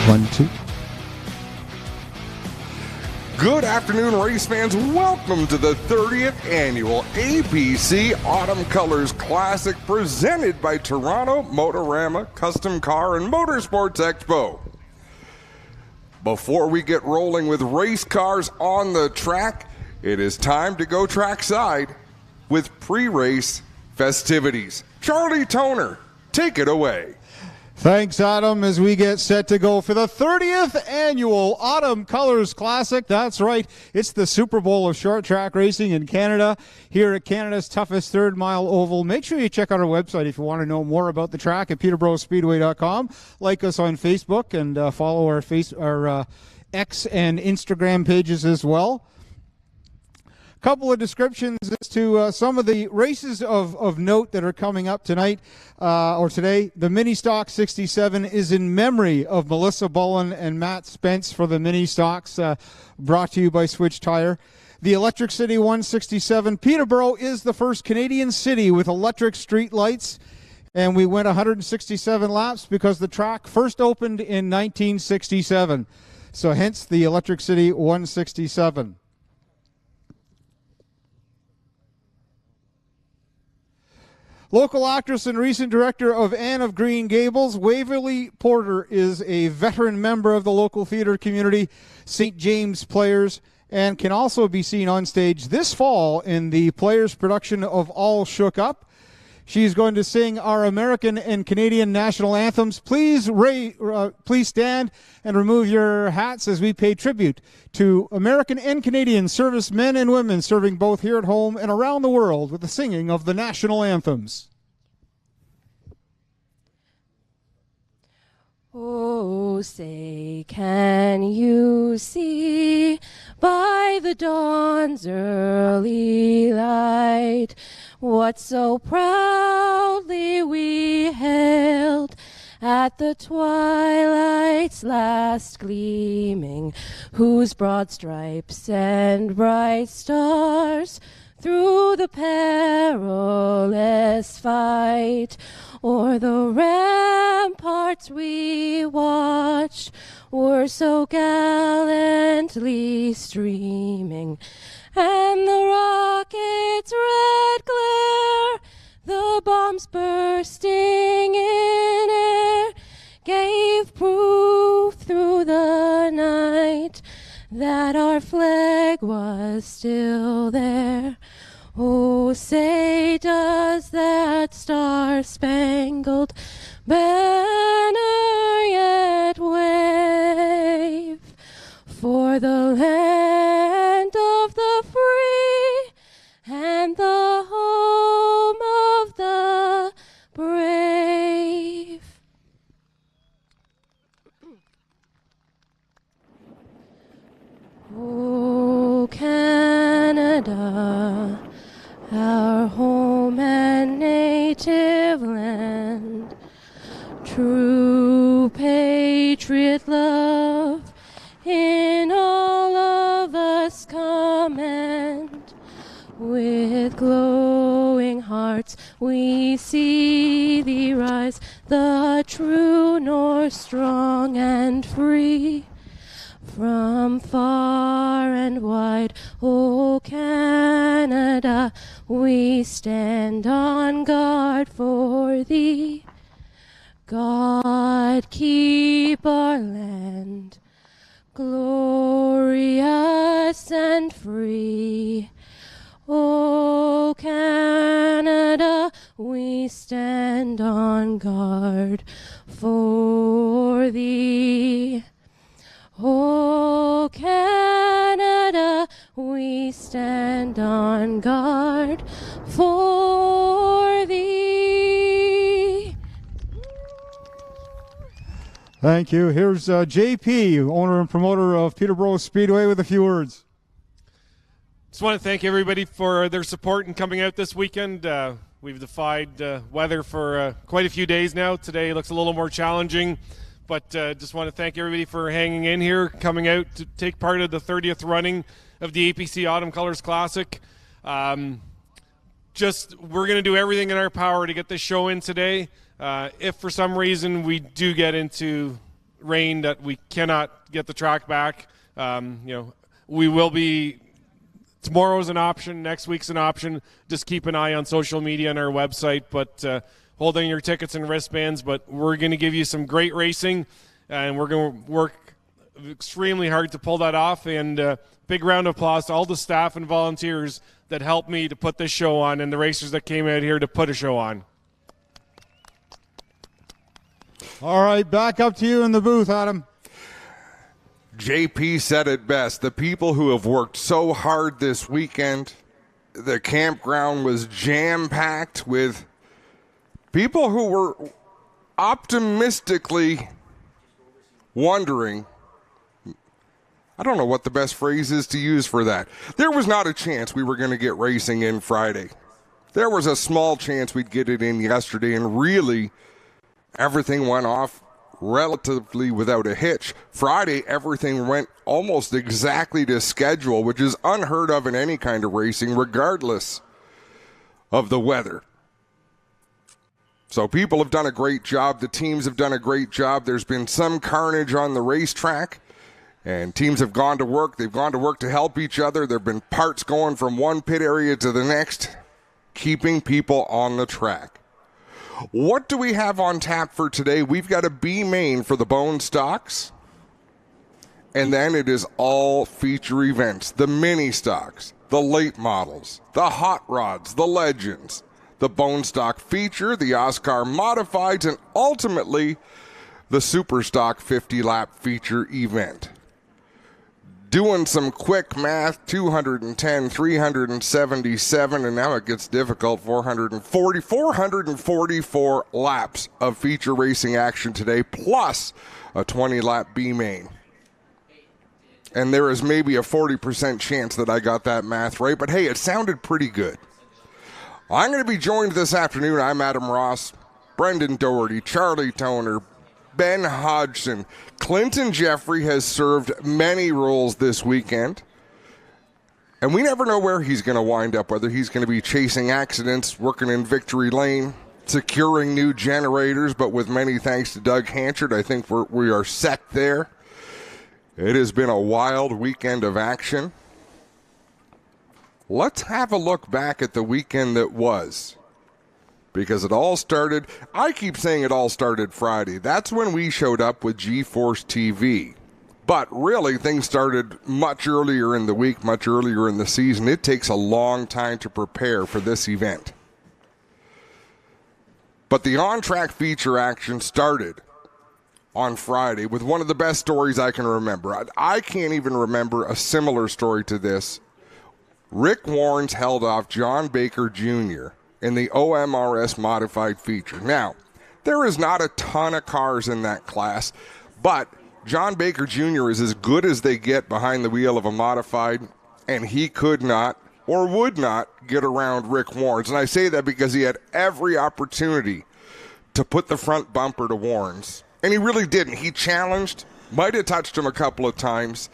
1, 2. Good afternoon, race fans. Welcome to the 30th annual APC Autumn Colors Classic presented by Toronto Motorama Custom Car and Motorsports Expo. Before we get rolling with race cars on the track, it is time to go trackside with pre-race festivities. Charlie Toner, take it away. Thanks, Adam, as we get set to go for the 30th annual Autumn Colors Classic. That's right, it's the Super Bowl of short track racing in Canada, here at Canada's toughest third-mile oval. Make sure you check out our website if you want to know more about the track at peterboroughspeedway.com. Like us on Facebook and follow our X and Instagram pages as well. Couple of descriptions as to some of the races of note that are coming up tonight or today. The Mini Stock 67 is in memory of Melissa Bullen and Matt Spence for the Mini Stocks, brought to you by Switch Tire. The Electric City 167. Peterborough is the first Canadian city with electric street lights, and we went 167 laps because the track first opened in 1967. So hence the Electric City 167. Local actress and recent director of Anne of Green Gables, Waverly Porter is a veteran member of the local theater community, St. James Players, and can also be seen on stage this fall in the Players production of All Shook Up. She's going to sing our American and Canadian national anthems. Please stand and remove your hats as we pay tribute to American and Canadian servicemen and women serving both here at home and around the world with the singing of the national anthems. Oh, say, can you see by the dawn's early light what so proudly we hailed at the twilight's last gleaming, whose broad stripes and bright stars through the perilous fight o'er the ramparts we watched were so gallantly streaming, and the rocket's red glare, the bombs bursting in air, gave proof through the night that our flag was still there. Oh, say, does that star-spangled banner yet wave for the land of the free and the home of the brave? Oh, Canada, our home and native land, true patriot love in all of us commend. With glowing hearts we see thee rise, the true North strong and free. From far and wide, O Canada, we stand on guard for thee. God keep our land glorious and free. O Canada, we stand on guard for thee. O Canada, we stand on guard for thee. Thank you. Here's JP, owner and promoter of Peterborough Speedway, with a few words. Just want to thank everybody for their support in coming out this weekend. We've defied weather for quite a few days now. Today looks a little more challenging. But just want to thank everybody for hanging in here, coming out to take part of the 30th running of the APC Autumn Colors Classic. We're going to do everything in our power to get this show in today. If for some reason we do get into rain that we cannot get the track back. We will be. Tomorrow's an option. Next week's an option. Just keep an eye on social media and our website. But hold on your tickets and wristbands. But we're going to give you some great racing, and we're going to work extremely hard to pull that off. And big round of applause to all the staff and volunteers that helped me to put this show on, and the racers that came out here to put a show on. All right, back up to you in the booth, Adam. JP said it best. The people who have worked so hard this weekend, the campground was jam-packed with people who were optimistically wondering, I don't know what the best phrase is to use for that. There was not a chance we were going to get racing in Friday. There was a small chance we'd get it in yesterday, and really everything went off relatively without a hitch. Friday, everything went almost exactly to schedule, which is unheard of in any kind of racing, regardless of the weather. So people have done a great job. The teams have done a great job. There's been some carnage on the racetrack, and teams have gone to work. They've gone to work to help each other. There have been parts going from one pit area to the next, keeping people on the track. What do we have on tap for today? We've got a B main for the bone stocks. And then it is all feature events. The mini stocks, the late models, the hot rods, the legends, the bone stock feature, the Oscar modifieds, and ultimately the super stock 50-lap feature event. Doing some quick math, 210, 377, and now it gets difficult, 444 laps of feature racing action today, plus a 20-lap B main. And there is maybe a 40% chance that I got that math right, but hey, it sounded pretty good. I'm going to be joined this afternoon. I'm Adam Ross, Brendan Doherty, Charlie Toner, Ben Hodgson. Clinton Jeffrey has served many roles this weekend, and we never know where he's going to wind up, whether he's going to be chasing accidents, working in victory lane, securing new generators, but with many thanks to Doug Hanchard, I think we are set there. It has been a wild weekend of action. Let's have a look back at the weekend that was. Because it all started, I keep saying it all started Friday. That's when we showed up with GeForce TV. But really, things started much earlier in the week, much earlier in the season. It takes a long time to prepare for this event. But the on-track feature action started on Friday with one of the best stories I can remember. I can't even remember a similar story to this. Rick Warnes held off John Baker Jr. in the OMRS modified feature. Now, there is not a ton of cars in that class, but John Baker Jr. is as good as they get behind the wheel of a modified, and he could not or would not get around Rick Warnes. And I say that because he had every opportunity to put the front bumper to Warnes, and he really didn't. He challenged, might have touched him a couple of times,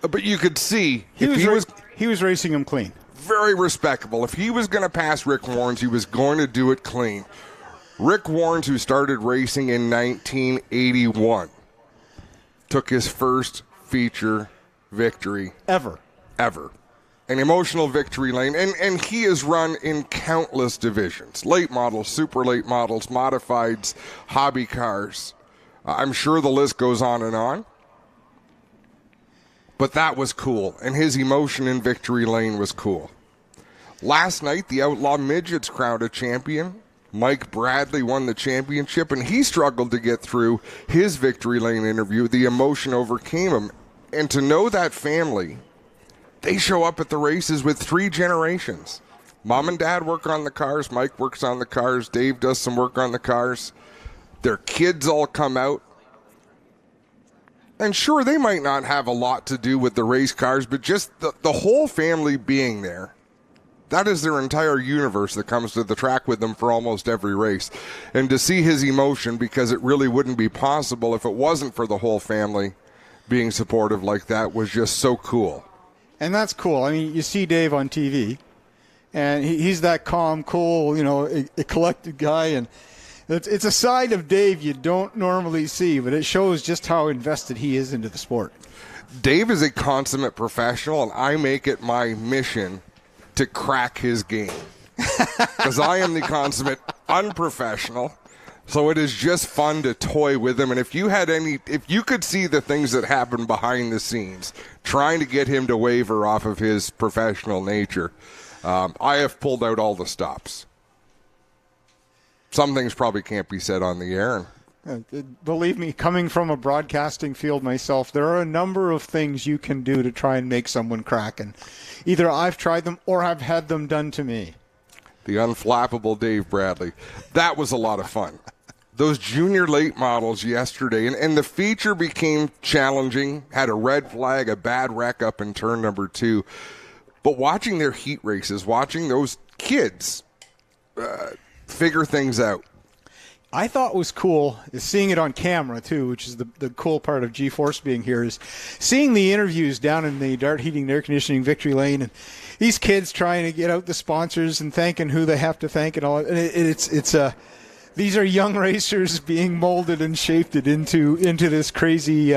but you could see He was racing him clean. Very respectable. If he was going to pass Rick Warnes, he was going to do it clean. Rick Warnes, who started racing in 1981, took his first feature victory. Ever. An emotional victory lane. And he has run in countless divisions. Late models, super late models, modifieds, hobby cars. I'm sure the list goes on and on. But that was cool, and his emotion in victory lane was cool. Last night, the Outlaw Midgets crowned a champion. Mike Bradley won the championship, and he struggled to get through his victory lane interview. The emotion overcame him. And to know that family, they show up at the races with 3 generations. Mom and Dad work on the cars. Mike works on the cars. Dave does some work on the cars. Their kids all come out. And sure, they might not have a lot to do with the race cars, but just the whole family being there, that is their entire universe that comes to the track with them for almost every race. And to see his emotion, because it really wouldn't be possible if it wasn't for the whole family being supportive like that, was just so cool. And that's cool. I mean, you see Dave on TV, and he's that calm, cool, a collected guy, and It's a side of Dave you don't normally see, but it shows just how invested he is into the sport. Dave is a consummate professional, and I make it my mission to crack his game. Because I am the consummate unprofessional. So it is just fun to toy with him. And if you could see the things that happen behind the scenes, trying to get him to waver off of his professional nature, I have pulled out all the stops. Some things probably can't be said on the air. Believe me, coming from a broadcasting field myself, there are a number of things you can do to try and make someone crack. And either I've tried them or I've had them done to me. The unflappable Dave Bradley. That was a lot of fun. Those junior late models yesterday, and the feature became challenging, had a red flag, a bad wreck up in turn number 2. But watching their heat races, watching those kids figure things out. I thought was cool is seeing it on camera, too, which is the cool part of G-Force being here, is seeing the interviews down in the Dart Heating and Air Conditioning Victory Lane, and these kids trying to get out the sponsors and thanking who they have to thank and all. And these are young racers being molded and shaped into this crazy,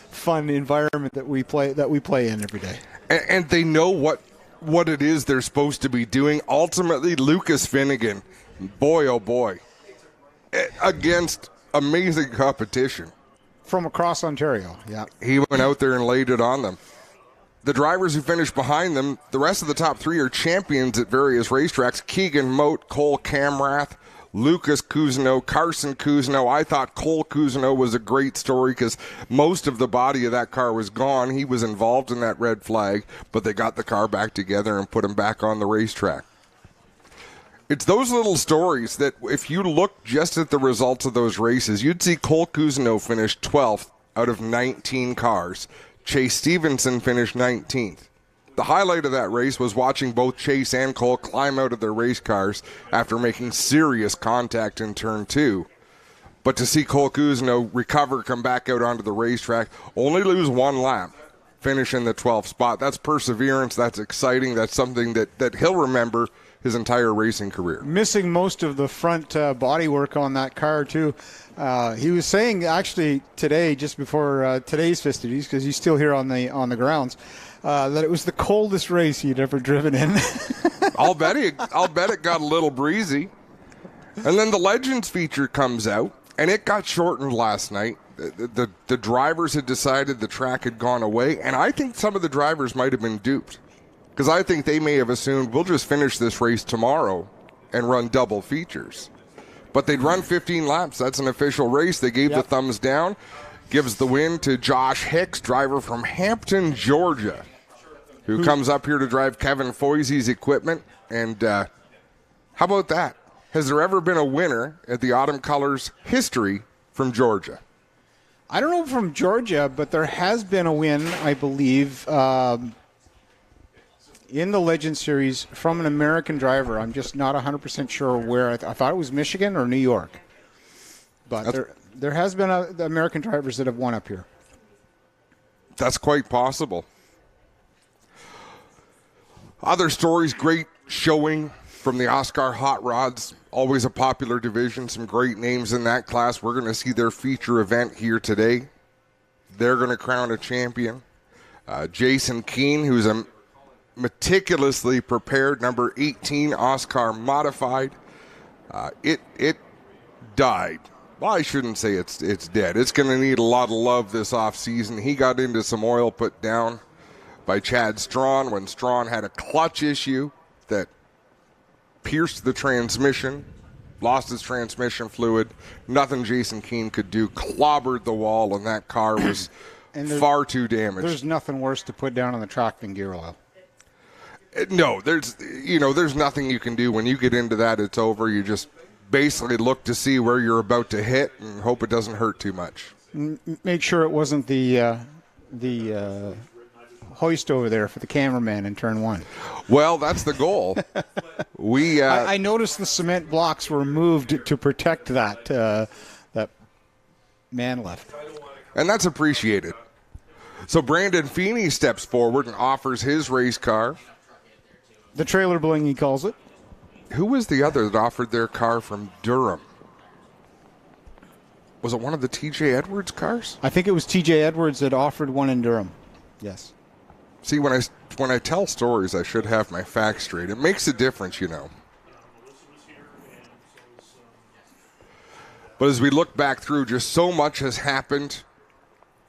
fun environment that we play in every day. And they know what it is they're supposed to be doing. Ultimately, Lucas Finnegan, boy, oh boy, against amazing competition. From across Ontario, yeah. He went out there and laid it on them. The drivers who finished behind them, the rest of the top 3 are champions at various racetracks. Keegan Mote, Cole Camrath, Lucas Cousineau, Carson Cousineau. I thought Cole Cousineau was a great story because most of the body of that car was gone. He was involved in that red flag, but they got the car back together and put him back on the racetrack. It's those little stories that if you look just at the results of those races, you'd see Cole Cousineau finish 12th out of 19 cars. Chase Stevenson finished 19th. The highlight of that race was watching both Chase and Cole climb out of their race cars after making serious contact in turn 2. But to see Cole Cousineau recover, come back out onto the racetrack, only lose 1 lap, finish in the 12th spot. That's perseverance. That's exciting. That's something that he'll remember his entire racing career. Missing most of the front bodywork on that car, too. He was saying, actually, today, just before today's festivities, because he's still here on the grounds, that it was the coldest race he'd ever driven in. I'll bet it got a little breezy. And then the Legends feature comes out, and it got shortened last night. The drivers had decided the track had gone away, and I think some of the drivers might have been duped. Because I think they may have assumed we'll just finish this race tomorrow and run double features. But they'd run 15 laps. That's an official race. They gave the thumbs down. Gives the win to Josh Hicks, driver from Hampton, Georgia, who comes up here to drive Kevin Foisey's equipment. And how about that? Has there ever been a winner at the Autumn Colors history from Georgia? I don't know from Georgia, but there has been a win, I believe, in the Legend Series from an American driver. I'm just not 100% sure where. I thought it was Michigan or New York. But there has been the American drivers that have won up here. That's quite possible. Other stories, great showing from the Oscar Hot Rods. Always a popular division. Some great names in that class. We're going to see their feature event here today. They're going to crown a champion. Jason Keene, who's a meticulously prepared number 18 Oscar Modified. It died. Well, I shouldn't say it's dead. It's going to need a lot of love this offseason. He got into some oil put down by Chad Strawn when Strawn had a clutch issue that pierced the transmission, lost his transmission fluid. Nothing Jason Keene could do. Clobbered the wall, and that car was far too damaged. There's nothing worse to put down on the track than gear oil. No, there's nothing you can do when you get into that. It's over. You just basically look to see where you're about to hit and hope it doesn't hurt too much. Make sure it wasn't the hoist over there for the cameraman in turn 1. Well, that's the goal. I noticed the cement blocks were moved to protect that man left, and that's appreciated. So Brandon Feeney steps forward and offers his race car. The trailer bling, he calls it. Who was the other that offered their car from Durham? Was it one of the TJ Edwards cars? I think it was TJ Edwards that offered one in Durham. Yes. See, when I tell stories, I should have my facts straight. It makes a difference, you know. But as we look back through, just so much has happened.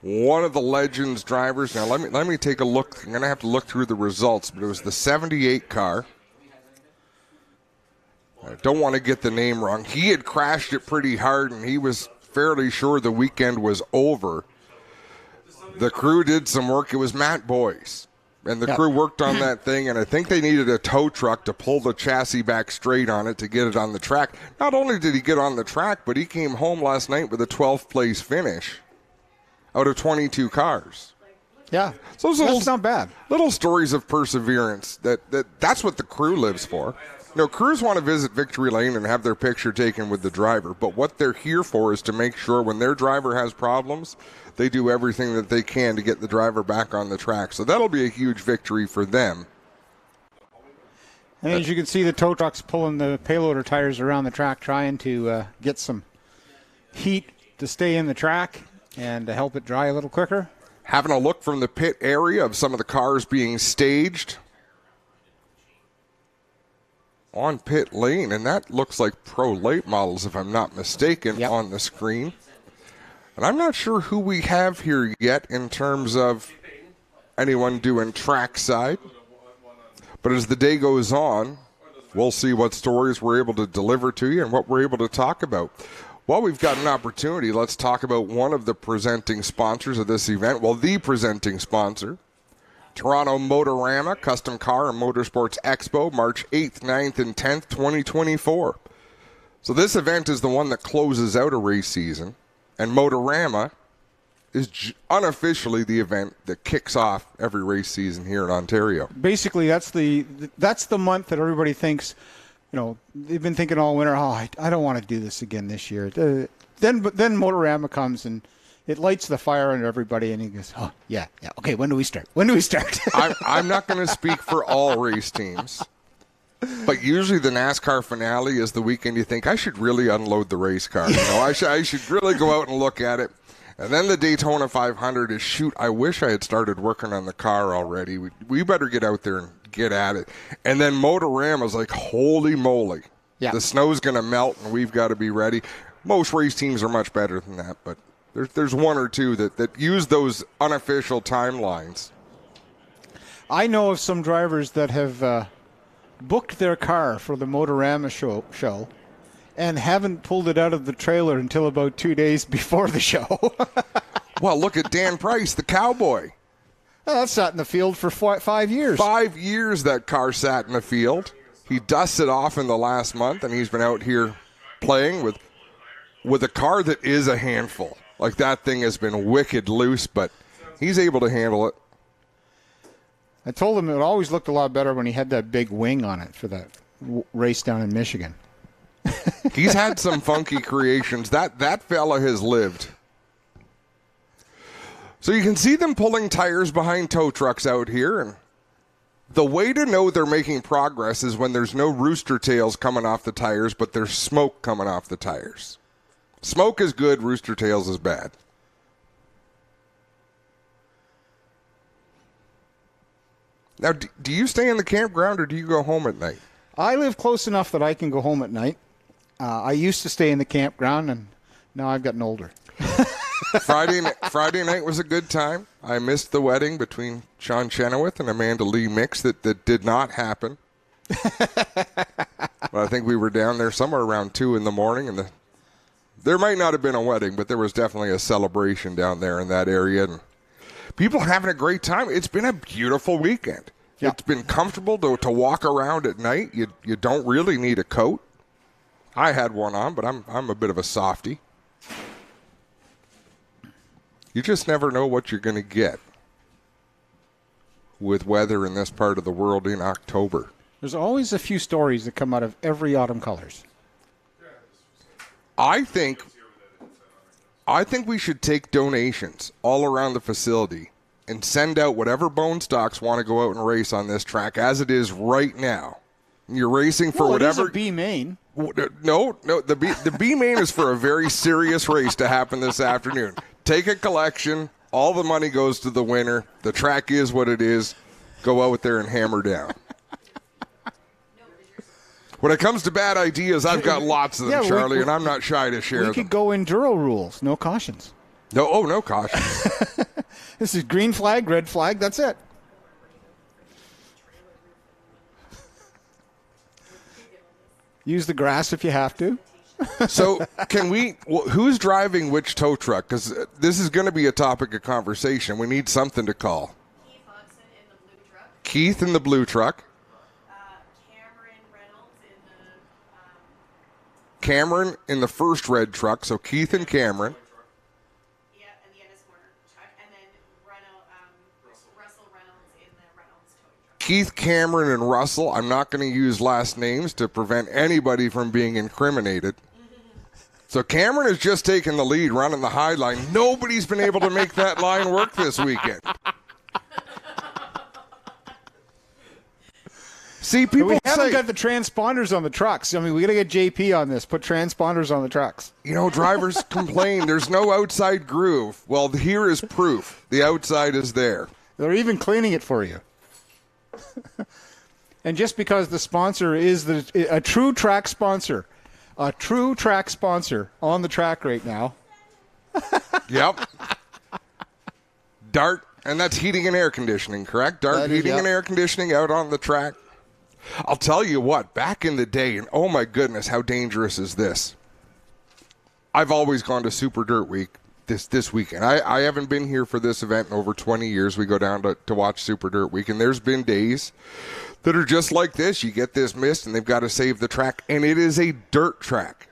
One of the Legends drivers. Now, let me take a look. I'm going to have to look through the results, but it was the 78 car. I don't want to get the name wrong. He had crashed it pretty hard, and he was fairly sure the weekend was over. The crew did some work. It was Matt Boyce, and the crew worked on that thing, and I think they needed a tow truck to pull the chassis back straight on it to get it on the track. Not only did he get on the track, but he came home last night with a 12th place finish out of 22 cars. Yeah, so that's not bad. Little stories of perseverance. That's what the crew lives for. You know, crews want to visit Victory Lane and have their picture taken with the driver, but what they're here for is to make sure when their driver has problems, they do everything that they can to get the driver back on the track. So that'll be a huge victory for them. And as you can see, the tow truck's pulling the payloader tires around the track, trying to get some heat to stay in the track and to help it dry a little quicker. Having a look from the pit area of some of the cars being staged on pit lane, and that looks like pro late models, if I'm not mistaken, on the screen. And I'm not sure who we have here yet in terms of anyone doing trackside. But as the day goes on, we'll see what stories we're able to deliver to you and what we're able to talk about. While we've got an opportunity, let's talk about one of the presenting sponsors of this event. Well, the presenting sponsor, Toronto Motorama Custom Car and Motorsports Expo, March 8th, 9th, and 10th, 2024. So this event is the one that closes out a race season, and Motorama is unofficially the event that kicks off every race season here in Ontario. Basically, that's the month that everybody thinks, you know, they've been thinking all winter, I don't want to do this again this year. Then Motorama comes and it lights the fire under everybody, and he goes, yeah, okay, when do we start? I'm not going to speak for all race teams, but usually the NASCAR finale is the weekend you think, I should really unload the race car. You know, I should really go out and look at it. And then the Daytona 500 is, shoot, I wish I had started working on the car already. We better get out there and get at it. And then Motorama's like, holy moly. Yeah. The snow's going to melt, and we've got to be ready. Most race teams are much better than that, but there's one or two that use those unofficial timelines. I know of some drivers that have booked their car for the Motorama show and haven't pulled it out of the trailer until about 2 days before the show. Well, look at Dan Price, the Cowboy. Well, that sat in the field for 5 years. 5 years that car sat in the field. He dusted off in the last month, and he's been out here playing with a car that is a handful. Like, that thing has been wicked loose, but he's able to handle it. I told him it always looked a lot better when he had that big wing on it for that race down in Michigan. He's had some funky creations. That fella has lived. So you can see them pulling tires behind tow trucks out here, and the way to know they're making progress is when there's no rooster tails coming off the tires, but there's smoke coming off the tires. Smoke is good, rooster tails is bad. Now, do you stay in the campground or do you go home at night? I live close enough that I can go home at night. I used to stay in the campground, and now I've gotten older. Friday night was a good time. I missed the wedding between Sean Chenoweth and Amanda Lee Mix that did not happen. But I think we were down there somewhere around 2 in the morning, and there might not have been a wedding, but there was definitely a celebration down there in that area. And people having a great time. It's been a beautiful weekend. Yeah. It's been comfortable to walk around at night. You don't really need a coat. I had one on, but I'm a bit of a softie. You just never know what you're going to get with weather in this part of the world in October. There's always a few stories that come out of every Autumn Colors. I think we should take donations all around the facility and send out whatever bone stocks want to go out and race on this track as it is right now. You're racing for Well, whatever. it is a B main. No. The B main is for a very serious race to happen this afternoon. Take a collection. All the money goes to the winner. The track is what it is. Go out there and hammer down. When it comes to bad ideas, I've got lots of them, Charlie, and I'm not shy to share them. We could go enduro rules. No cautions. No caution. This is green flag, red flag. That's it. Use the grass if you have to. So who's driving which tow truck? Because this is going to be a topic of conversation. We need something to call. Keith in the blue truck. Cameron in the first red truck, so Keith and Cameron. Yeah, and the Ennis Warner truck, and then Russell Reynolds in the Reynolds tow truck. Keith, Cameron, and Russell. I'm not going to use last names to prevent anybody from being incriminated. So Cameron has just taken the lead, running the high line. Nobody's been able to make that line work this weekend. See, people We haven't say, got the transponders on the trucks. I mean, we got to get JP on this. Put transponders on the trucks. drivers complain there's no outside groove. Well, here is proof. The outside is there. They're even cleaning it for you. And just because the sponsor is a true track sponsor on the track right now. Yep. Dart, and that's heating and air conditioning, correct? Dart heating and air conditioning out on the track. I'll tell you what, back in the day, and oh my goodness, how dangerous is this? I've always gone to Super Dirt Week this weekend. I haven't been here for this event in over 20 years. We go down to watch Super Dirt Week, and there's been days that are just like this. You get this mist, and they've got to save the track, and it is a dirt track.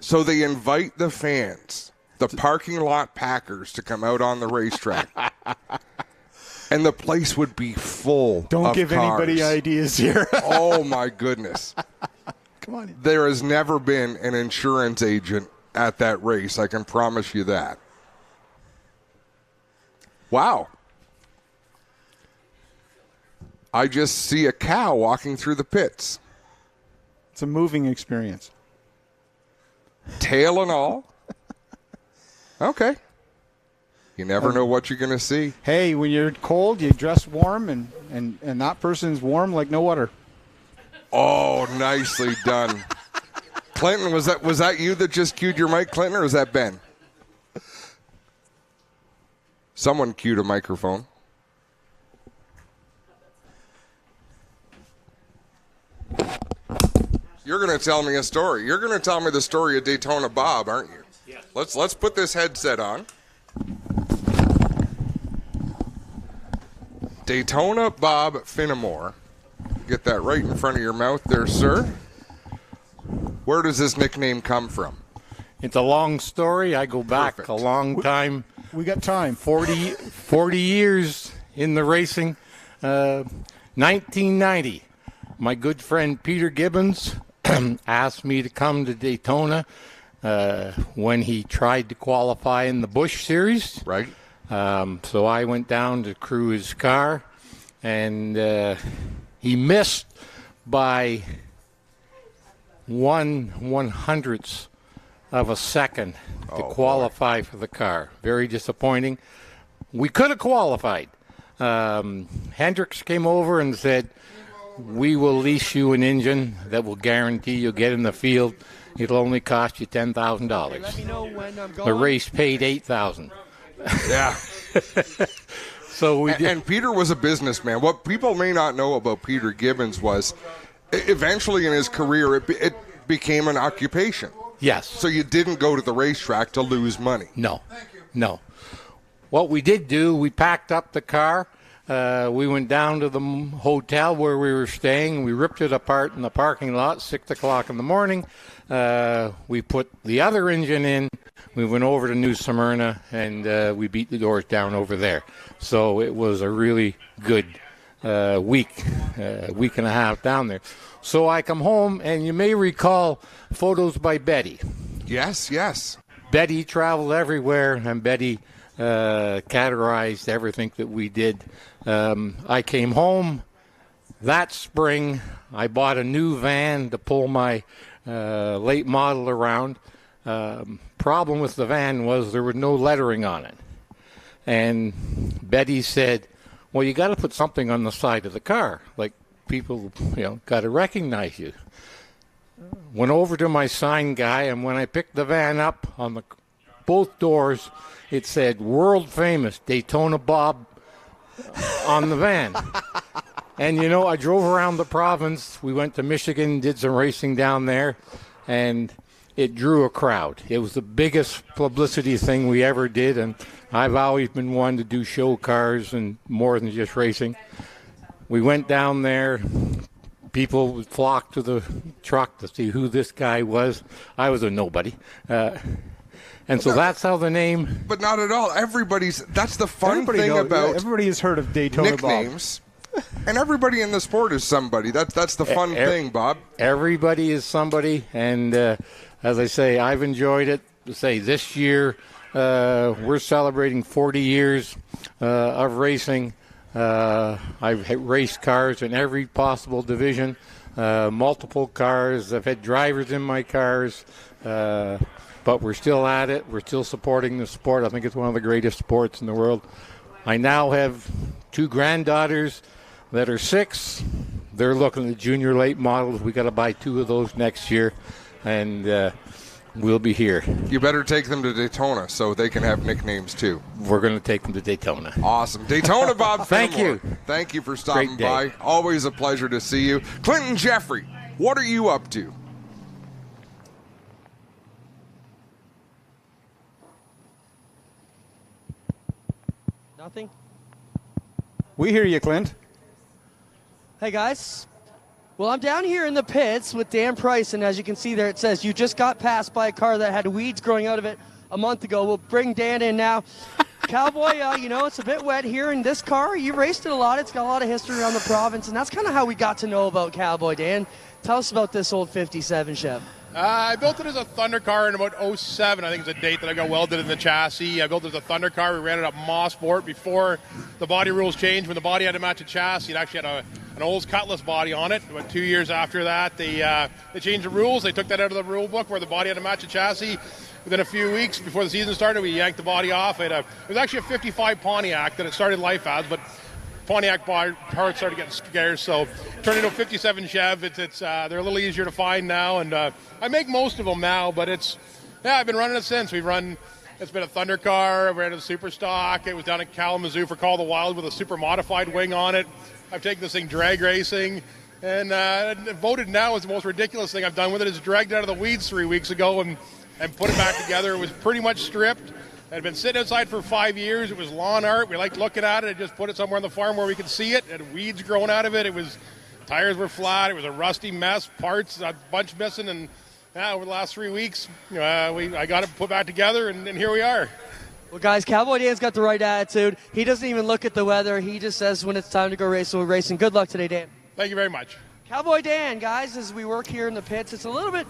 So they invite the fans, the parking lot packers, to come out on the racetrack. And the place would be full of Don't give cars. anybody ideas here. Oh, my goodness. Come on. There has never been an insurance agent at that race. I can promise you that. Wow. I just see a cow walking through the pits. It's a moving experience. Tail and all. Okay. You never know what you're going to see. Hey, when you're cold, you dress warm, and that person's warm like no other. Oh, nicely done. Clinton, was that you that just cued your mic, Clinton, or was that Ben? Someone cued a microphone. You're going to tell me a story. You're going to tell me the story of Daytona Bob, aren't you? Yes. Let's put this headset on. Daytona Bob Feeney. Get that right in front of your mouth there, sir. Where does this nickname come from? It's a long story. I go back a long time. We got time. 40 years in the racing. 1990, my good friend Peter Gibbons asked me to come to Daytona when he tried to qualify in the Busch Series. Right. So I went down to crew his car, and he missed by 1/100th of a second to qualify for the car. Very disappointing. We could have qualified. Hendricks came over and said, "We will lease you an engine that will guarantee you'll get in the field. It'll only cost you $10,000." The race paid $8,000. Yeah. So we did. And Peter was a businessman. What people may not know about Peter Gibbons was eventually in his career it became an occupation. Yes. So you didn't go to the racetrack to lose money. No. What we did do, we packed up the car. We went down to the hotel where we were staying. We ripped it apart in the parking lot, 6 o'clock in the morning. We put the other engine in. We went over to New Smyrna, and we beat the doors down over there. So it was a really good week and a half down there. So I come home, and you may recall photos by Betty. Yes. Betty traveled everywhere, and Betty categorized everything that we did. I came home that spring, I bought a new van to pull my late model around. Problem with the van was there was no lettering on it. And Betty said, well, you got to put something on the side of the car, like people, got to recognize you. Went over to my sign guy, and when I picked the van up, on both doors, it said world famous Daytona Bob on the van. And, I drove around the province. We went to Michigan, did some racing down there, and it drew a crowd. It was the biggest publicity thing we ever did, and I've always been one to do show cars and more than just racing. We went down there. People would flock to the truck to see who this guy was. I was a nobody. And so that's how the name... But not at all. That's the fun thing about... Everybody has heard of Daytona nicknames. And everybody in the sport is somebody. That's the fun thing, Bob. Everybody is somebody. And as I say, I've enjoyed it. This year we're celebrating 40 years of racing. I've raced cars in every possible division, multiple cars. I've had drivers in my cars, but we're still at it. We're still supporting the sport. I think it's one of the greatest sports in the world. I now have 2 granddaughters that are 6. They're looking at junior late models. We got to buy 2 of those next year, and we'll be here. You better take them to Daytona so they can have nicknames too. We're going to take them to Daytona. Awesome. Daytona Bob. Thank you. Thank you for stopping by. Always a pleasure to see you. Clinton Jeffrey, what are you up to? Nothing. We hear you, Clint. Hey, guys. Well, I'm down here in the pits with Dan Price, and as you can see there, it says you just got passed by a car that had weeds growing out of it a month ago. We'll bring Dan in now. Cowboy, it's a bit wet here in this car. You raced it a lot. It's got a lot of history around the province, and that's kind of how we got to know about Cowboy Dan. Tell us about this old 57 Chev. I built it as a Thunder car in about 07. I think it's a date that I got welded in the chassis. I built it as a Thunder car. We ran it up Mosport before the body rules changed. When the body had to match a chassis, it actually had an Olds Cutlass body on it. About 2 years after that, they changed the rules. They took that out of the rule book where the body had to match a chassis. Within a few weeks before the season started, we yanked the body off. It was actually a 55 Pontiac that it started life as, but Pontiac parts started getting scarce, so turned into a 57 Chev. They're a little easier to find now, and I make most of them now, but I've been running it since. It's been a Thunder car. I ran it a super stock. It was down at Kalamazoo for Call the Wild with a super modified wing on it. I've taken this thing drag racing, and voted now as the most ridiculous thing I've done with it. It's dragged out of the weeds 3 weeks ago and put it back together. It was pretty much stripped. It had been sitting outside for 5 years. It was lawn art. We liked looking at it. I just put it somewhere on the farm where we could see it. It had weeds growing out of it. Tires were flat. It was a rusty mess. Parts, a bunch missing. And over the last 3 weeks, I got it put back together, and here we are. Well, guys, Cowboy Dan's got the right attitude. He doesn't even look at the weather. He just says when it's time to go race, we're racing. Good luck today, Dan. Thank you very much. Cowboy Dan, guys, as we work here in the pits, it's a little bit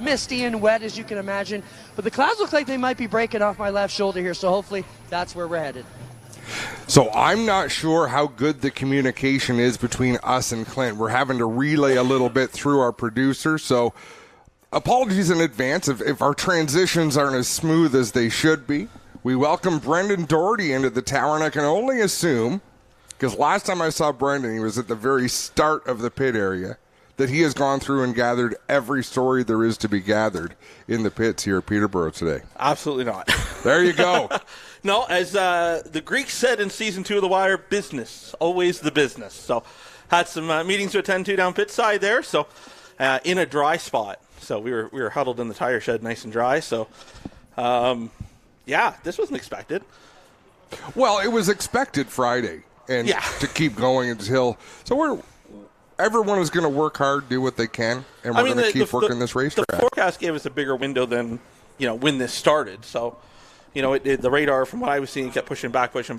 misty and wet, as you can imagine. But the clouds look like they might be breaking off my left shoulder here, so hopefully that's where we're headed. So I'm not sure how good the communication is between us and Clint. We're having to relay a little bit through our producer, so apologies in advance if our transitions aren't as smooth as they should be. We welcome Brendan Doherty into the tower, and I can only assume, because last time I saw Brendan, he was at the very start of the pit area, that he has gone through and gathered every story there is to be gathered in the pits here at Peterborough today. Absolutely not. There you go. No, as the Greeks said in Season 2 of The Wire, business, always the business. So had some meetings to attend to down pit side there, so in a dry spot. So we were huddled in the tire shed nice and dry. So, this wasn't expected. Well, it was expected Friday. And to keep going until everyone is going to work hard, do what they can, and we're going to keep working this racetrack. The forecast gave us a bigger window than when this started. So, the radar from what I was seeing kept pushing back. But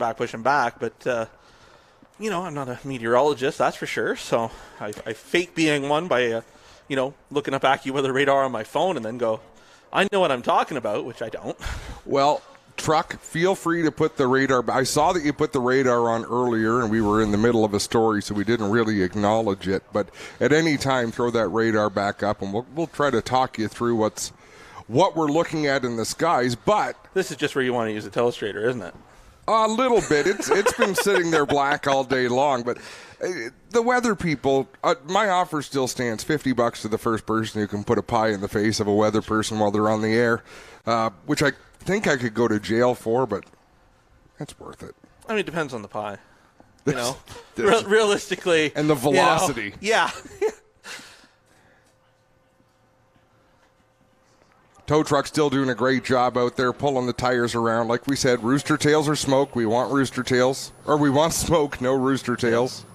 I'm not a meteorologist, that's for sure. So I fake being one by looking up AccuWeather radar on my phone and then go, I know what I'm talking about, which I don't. Well, truck, feel free to put the radar. I saw that you put the radar on earlier, and we were in the middle of a story, so we didn't really acknowledge it. But at any time, throw that radar back up, and we'll try to talk you through what we're looking at in the skies. But this is just where you want to use a telestrator, isn't it? A little bit. It's been sitting there black all day long, but the weather people, my offer still stands. $50 to the first person who can put a pie in the face of a weather person while they're on the air, which I think I could go to jail for, but that's worth it. I mean, it depends on the pie. You know, realistically. And the velocity. Yeah. Tow truck still doing a great job out there pulling the tires around. Like we said, rooster tails or smoke. We want rooster tails. Or we want smoke, no rooster tails.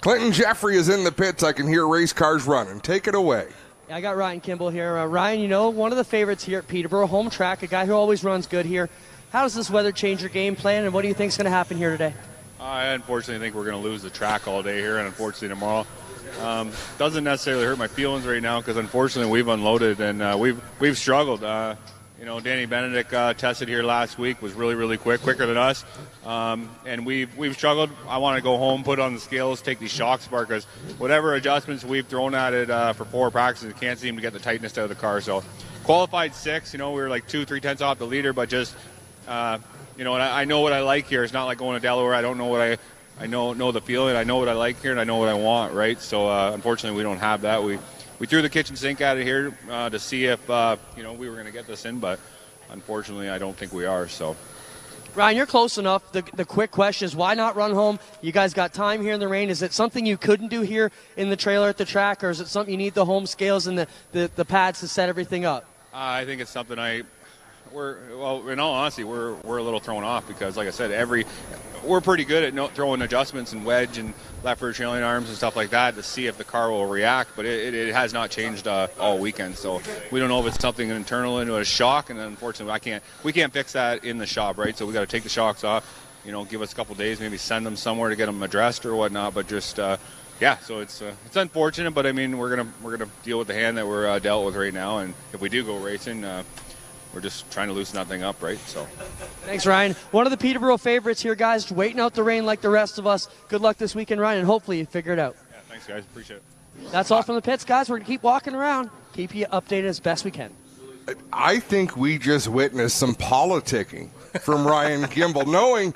Clinton Jeffrey is in the pits. I can hear race cars running. Take it away. Yeah, I got Ryan Kimbell here. Ryan, you know, one of the favorites here at Peterborough, home track, a guy who always runs good here. How does this weather change your game plan, and what do you think is going to happen here today? I unfortunately think we're going to lose the track all day here, and unfortunately tomorrow. Doesn't necessarily hurt my feelings right now because unfortunately we've unloaded and we've struggled. You know, Danny Benedict tested here last week, was really quicker than us, and we've struggled. I want to go home, put it on the scales, take these shocks apart because whatever adjustments we've thrown at it for 4 practices, can't seem to get the tightness out of the car. So qualified 6, you know, we were like 2-3 tenths off the leader, but just you know, and I know what I like here. It's not like going to Delaware. I don't know what I know the feeling. I know what I like here, and I know what I want, right? So, unfortunately, we don't have that. We threw the kitchen sink at it here to see if, you know, we were going to get this in, but unfortunately, I don't think we are, so. Ryan, you're close enough. The quick question is, why not run home? You guys got time here in the rain. Is it something you couldn't do here in the trailer at the track, or is it something you need the home scales and the pads to set everything up? I think it's something well, in all honesty, we're a little thrown off because, like I said, we're pretty good at throwing adjustments and wedge and left rear trailing arms and stuff like that to see if the car will react, but it has not changed all weekend. So we don't know if it's something internal into a shock, and then unfortunately we can't fix that in the shop, right? So we got to take the shocks off, you know, give us a couple days, maybe send them somewhere to get them addressed or whatnot. But just yeah, so it's unfortunate, but I mean we're gonna deal with the hand that we're dealt with right now, and if we do go racing. We're just trying to loosen that thing up, right? So, thanks, Ryan. One of the Peterborough favorites here, guys. Waiting out the rain like the rest of us. Good luck this weekend, Ryan, and hopefully you figure it out. Yeah, thanks, guys. Appreciate it. That's all from the pits, guys. We're going to keep walking around, keep you updated as best we can. I think we just witnessed some politicking from Ryan Kimbell, knowing,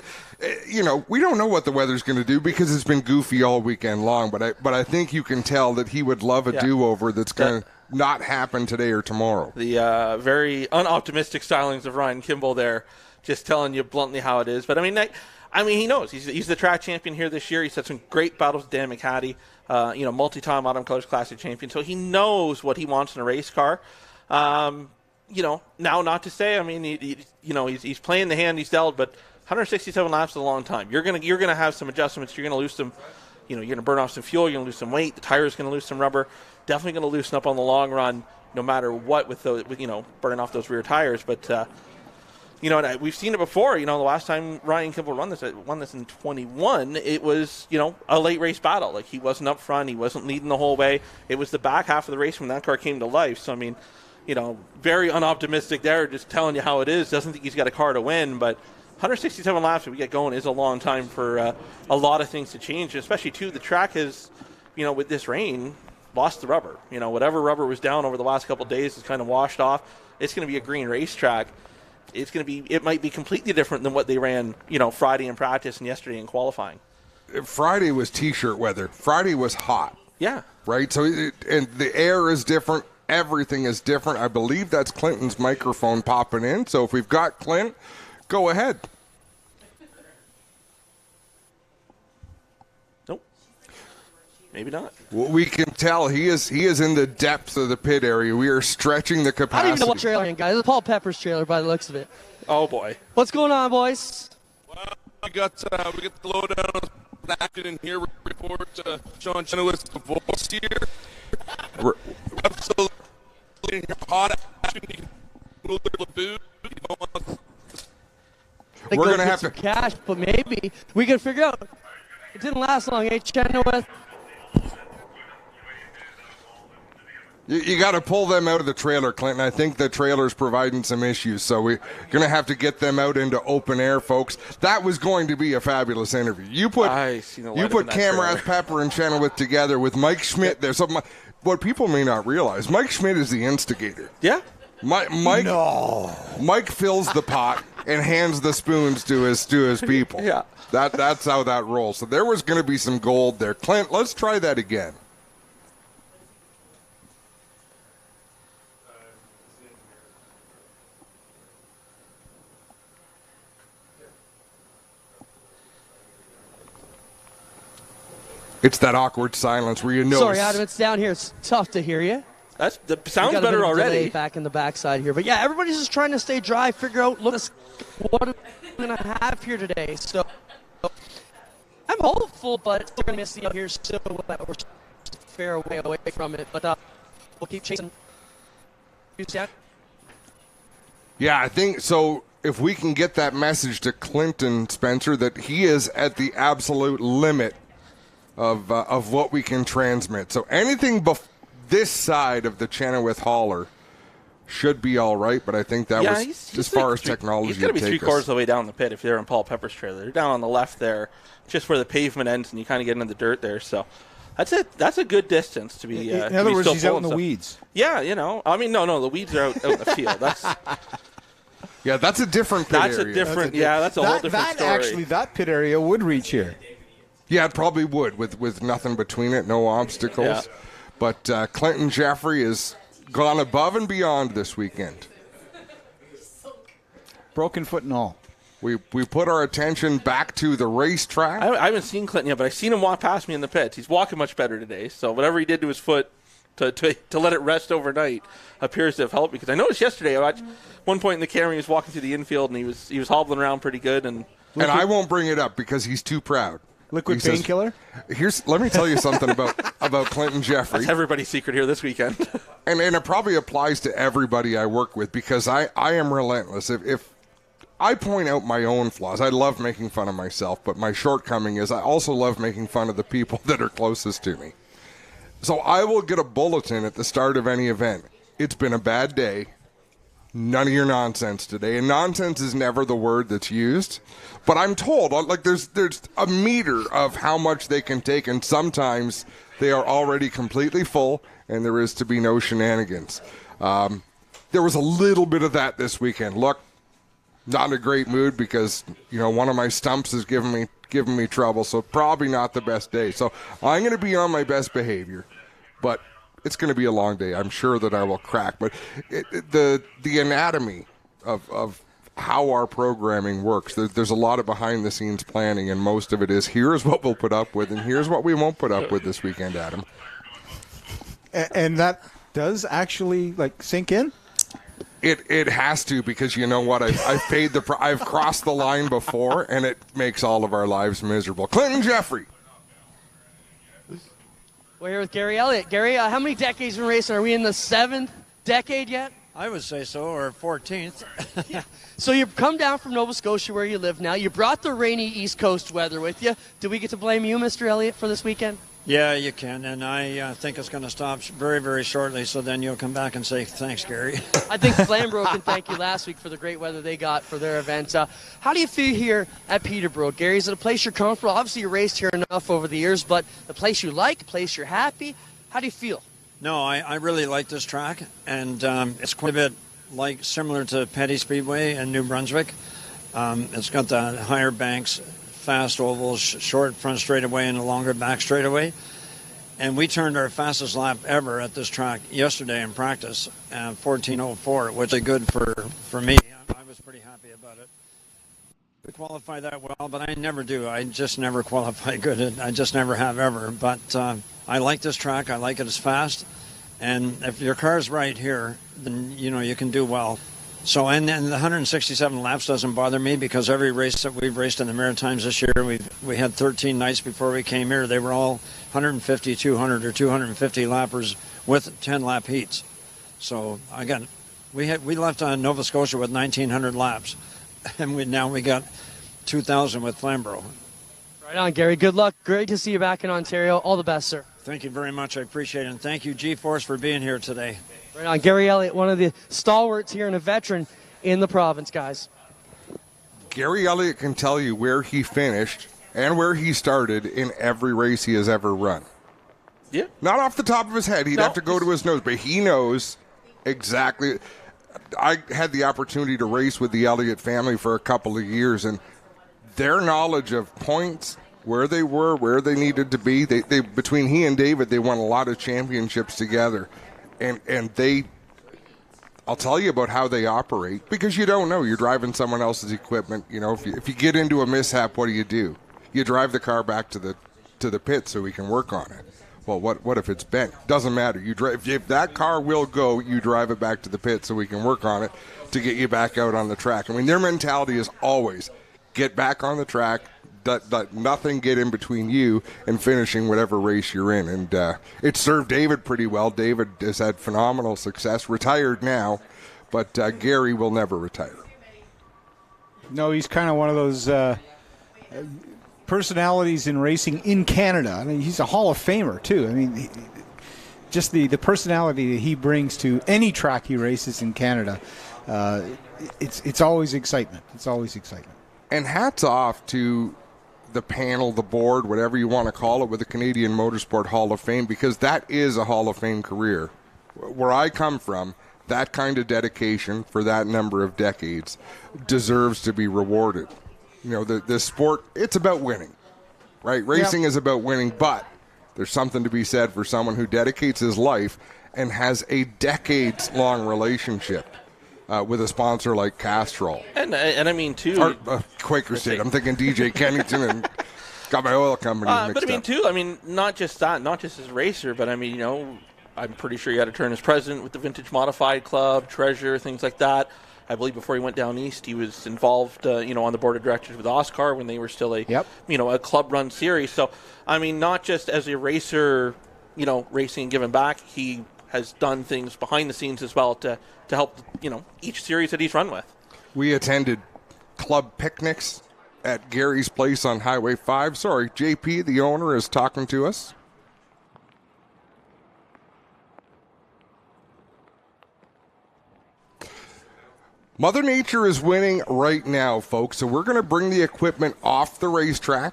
you know, we don't know what the weather's going to do because it's been goofy all weekend long, but I think you can tell that he would love a do-over that's going to not happen today or tomorrow. The very unoptimistic stylings of Ryan Kimbell there, just telling you bluntly how it is. But I mean, he knows he's the track champion here this year. He's had some great battles with Dan McHattie, you know, multi-time Autumn Colors Classic champion. So he knows what he wants in a race car. You know, now not to say, I mean, you know, he's playing the hand he's dealt, but 167 laps is a long time. You're gonna have some adjustments. You're gonna lose some. You know, you're going to burn off some fuel. You're going to lose some weight. The tire's going to lose some rubber. Definitely going to loosen up on the long run, no matter what, with you know, burning off those rear tires. But you know, and we've seen it before. You know, the last time Ryan Kimbell won this in 21, it was, you know, a late race battle. Like, he wasn't up front. He wasn't leading the whole way. It was the back half of the race when that car came to life. So I mean, you know, very unoptimistic there. Just telling you how it is. Doesn't think he's got a car to win, but 167 laps if we get going is a long time for a lot of things to change, especially, too, the track has, you know, with this rain, lost the rubber. You know, whatever rubber was down over the last couple of days is kind of washed off. It's going to be a green racetrack. It might be completely different than what they ran, you know, Friday in practice and yesterday in qualifying. Friday was T-shirt weather. Friday was hot. Yeah. Right? So, and the air is different. Everything is different. I believe that's Clinton's microphone popping in. So if we've got Clint, go ahead. Nope. Maybe not. Well, we can tell he is in the depths of the pit area. We are stretching the capacity. I don't even know what trailer, guys. It's Paul Pepper's trailer by the looks of it. Oh, boy. What's going on, boys? Well, we got the lowdown on action in here. Report Sean Chenoweth's divorce here. Absolutely hot action. You can move a little food. We're going to have to cash, but maybe we can figure out. It didn't last long, eh, Chenoweth? You got to pull them out of the trailer, Clinton. I think the trailer's providing some issues, so we're going to have to get them out into open air, folks. That was going to be a fabulous interview. You put Camerath, Pepper, and Chenoweth together with Mike Schmidt. There's something. What people may not realize, Mike Schmidt is the instigator. Yeah. Mike fills the pot and hands the spoons to his people. Yeah. That's how that rolls. So there was going to be some gold there. Clint, let's try that again. It's that awkward silence where you know. Sorry, Adam, it's down here. It's tough to hear you. Sounds better already. Back in the backside here, but yeah, everybody's just trying to stay dry, figure out what we're going to have here today. So I'm hopeful, but still going to miss the here. So we're a fair way away from it, but we'll keep chasing. Yeah, I think so. If we can get that message to Clinton Spencer that he is at the absolute limit of what we can transmit. So anything this side of the Chenoweth hauler should be all right, but I think that was as far as technology He's going to be three-quarters of the way down the pit if they're in Paul Pepper's trailer. They're down on the left there, just where the pavement ends, and you kind of get into the dirt there. So that's it. That's a good distance to be. In other words, he's out in the weeds. Yeah, I mean, no, the weeds are out in the field. That's. Yeah, that's a different pit area. That's a whole different story. Actually, that pit area would reach here. Yeah, it probably would with nothing between it, no obstacles. Yeah. But Clinton Jeffrey has gone above and beyond this weekend. Broken foot and all. We put our attention back to the racetrack. I haven't seen Clinton yet, but I've seen him walk past me in the pits. He's walking much better today. So whatever he did to his foot to let it rest overnight appears to have helped, because I noticed yesterday, one point in the camera, he was walking through the infield and he was hobbling around pretty good. And I won't bring it up because he's too proud. Liquid painkiller? Let me tell you something about Clinton Jeffrey. That's everybody's secret here this weekend. and it probably applies to everybody I work with, because I am relentless. If I point out my own flaws, I love making fun of myself, but my shortcoming is I also love making fun of the people that are closest to me. So I will get a bulletin at the start of any event. It's been a bad day. None of your nonsense today. And nonsense is never the word that's used. But I'm told, like, there's a meter of how much they can take, and sometimes they are already completely full, and there is to be no shenanigans. There was a little bit of that this weekend. Look, not in a great mood because, one of my stumps is giving me trouble, so probably not the best day. So I'm going to be on my best behavior, but it's going to be a long day. I'm sure that I will crack. But the anatomy of how our programming works, there's a lot of behind-the-scenes planning, and most of it is here's what we'll put up with and here's what we won't put up with this weekend, Adam. And that does actually, sink in? It has to, because you know what? I've paid I've crossed the line before, and it makes all of our lives miserable. Clinton Jeffrey. We're here with Gary Elliott. Gary, how many decades in racing? Are we in the 7th decade yet? I would say so, or 14th. Yeah. So you've come down from Nova Scotia, where you live now. You brought the rainy East Coast weather with you. Do we get to blame you, Mr. Elliott, for this weekend? Yeah, you can, and I think it's going to stop very, very shortly, so then you'll come back and say, thanks, Gary. I think Flamborough can thank you last week for the great weather they got for their event. How do you feel here at Peterborough, Gary? Is it a place you're comfortable? Obviously, you raced here enough over the years, but the place you like, a place you're happy? How do you feel? No, I really like this track, and it's quite a bit similar to Petty Speedway in New Brunswick. It's got the higher banks, fast ovals, short front straightaway, and a longer back straightaway. And we turned our fastest lap ever at this track yesterday in practice, 14:04, which is good for me. I was pretty happy about it. We qualify that well, but I never do. I just never qualify good. I just never have ever. But I like this track. I like it as fast. And if your car's right here, then, you can do well. So, and the 167 laps doesn't bother me, because every race that we've raced in the Maritimes this year, we had 13 nights before we came here. They were all 150, 200, or 250 lappers with 10-lap heats. So, again, we left on Nova Scotia with 1,900 laps, and now we got 2,000 with Flamborough. Right on, Gary. Good luck. Great to see you back in Ontario. All the best, sir. Thank you very much. I appreciate it. And thank you, G-Force, for being here today. Right on. Gary Elliott, one of the stalwarts here and a veteran in the province, guys. Gary Elliott can tell you where he finished and where he started in every race he has ever run. Yeah. Not off the top of his head. He'd have to go to his nose, but he knows exactly. I had the opportunity to race with the Elliott family for a couple of years, and their knowledge of points, where they were, where they needed to be, they between he and David, they won a lot of championships together. And they, I'll tell you about how they operate, because you don't know. You're driving someone else's equipment. You know, if you get into a mishap, what do? You drive the car back to the pit so we can work on it. Well, what if it's bent? Doesn't matter. You drive, if that car will go, you drive it back to the pit so we can work on it to get you back out on the track. I mean, their mentality is always get back on the track, let nothing get in between you and finishing whatever race you're in. And it served David pretty well. David has had phenomenal success, retired now, but Gary will never retire. No, he's kind of one of those personalities in racing in Canada. I mean, he's a Hall of Famer, too. I mean, just the personality that he brings to any track he races in Canada, it's always excitement. It's always excitement. And hats off to the panel, the board, whatever you want to call it, with the Canadian Motorsport Hall of Fame, because that is a Hall of Fame career. Where I come from, that kind of dedication for that number of decades deserves to be rewarded. You know, the sport, it's about winning, right? Racing is about winning, but there's something to be said for someone who dedicates his life and has a decades-long relationship with a sponsor like Castrol. And I mean, too... Quaker State. I'm thinking DJ Kennington and got my oil company mixed But I mean, up. too, I mean, not just that, not just as a racer, but I mean, you know, I'm pretty sure he had a turn as president with the Vintage Modified Club, treasurer, things like that. I believe before he went down east, he was involved, on the board of directors with Oscar when they were still a club-run series. So, I mean, not just as a racer, racing and giving back, he has done things behind the scenes as well to help, each series that he's run with. We attended club picnics at Gary's place on Highway 5. Sorry, JP, the owner, is talking to us. Mother Nature is winning right now, folks, so we're going to bring the equipment off the racetrack.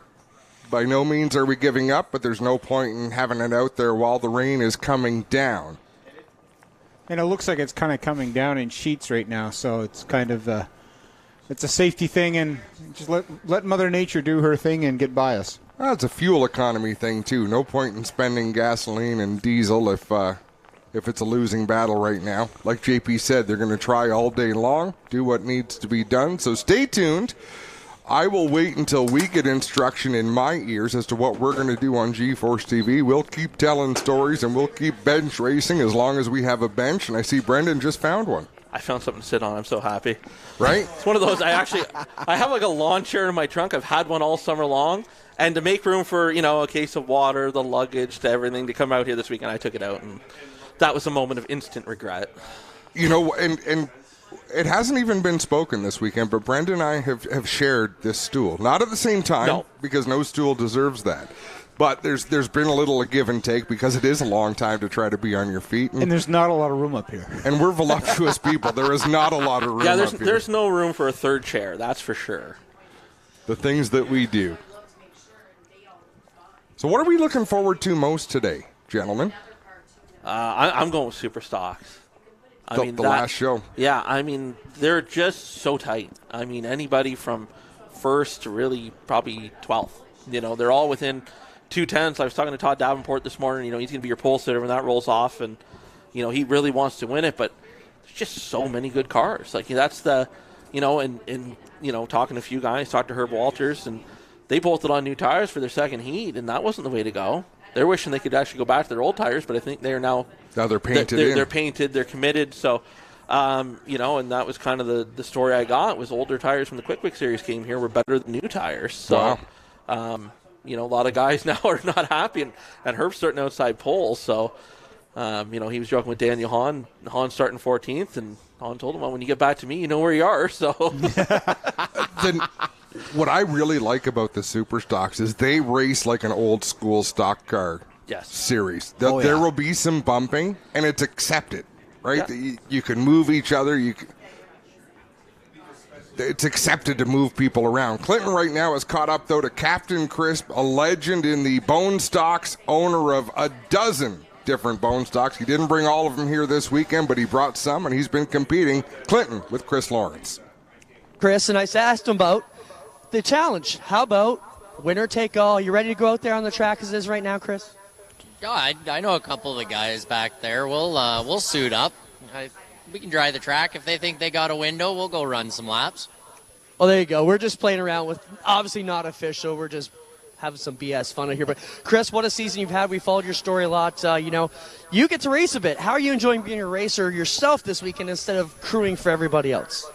By no means are we giving up, but there's no point in having it out there while the rain is coming down. And it looks like it's kind of coming down in sheets right now, so it's kind of it's a safety thing, and just let Mother Nature do her thing and get by us. Well, it's a fuel economy thing, too. No point in spending gasoline and diesel if it's a losing battle right now. Like JP said, they're going to try all day long, do what needs to be done. So stay tuned. I will wait until we get instruction in my ears as to what we're going to do on G-Force TV. We'll keep telling stories, and we'll keep bench racing as long as we have a bench. And I see Brendan just found one. I found something to sit on. I'm so happy. Right? It's one of those, I have like a lawn chair in my trunk. I've had one all summer long. And to make room for, a case of water, the luggage, to everything to come out here this weekend, I took it out, and that was a moment of instant regret. And it hasn't even been spoken this weekend, but Brendan and I have shared this stool. Not at the same time, because no stool deserves that. But there's been a little give and take, because it is a long time to try to be on your feet. And there's not a lot of room up here. And we're voluptuous people. There is not a lot of room up here. There's no room for a third chair, that's for sure. The things that we do. So what are we looking forward to most today, gentlemen? I'm going with Super Stocks. The last show. Yeah, I mean, they're just so tight. I mean, anybody from first to really probably 12th. They're all within 2/10. I was talking to Todd Davenport this morning. He's going to be your pole sitter when that rolls off. And, he really wants to win it. But there's just so many good cars. Like, that's the, and talking to a few guys, talked to Herb Walters, and they bolted on new tires for their second heat, and that wasn't the way to go. They're wishing they could actually go back to their old tires, but I think they are now they're painted. They're painted. They're committed. So, and that was kind of the story I got was older tires from the Quick Series came here were better than new tires. So, wow. A lot of guys now are not happy, and Herb's starting outside pole. So, he was joking with Daniel Hahn. Hahn starting 14th, and Hahn told him, well, when you get back to me, you know where you are. So. Then what I really like about the Super Stocks is they race like an old school stock car. series. Oh, yeah. There will be some bumping, and it's accepted, right? You can move each other. It's accepted to move people around. Clinton right now is caught up, though, to Captain Crisp, a legend in the bone stocks, owner of a dozen different bone stocks. He didn't bring all of them here this weekend, but he brought some, and he's been competing. Clinton with Chris Lawrence. Chris, and I asked him about the challenge. How about winner take all? You ready to go out there on the track as it is right now, Chris? Yeah, I know a couple of the guys back there. We'll suit up. We can dry the track. If they think they got a window, we'll go run some laps. Well, there you go. We're just playing around with, obviously not official. We're just having some BS fun out here. But, Chris, what a season you've had. We followed your story a lot. You get to race a bit. How are you enjoying being a racer yourself this weekend instead of crewing for everybody else?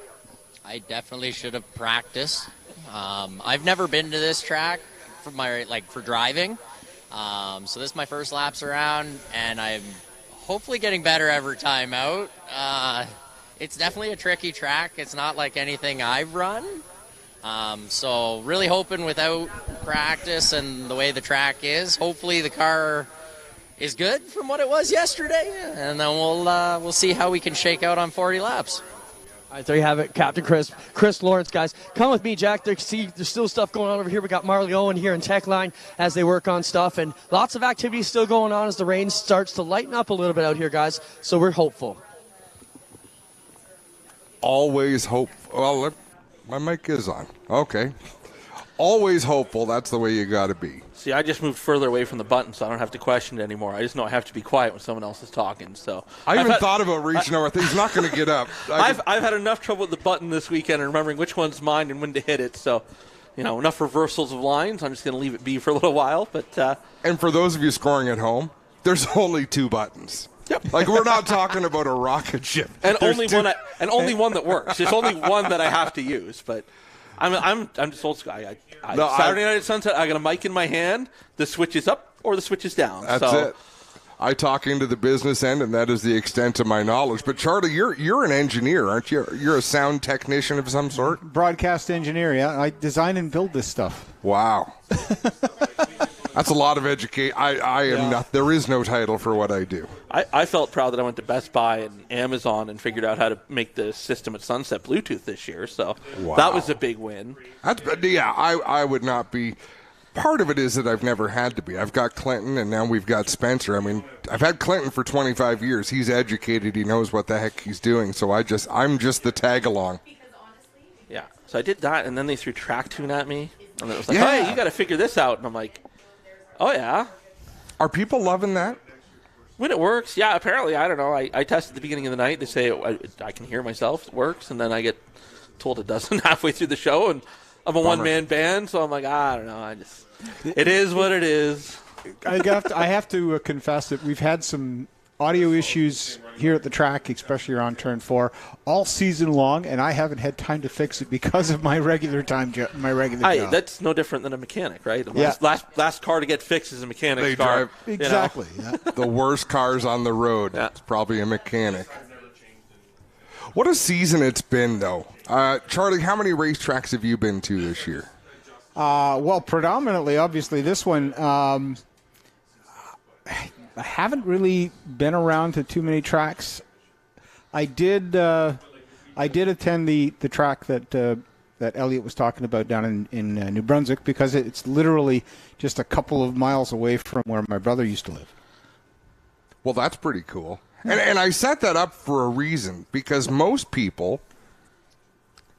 I definitely should have practiced. I've never been to this track for driving. So this is my first laps around, and I'm hopefully getting better every time out. It's definitely a tricky track. It's not like anything I've run. So really hoping without practice and the way the track is, hopefully the car is good from what it was yesterday, and then we'll see how we can shake out on 40 laps. All right, there you have it, Captain Chris Lawrence, guys. Come with me, Jack. There's still stuff going on over here. We got Marley Owen here in Tech Line as they work on stuff, and lots of activities still going on as the rain starts to lighten up a little bit out here, guys. So we're hopeful. Always hope. Well, my mic is on. Okay. Always hopeful. That's the way you got to be. See, I just moved further away from the button, so I don't have to question it anymore. I just know I have to be quiet when someone else is talking. So I even thought about reaching over. I think he's not going to get up. I've had enough trouble with the button this weekend and remembering which one's mine and when to hit it. So, enough reversals of lines. I'm just going to leave it be for a little while. But and for those of you scoring at home, there's only 2 buttons. Yep. Like, we're not talking about a rocket ship. And only one that works. There's only one that I have to use. But I'm just old school. Saturday night at sunset, I got a mic in my hand. The switch is up or the switch is down. That's it. I talk into the business end, and that is the extent of my knowledge. But Charlie, you're an engineer, aren't you? You're a sound technician of some sort. Broadcast engineer. Yeah, I design and build this stuff. Wow. That's a lot of education. I am not. There is no title for what I do. I felt proud that I went to Best Buy and Amazon and figured out how to make the system at Sunset Bluetooth this year. So that was a big win. I would not be. Part of it is that I've never had to be. I've got Clinton, and now we've got Spencer. I mean, I've had Clinton for 25 years. He's educated. He knows what the heck he's doing. So I'm just the tag along. Yeah. So I did that, and then they threw track tune at me, and it was like, hey, you got to figure this out. And I'm like, oh, yeah. Are people loving that? When it works, yeah, apparently. I don't know. I test at the beginning of the night. They say I can hear myself. It works. And then I get told it doesn't halfway through the show. And I'm a one-man band, so I'm like, I don't know. It is what it is. I have to confess that we've had some audio issues here at the track, especially around turn 4, all season long, and I haven't had time to fix it because of my regular job. That's no different than a mechanic, right? The last car to get fixed is a mechanic's car. Exactly. The worst cars on the road. It's probably a mechanic. What a season it's been, though. Charlie, how many racetracks have you been to this year? Well, predominantly, obviously, this one. I haven't really been around to too many tracks. I did attend the track that Elliott was talking about down in New Brunswick, because it's literally just a couple of miles away from where my brother used to live. Well, that's pretty cool. And I set that up for a reason, because most people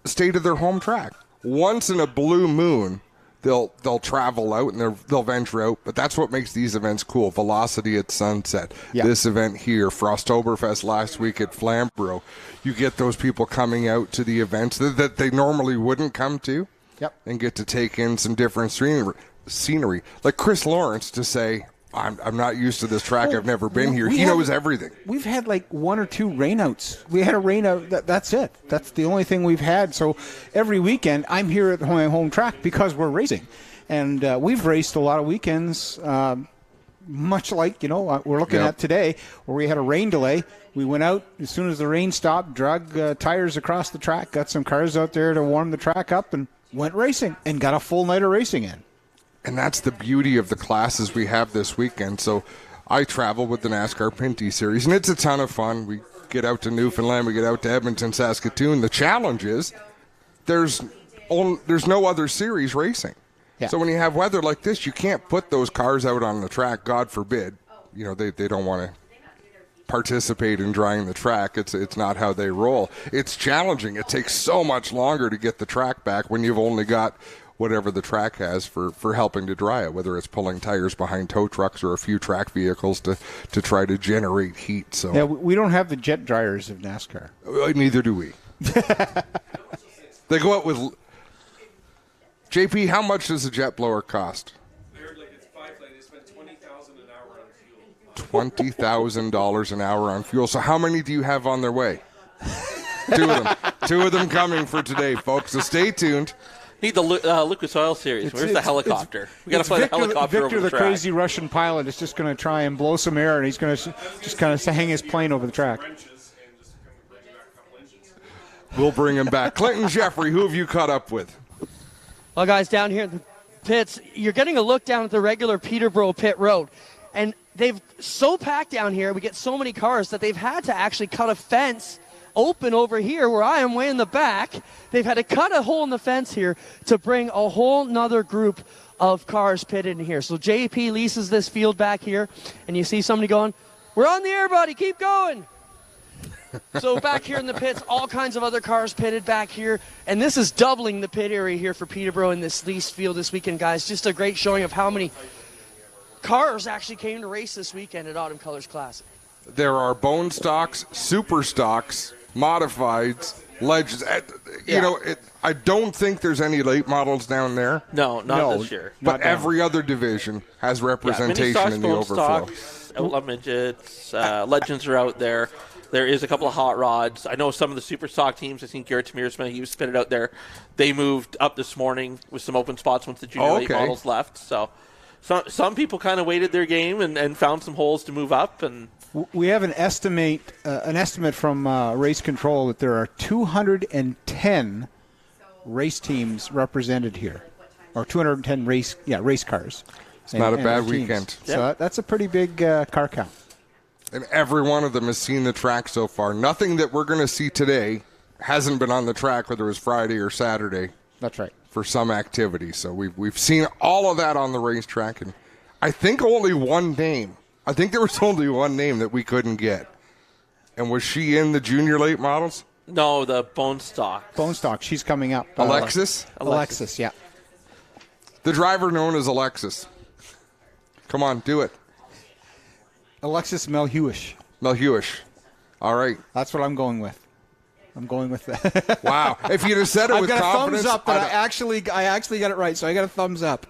stay to their home track. Once in a blue moon, they'll travel out and they'll venture out. But that's what makes these events cool. Velocity at Sunset. Yeah. This event here, Frosttoberfest last week at Flamborough. You get those people coming out to the events that they normally wouldn't come to. Yep. And get to take in some different scenery. Like Chris Lawrence to say, I'm not used to this track. I've never been here. He knows everything. We've had like 1 or 2 rainouts. We had a rainout. That's it. That's the only thing we've had. So every weekend I'm here at my home track because we're racing. And we've raced a lot of weekends, much like, we're looking at today, where we had a rain delay. We went out as soon as the rain stopped, drug tires across the track, got some cars out there to warm the track up, and went racing and got a full night of racing in. And that's the beauty of the classes we have this weekend. So I travel with the NASCAR Pinty Series, and it's a ton of fun. We get out to Newfoundland, we get out to Edmonton, Saskatoon. The challenge is there's no other series racing. Yeah. So when you have weather like this, you can't put those cars out on the track, God forbid. You know, they don't want to participate in drying the track. It's not how they roll. It's challenging. It takes so much longer to get the track back when you've only got whatever the track has for helping to dry it, whether it's pulling tires behind tow trucks or a few track vehicles to try to generate heat. So yeah, we don't have the jet dryers of NASCAR. Neither do we. They go out with... JP, how much does a jet blower cost? I heard like it's they spend $20,000 an hour on fuel. $20,000 an hour on fuel. So how many do you have on their way? Two of them. Two of them coming for today, folks. So stay tuned. Need the Lucas Oil Series. Where's the helicopter? We got to fly the helicopter over the track. Victor, the crazy Russian pilot, is just going to try and blow some air, and he's going to just kind of hang his plane over the track. We'll bring him back. Clinton Jeffrey, who have you caught up with? Well, guys, down here in the pits, you're getting a look down at the regular Peterborough pit road. And they've so packed down here, we get so many cars that they've had to actually cut a fence open over here where I am way in the back. They've had to cut a hole in the fence here to bring a whole nother group of cars pitted in here. So JP leases this field back here, and you see somebody going, "We're on the air, buddy, keep going." So back here in the pits, all kinds of other cars pitted back here. And this is doubling the pit area here for Peterborough in this leased field this weekend, guys. Just a great showing of how many cars actually came to race this weekend at Autumn Colors Classic. There are bone stocks, super stocks, modifieds, legends. You know, I don't think there's any late models down there. No, not this year. But every other division has representation in the overflow. Stocks, outlaw midgets, legends are out there. There is a couple of hot rods. I know some of the super stock teams. I've seen Garrett Tamirsma. He was fitted out there. They moved up this morning with some open spots once the junior late models left. So some people kind of waited their game and found some holes to move up. And we have an estimate from Race Control that there are 210 race teams represented here, or 210 race cars. It's not a bad weekend. So that's a pretty big car count. And every one of them has seen the track so far. Nothing that we're going to see today hasn't been on the track, whether it was Friday or Saturday. That's right. For some activity. So we've seen all of that on the racetrack. And I think only one name. I think there was only one name that we couldn't get. And was she in the junior late models? No, the bone stock. Bone stock. She's coming up. Alexis? Alexis, yeah. The driver known as Alexis. Come on, do it. Alexis Melhuish. Melhuish. All right. That's what I'm going with. I'm going with that. Wow. If you'd have said it with confidence. I've got a thumbs up, but I actually got it right, so I got a thumbs up.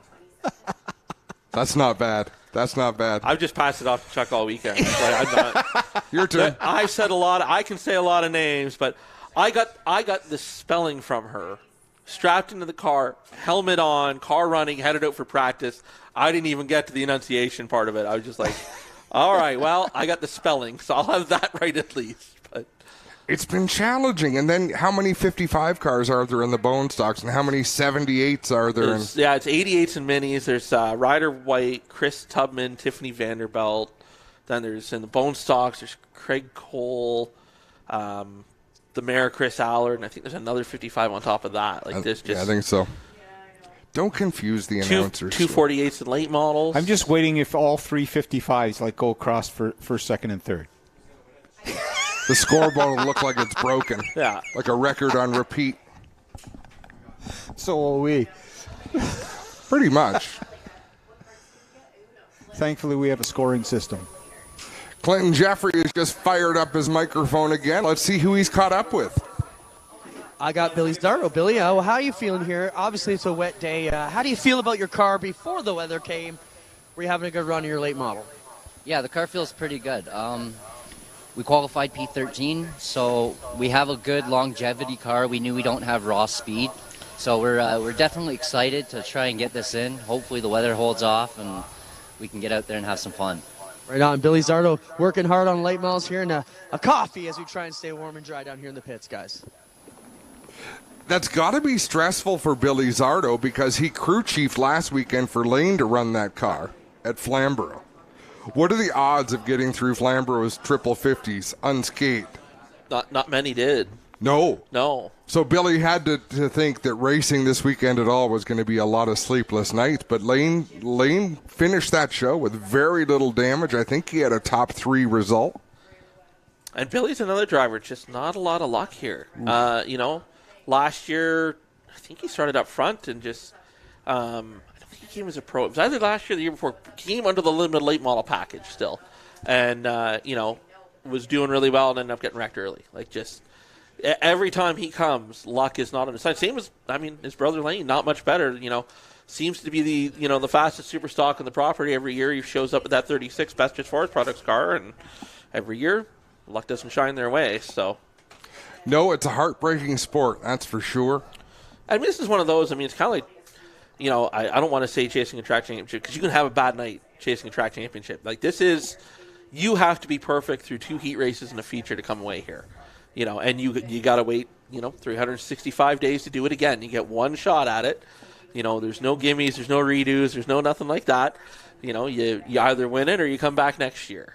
That's not bad. That's not bad. I've just passed it off to Chuck all weekend. I'm not, your turn. I've said a lot. I can say a lot of names, but I got the spelling from her. Strapped into the car, helmet on, car running, headed out for practice. I didn't even get to the enunciation part of it. I was just like, all right, well, I got the spelling, so I'll have that right at least. But it's been challenging. And then how many 55 cars are there in the bone stocks, and how many 78s are there? It's 88s and minis. There's Ryder White, Chris Tubman, Tiffany Vanderbilt. Then there's in the bone stocks, there's Craig Cole, the mayor, Chris Allard, and I think there's another 55 on top of that. Like this, just I think so. Don't confuse the announcers. Two 48s and late models. I'm just waiting if all 355s go across for first, second, and third. The scoreboard will look like it's broken. Yeah. Like a record on repeat. So will we. Pretty much. Thankfully, we have a scoring system. Clinton Jeffrey has just fired up his microphone again. Let's see who he's caught up with. I got Billy Zardo. Billy, how are you feeling here? Obviously, it's a wet day. How do you feel about your car before the weather came? Were you having a good run in your late model? Yeah, the car feels pretty good. We qualified P13, so we have a good longevity car. We knew we don't have raw speed, so we're definitely excited to try and get this in. Hopefully the weather holds off and we can get out there and have some fun. Right on. Billy Zardo working hard on late models here, and a coffee as we try and stay warm and dry down here in the pits, guys. That's got to be stressful for Billy Zardo because he crew chiefed last weekend for Lane to run that car at Flamborough. What are the odds of getting through Flamborough's triple 50s unscathed? Not many did. No. So Billy had to think that racing this weekend at all was going to be a lot of sleepless nights, but Lane finished that show with very little damage. I think he had a top 3 result. And Billy's another driver, just not a lot of luck here. Last year, I think he started up front and just, I don't think he came as a pro. It was either last year or the year before. Came under the limited late model package still. And, was doing really well and ended up getting wrecked early. Like, just every time he comes, luck is not on his side. Same as, his brother Lane, not much better. Seems to be the fastest super stock on the property every year. He shows up with that 36 Best Just Forest Products car, and every year, luck doesn't shine their way. So, no, it's a heartbreaking sport, that's for sure. This is one of those. It's kind of like, I don't want to say chasing a track championship because you can have a bad night chasing a track championship. Like, this is. You have to be perfect through 2 heat races and a feature to come away here, and you got to wait, 365 days to do it again. You get one shot at it. There's no gimmies, there's no redos, there's no nothing like that. You either win it or you come back next year.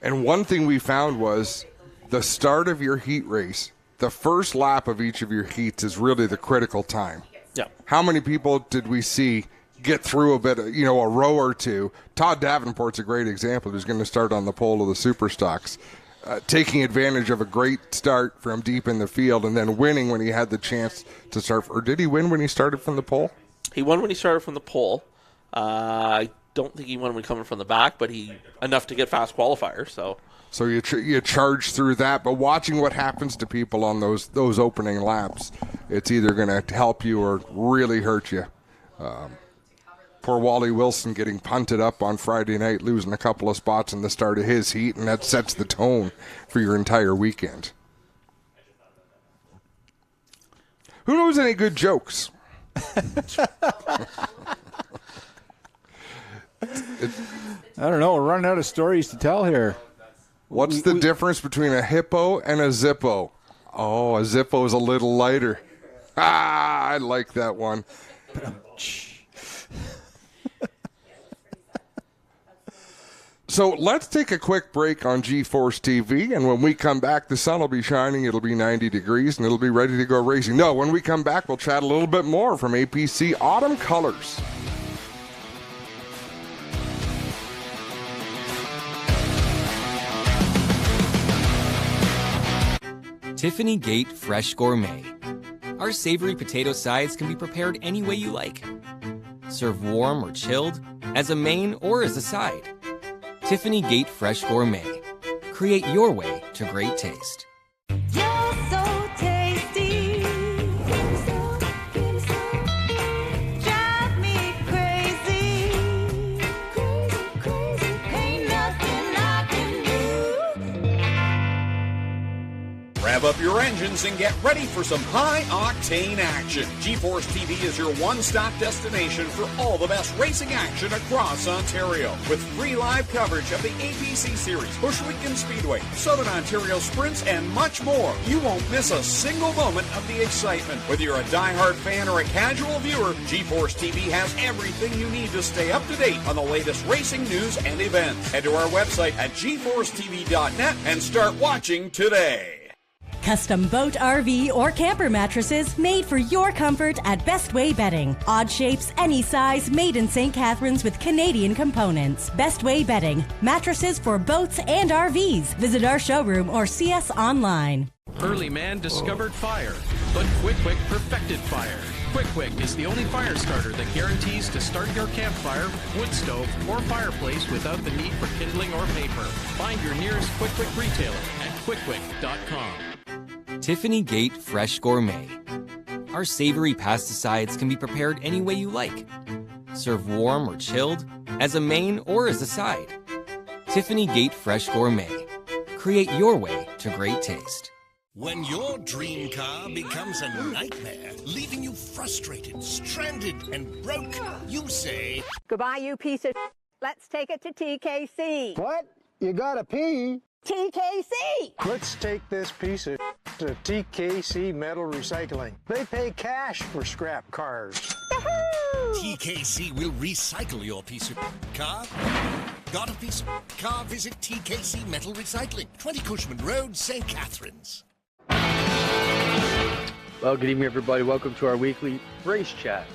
And one thing we found was the start of your heat race, the first lap of each of your heats is really the critical time. Yeah. How many people did we see get through a bit, a row or two? Todd Davenport's a great example. He's going to start on the pole of the super stocks, taking advantage of a great start from deep in the field and then winning when he had the chance to start. Or did he win when he started from the pole? He won when he started from the pole. I don't think he won when coming from the back, but he enough to get fast qualifiers. So you charge through that, but watching what happens to people on those opening laps, it's either going to help you or really hurt you. Poor Wally Wilson getting punted up on Friday night, losing a couple of spots in the start of his heat, and that sets the tone for your entire weekend. Who knows any good jokes? I don't know. We're running out of stories to tell here. What's the difference between a hippo and a Zippo? Oh, a Zippo is a little lighter. I like that one. So let's take a quick break on G-Force TV, and when we come back, the sun will be shining, it'll be 90 degrees, and it'll be ready to go racing. No, when we come back, we'll chat a little bit more from APC Autumn Colors. Tiffany Gate Fresh Gourmet. Our savory potato sides can be prepared any way you like. Serve warm or chilled, as a main or as a side. Tiffany Gate Fresh Gourmet. Create your way to great taste. You're so tasty. Drive me crazy. Ain't nothing I can do. Rev up your engines and get ready for some high-octane action. G-Force TV is your one-stop destination for all the best racing action across Ontario. With free live coverage of the APC Series, Bushwick and Speedway, Southern Ontario Sprints, and much more. You won't miss a single moment of the excitement. Whether you're a diehard fan or a casual viewer, G-Force TV has everything you need to stay up to date on the latest racing news and events. Head to our website at gforcetv.net and start watching today. Custom boat, RV, or camper mattresses made for your comfort at Best Way Bedding. Odd shapes, any size, made in St. Catharines with Canadian components. Best Way Bedding. Mattresses for boats and RVs. Visit our showroom or see us online. Early man discovered fire, but Quick Quick perfected fire. Quick Quick is the only fire starter that guarantees to start your campfire, wood stove, or fireplace without the need for kindling or paper. Find your nearest Quick Quick retailer at quickquick.com. Tiffany Gate Fresh Gourmet. Our savory pasta sides can be prepared any way you like. Serve warm or chilled, as a main or as a side. Tiffany Gate Fresh Gourmet. Create your way to great taste. When your dream car becomes a nightmare, leaving you frustrated, stranded, and broke, you say, "Goodbye, you piece of shit. Let's take it to TKC." What? You gotta pee? TKC! Let's take this piece of shit to TKC Metal Recycling. They pay cash for scrap cars. TKC will recycle your piece of car. Got a piece of car? Visit TKC Metal Recycling, 20 Cushman Road, St. Catharines. Well, good evening, everybody. Welcome to our weekly race chat.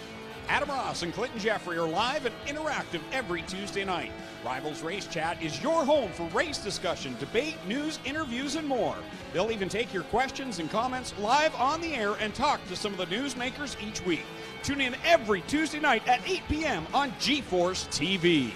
Adam Ross and Clinton Jeffrey are live and interactive every Tuesday night. Rivals Race Chat is your home for race discussion, debate, news, interviews, and more. They'll even take your questions and comments live on the air and talk to some of the newsmakers each week. Tune in every Tuesday night at 8 p.m. on GeForce TV.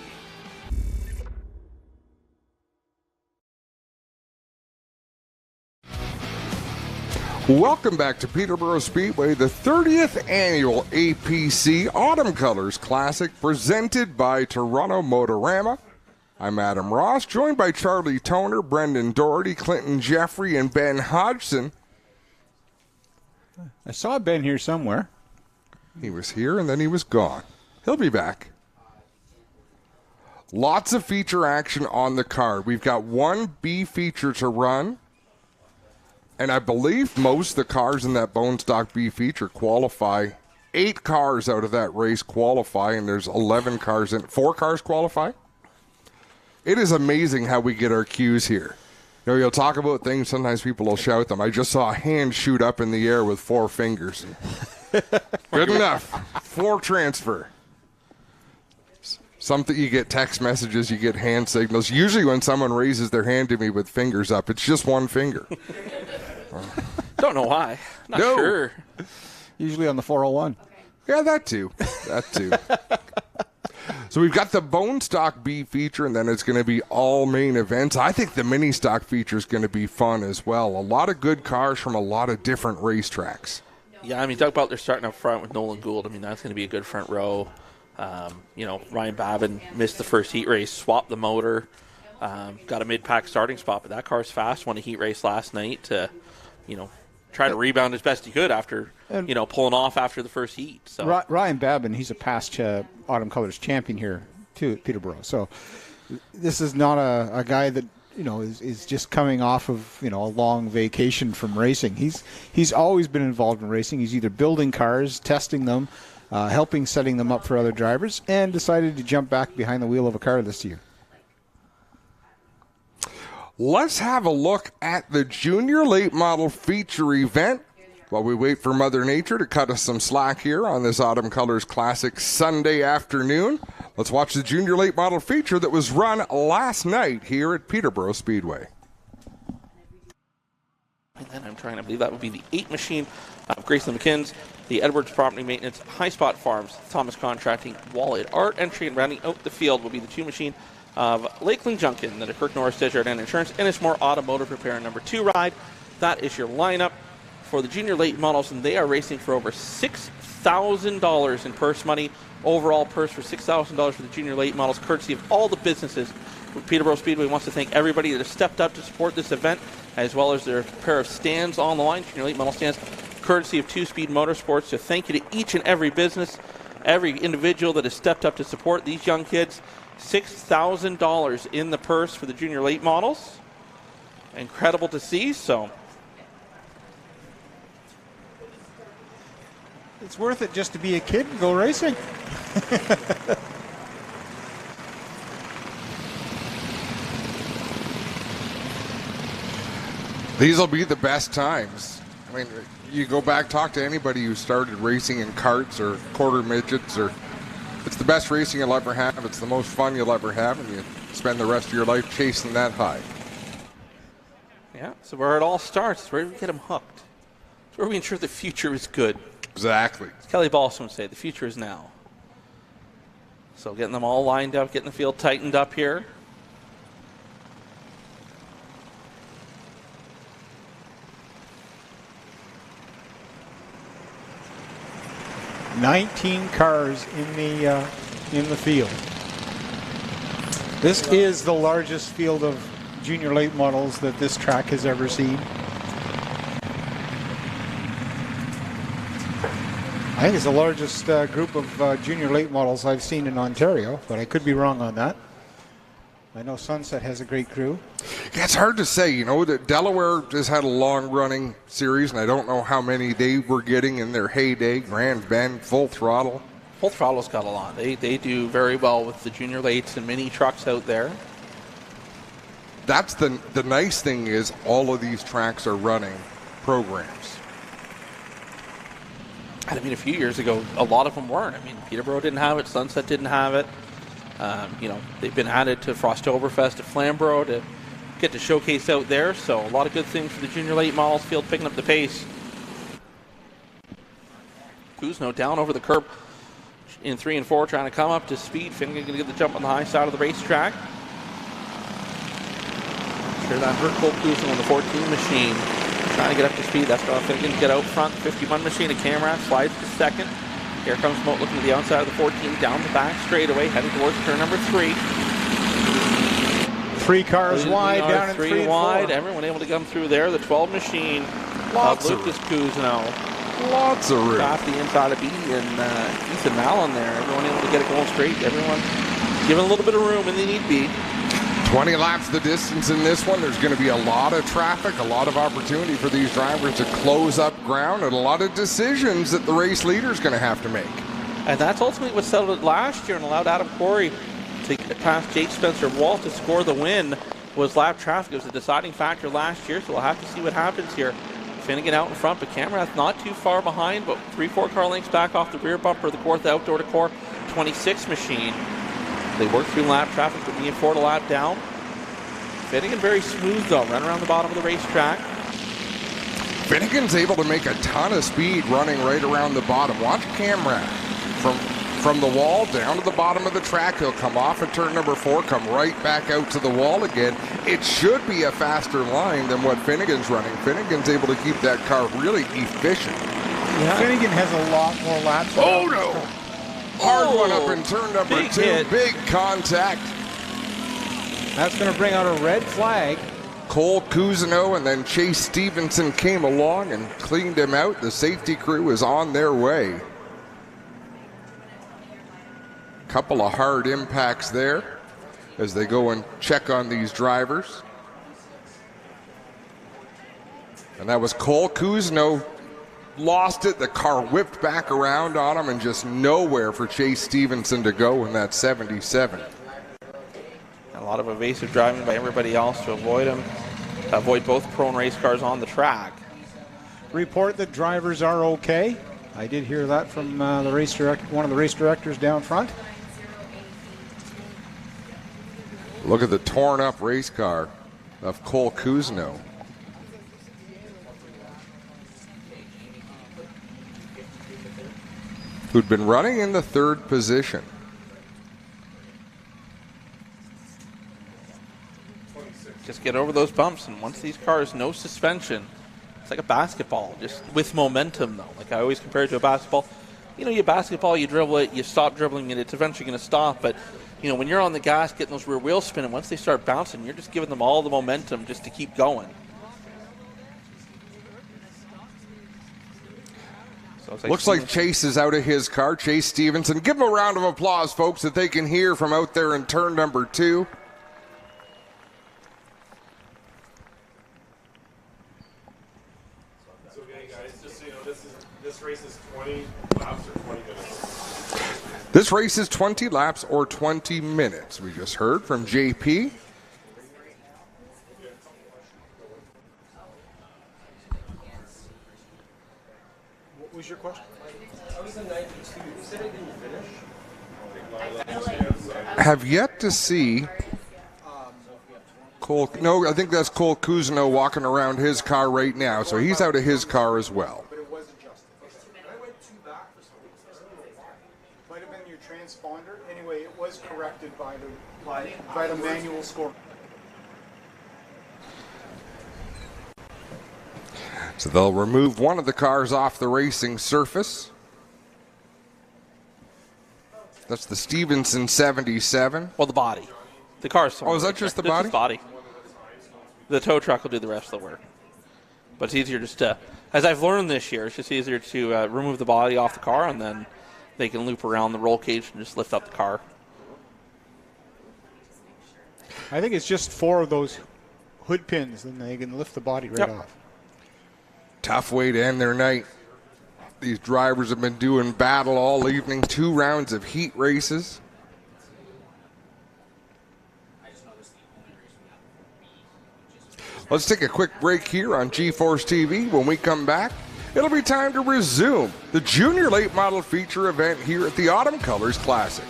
Welcome back to Peterborough Speedway, the 30th annual APC Autumn Colors Classic presented by Toronto Motorama. I'm Adam Ross, joined by Charlie Toner, Brendan Doherty, Clinton Jeffrey, and Ben Hodgson. I saw Ben here somewhere. He was here and then he was gone. He'll be back. Lots of feature action on the card. We've got one B feature to run. And I believe most of the cars in that bone stock B feature qualify. 8 cars out of that race qualify, and there's 11 cars in. 4 cars qualify? It is amazing how we get our cues here. You know, you'll talk about things, sometimes people will shout them. I just saw a hand shoot up in the air with 4 fingers. Good enough. 4 transfer. Something, you get text messages, you get hand signals. Usually when someone raises their hand to me with fingers up, it's just one finger. Don't know why. Not sure. Usually on the 401. Yeah, that too. That too. So we've got the bone stock B feature, and then it's going to be all main events. I think the mini stock feature is going to be fun as well. A lot of good cars from a lot of different racetracks. Yeah, I mean, Doug Butler starting up front with Nolan Gould. I mean, that's going to be a good front row. You know, Ryan Babin missed the first heat race, swapped the motor, got a mid-pack starting spot, but that car's fast. Won a heat race last night to, you know, try to rebound as best he could after, you know, pulling off after the first heat. So Ryan Babin, he's a past Autumn Colors champion here too at Peterborough. So this is not a guy that, you know, is just coming off of, you know, a long vacation from racing. He's always been involved in racing. He's either building cars, testing them, helping setting them up for other drivers, and decided to jump back behind the wheel of a car this year. Let's have a look at the Junior Late Model Feature event while we wait for Mother Nature to cut us some slack here on this Autumn Colors Classic Sunday afternoon. Let's watch the Junior Late Model Feature that was run last night here at Peterborough Speedway. And then I'm trying to believe that would be the 8 machine of Grayson McKinn's, the Edwards Property Maintenance, High Spot Farms, Thomas Contracting, Wallet Art Entry, and rounding out the field will be the 2 machine of Lakeland Junkin, the Kirk Norris Desjardins Insurance, Ennismore Automotive Repair number 2 ride. That is your lineup for the Junior Late Models, and they are racing for over $6,000 in purse money. Overall purse for $6,000 for the Junior Late Models, courtesy of all the businesses. Peterborough Speedway wants to thank everybody that has stepped up to support this event, as well as their pair of stands on the line, Junior Late Model stands, courtesy of 2 Speed Motorsports. So thank you to each and every business, every individual that has stepped up to support these young kids. $6,000 in the purse for the Junior Late Models. Incredible to see. So it's worth it just to be a kid and go racing. These will be the best times. I mean, you go back, talk to anybody who started racing in karts or quarter midgets, or it's the best racing you'll ever have. It's the most fun you'll ever have, and you spend the rest of your life chasing that high. yeah, so where it all starts, where do we get them hooked? It's where we ensure the future is good. Exactly. As Kelly Balsam would say, the future is now. So getting them all lined up, getting the field tightened up here. "19 cars in the field. This is the largest field of junior late models that this track has ever seen. I think it's the largest group of junior late models I've seen in Ontario, but I could be wrong on that. I know Sunset has a great crew. Yeah, it's hard to say. That Delaware has had a long-running series, and I don't know how many they were getting in their heyday. Grand Bend, Full Throttle. Full Throttle's got a lot. They do very well with the junior lates and mini trucks out there. That's the nice thing is all of these tracks are running programs. And I mean, a few years ago, a lot of them weren't. I mean, Peterborough didn't have it. Sunset didn't have it. They've been added to Frosttoberfest at Flamborough to get to showcase out there. So a lot of good things for the junior late models field picking up the pace. Kuzno down over the curb in 3 and 4, trying to come up to speed. Finnegan going to get the jump on the high side of the racetrack. Sure that hurt Cole Kuzno on the 14 machine. Trying to get up to speed. That's going to Finnegan get out front. 51 machine, a camera slides to second. Here comes Moat looking to the outside of the 14, down the back straightaway, heading towards turn number 3. 3 cars wide, down in 3 wide. Everyone able to come through there. The 12 machine Lots of of Lucas Kuzno. Lots of room. Off the inside of Beatty and Ethan Mallon there. Everyone able to get it going straight. Everyone given a little bit of room and they need be. 20 laps the distance in this one. There's going to be a lot of traffic, a lot of opportunity for these drivers to close up ground, and a lot of decisions that the race leader is going to have to make. And that's ultimately what settled it last year and allowed Adam Corey to get past Jake Spencer Walt to score the win. Was lap traffic. It was a deciding factor last year, so we'll have to see what happens here. Finnegan out in front, but Camerath not too far behind, but 3-4 car lengths back off the rear bumper of the Kawartha Outdoor Decor 26 machine. They work through lap traffic, but me and Ford a lap down. Finnegan very smooth though, run around the bottom of the racetrack. Finnegan's able to make a ton of speed running right around the bottom. Watch Camerath from the wall down to the bottom of the track. He'll come off at turn number 4, come right back out to the wall again. It should be a faster line than what Finnegan's running. Finnegan's able to keep that car really efficient. Yeah. Finnegan has a lot more laps. Oh no! Hard one up in turn number 2. hit. Big contact. That's going to bring out a red flag. Cole Kuzno and then Chase Stevenson came along and cleaned him out. The safety crew is on their way. Couple of hard impacts there as they go and check on these drivers. And that was Cole Kuzno. Lost it. The car whipped back around on him and just nowhere for Chase Stevenson to go in that 77. A lot of evasive driving by everybody else to avoid both prone race cars on the track. Report that drivers are okay. I did hear that from one of the race directors down front. Look at the torn up race car of Cole Kuzno. Who'd been running in the 3rd position. Just get over those bumps, and once these cars, no suspension. It's like a basketball, just with momentum, though. Like I always compare it to a basketball. You basketball, you dribble it, you stop dribbling it, it's eventually going to stop. But, when you're on the gas, getting those rear wheels spinning, once they start bouncing, you're just giving them all the momentum just to keep going. So Looks like Chase is out of his car. Chase Stevenson. Give him a round of applause, folks, that they can hear from out there in turn number 2. It's okay, guys. Just so you know, this race is 20 laps or 20 minutes. This race is 20 laps or 20 minutes. We just heard from JP. What was your question? I was in 92. You said I didn't finish? Have yet to see Cole. No, I think that's Cole Kuzno walking around his car right now. So he's out of his car as well. But it was adjusted. I went 2 back for some reason. Might have been your transponder. Anyway, it was corrected by the manual score. So they'll remove one of the cars off the racing surface. That's the Stevenson 77. Well, the body. The car's Oh, is that just the body? Just body. The tow truck will do the rest of the work. But it's easier just to, as I've learned this year, it's just easier to remove the body off the car, and then they can loop around the roll cage and just lift up the car. I think it's just 4 of those hood pins, and they can lift the body right off. Tough way to end their night. These drivers have been doing battle all evening. 2 rounds of heat races. Let's take a quick break here on GeForce TV. When we come back, it'll be time to resume the Junior Late Model Feature event here at the Autumn Colors Classic.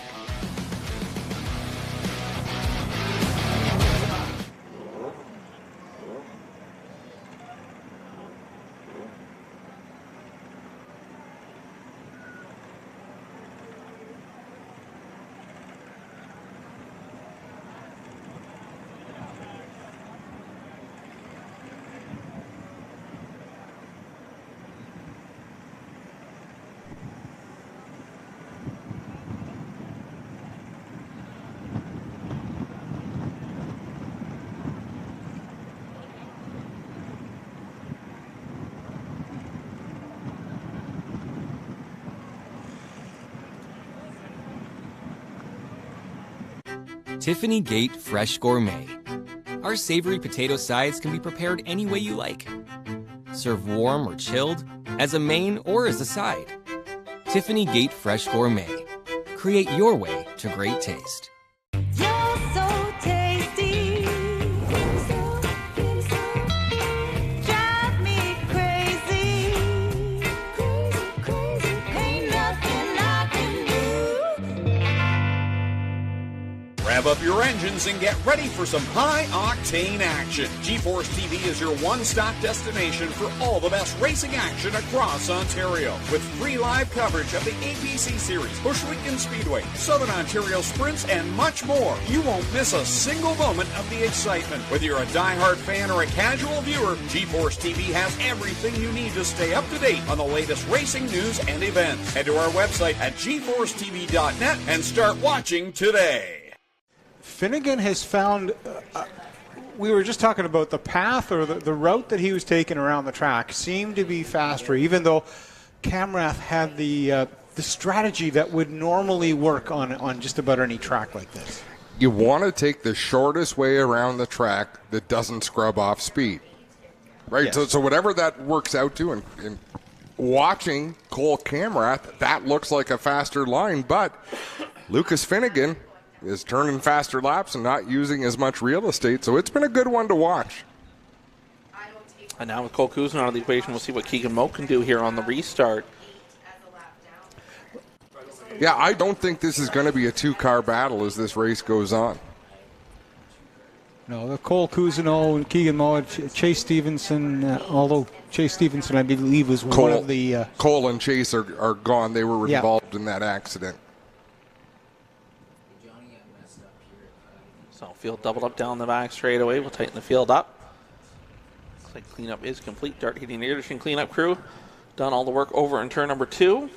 Tiffany Gate Fresh Gourmet. Our savory potato sides can be prepared any way you like. Serve warm or chilled, as a main or as a side. Tiffany Gate Fresh Gourmet. Create your way to great taste. You're so tasty. Drive me crazy. Ain't nothing I can do. Rev up your engines and get ready for some high-octane action. GeForce TV is your one-stop destination for all the best racing action across Ontario. With free live coverage of the APC Series, Bushwick and Speedway, Southern Ontario Sprints, and much more. You won't miss a single moment of the excitement. Whether you're a diehard fan or a casual viewer, GeForce TV has everything you need to stay up to date on the latest racing news and events. Head to our website at geforcetv.net and start watching today. Finnegan has found, we were just talking about the path or the route that he was taking around the track seemed to be faster, even though Camrath had the strategy that would normally work on just about any track like this. You want to take the shortest way around the track that doesn't scrub off speed. Right? Yes. So whatever that works out to, and watching Cole Camrath, that looks like a faster line, but Lucas Finnegan is turning faster laps and not using as much real estate, so it's been a good one to watch. And now with Cole Kuzma out of the equation, we'll see what Keegan Moe can do here on the restart. Yeah, I don't think this is going to be a 2-car battle as this race goes on. No, the Cole Cousineau and Keegan Moe, Chase Stevenson, although Chase Stevenson, I believe, was one of the... Cole and Chase are gone. They were involved in that accident. So field doubled up down the back straightaway. We'll tighten the field up. Looks like cleanup is complete. Dart heating and air conditioning cleanup crew done all the work over in turn number 2.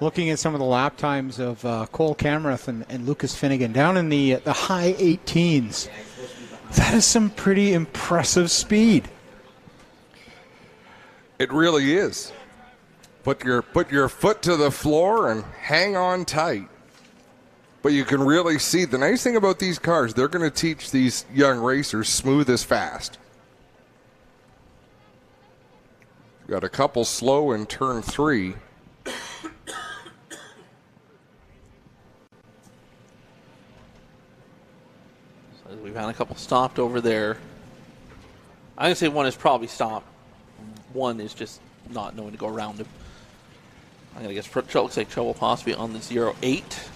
Looking at some of the lap times of Cole Camrath and Lucas Finnegan down in the high 18s. That is some pretty impressive speed. It really is. Put your foot to the floor and hang on tight. But you can really see, the nice thing about these cars, they're going to teach these young racers smooth as fast. Got a couple slow in turn 3. So we've had a couple stopped over there. I'm going to say one is probably stopped. One is just not knowing to go around him. I'm going to guess looks like trouble possibly on the 0-8.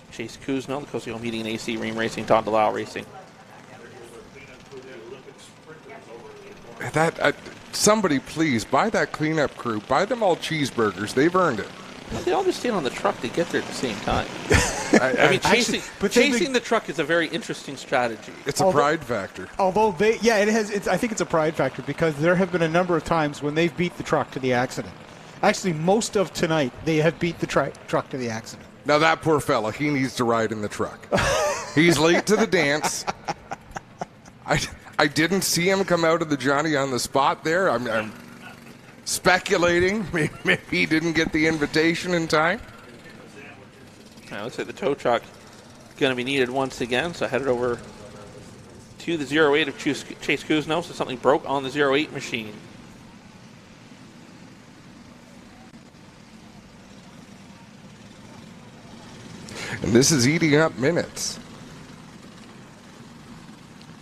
Chase Kuzma, the Coastal Meeting and AC Ream Racing, Todd DeLisle Racing. Somebody please buy that cleanup crew. Buy them all cheeseburgers. They've earned it. They all just stayed on the truck to get there at the same time. I mean, chasing the truck is a very interesting strategy. It's a pride factor. Although I think it's a pride factor because there have been a number of times when they've beat the truck to the accident. Actually, most of tonight they have beat the truck to the accident. Now that poor fella, he needs to ride in the truck. He's late to the dance. I didn't see him come out of the Johnny on the spot there. I'm speculating. Maybe he didn't get the invitation in time. Looks like the tow truck going to be needed once again. So I headed over to the 08 of Chase Kuzno. So something broke on the 08 machine. And this is eating up minutes.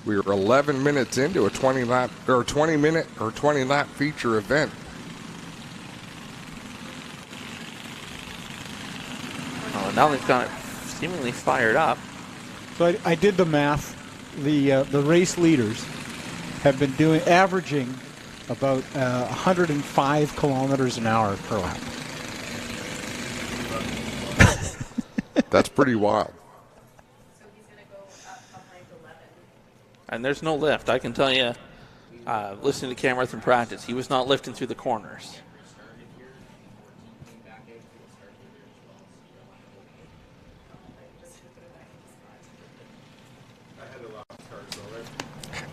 We are 11 minutes into a 20 lap feature event. Oh, now they've got it seemingly fired up. So I did the math. The race leaders have been averaging about 105 kilometers an hour per lap. That's pretty wild. And there's no lift. I can tell you, listening to Cameron in practice, he was not lifting through the corners.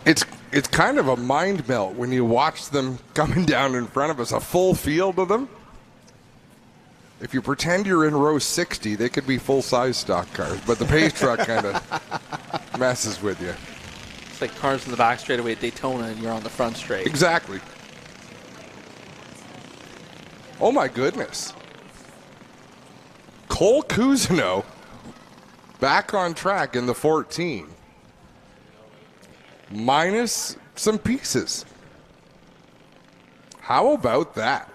It's kind of a mind melt when you watch them coming down in front of us, a full field of them. If you pretend you're in row 60, they could be full-size stock cars, but the pace truck kind of messes with you. It's like cars in the back straightaway at Daytona and you're on the front straight. Exactly. Oh my goodness. Cole Kuzno back on track in the 14. Minus some pieces. How about that?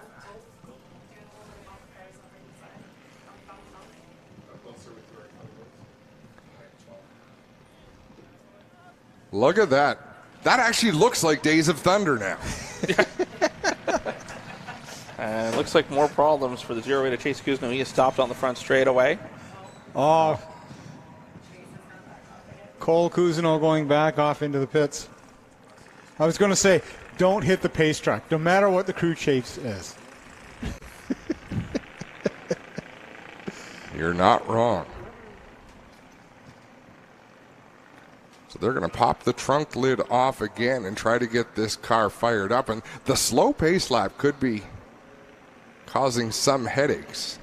Look at that. That actually looks like Days of Thunder now. And looks like more problems for the 08 of Chase Kuzno. He is stopped on the front straightaway. Oh. Cole Kuzno going back off into the pits. I was going to say, don't hit the pace truck, no matter what the crew chase is. You're not wrong. So they're going to pop the trunk lid off again and try to get this car fired up. And the slow pace lap could be causing some headaches.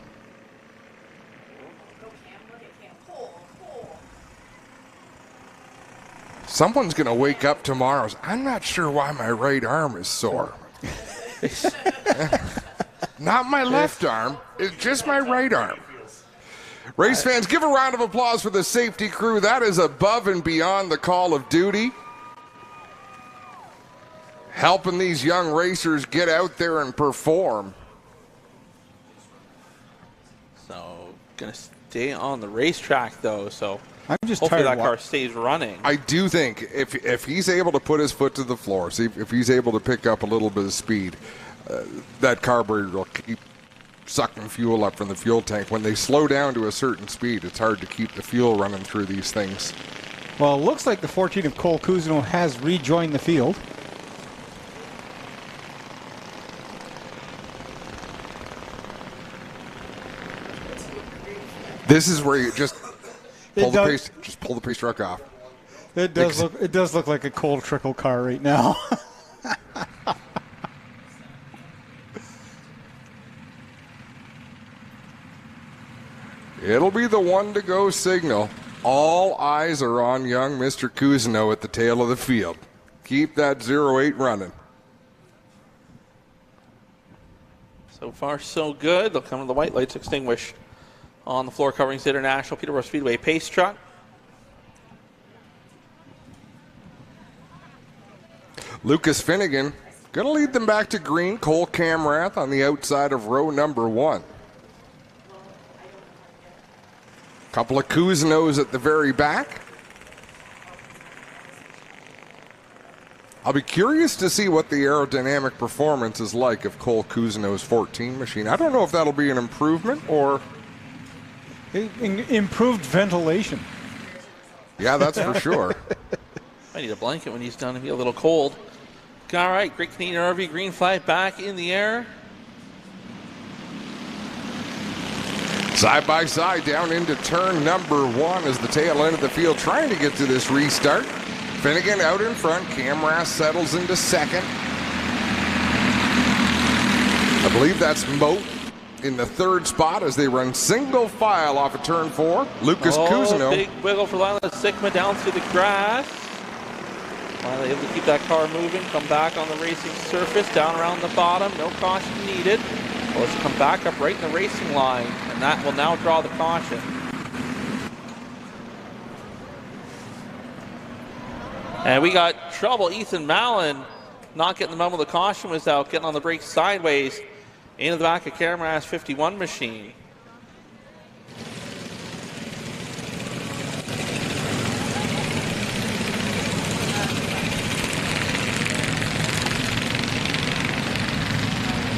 Someone's going to wake up tomorrow. I'm not sure why my right arm is sore. Not my left arm. It's just my right arm. Race fans, give a round of applause for the safety crew. That is above and beyond the call of duty. Helping these young racers get out there and perform. So, going to stay on the racetrack, though. So, I'm just hopefully tired that car stays running. I do think if he's able to put his foot to the floor, see if he's able to pick up a little bit of speed, that carburetor will keep sucking fuel up from the fuel tank. When they slow down to a certain speed, it's hard to keep the fuel running through these things. Well, it looks like the 14 of Cole Kuzno has rejoined the field. This is where you just pull the pace truck off. It does look like a cold trickle car right now. It'll be the one to go signal. All eyes are on young Mr. Kuzno at the tail of the field. Keep that 08 running. So far, so good. They'll come to the white lights extinguish on the floor coverings International Peterborough Speedway pace truck. Lucas Finnegan going to lead them back to green. Cole Camrath on the outside of row number 1. Couple of Kuznos at the very back. I'll be curious to see what the aerodynamic performance is like of Cole Kuzno's 14 machine. I don't know if that'll be an improvement or improved ventilation. Yeah, that's for sure. I need a blanket when he's done. It'll be a little cold. All right, Great Canadian RV green flag back in the air. Side by side down into turn number 1 as the tail end of the field trying to get to this restart. Finnegan out in front. Camrath settles into second. I believe that's Moat in the third spot as they run single file off of turn 4. Lucas Cousineau. Big wiggle for Lila Sigma down through the grass. Lila able to keep that car moving, come back on the racing surface, down around the bottom, no caution needed. Well, let's come back up right in the racing line, and that will now draw the caution. And we got trouble. Ethan Mallon not getting the memo. The caution was out, getting on the brakes sideways into the back of Camera's 51 machine.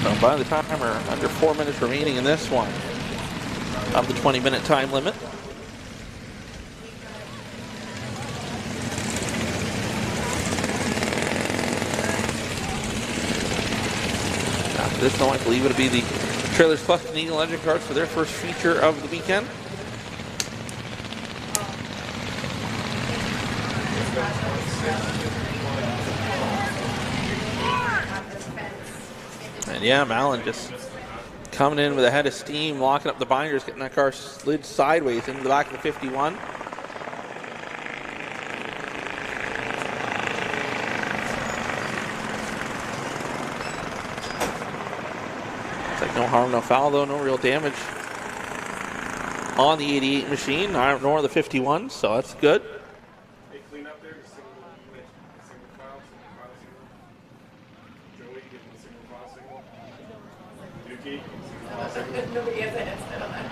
So by the time we're under 4 minutes remaining in this one of the 20-minute time limit. After this, though, I believe it'll be the Trailers Plus Canadian Legend cards for their first feature of the weekend. And yeah, Mallon just coming in with a head of steam, locking up the binders, getting that car slid sideways into the back of the 51. It's like no harm, no foul, though. No real damage on the 88 machine, nor the 51, so that's good. Nobody has a headset on that.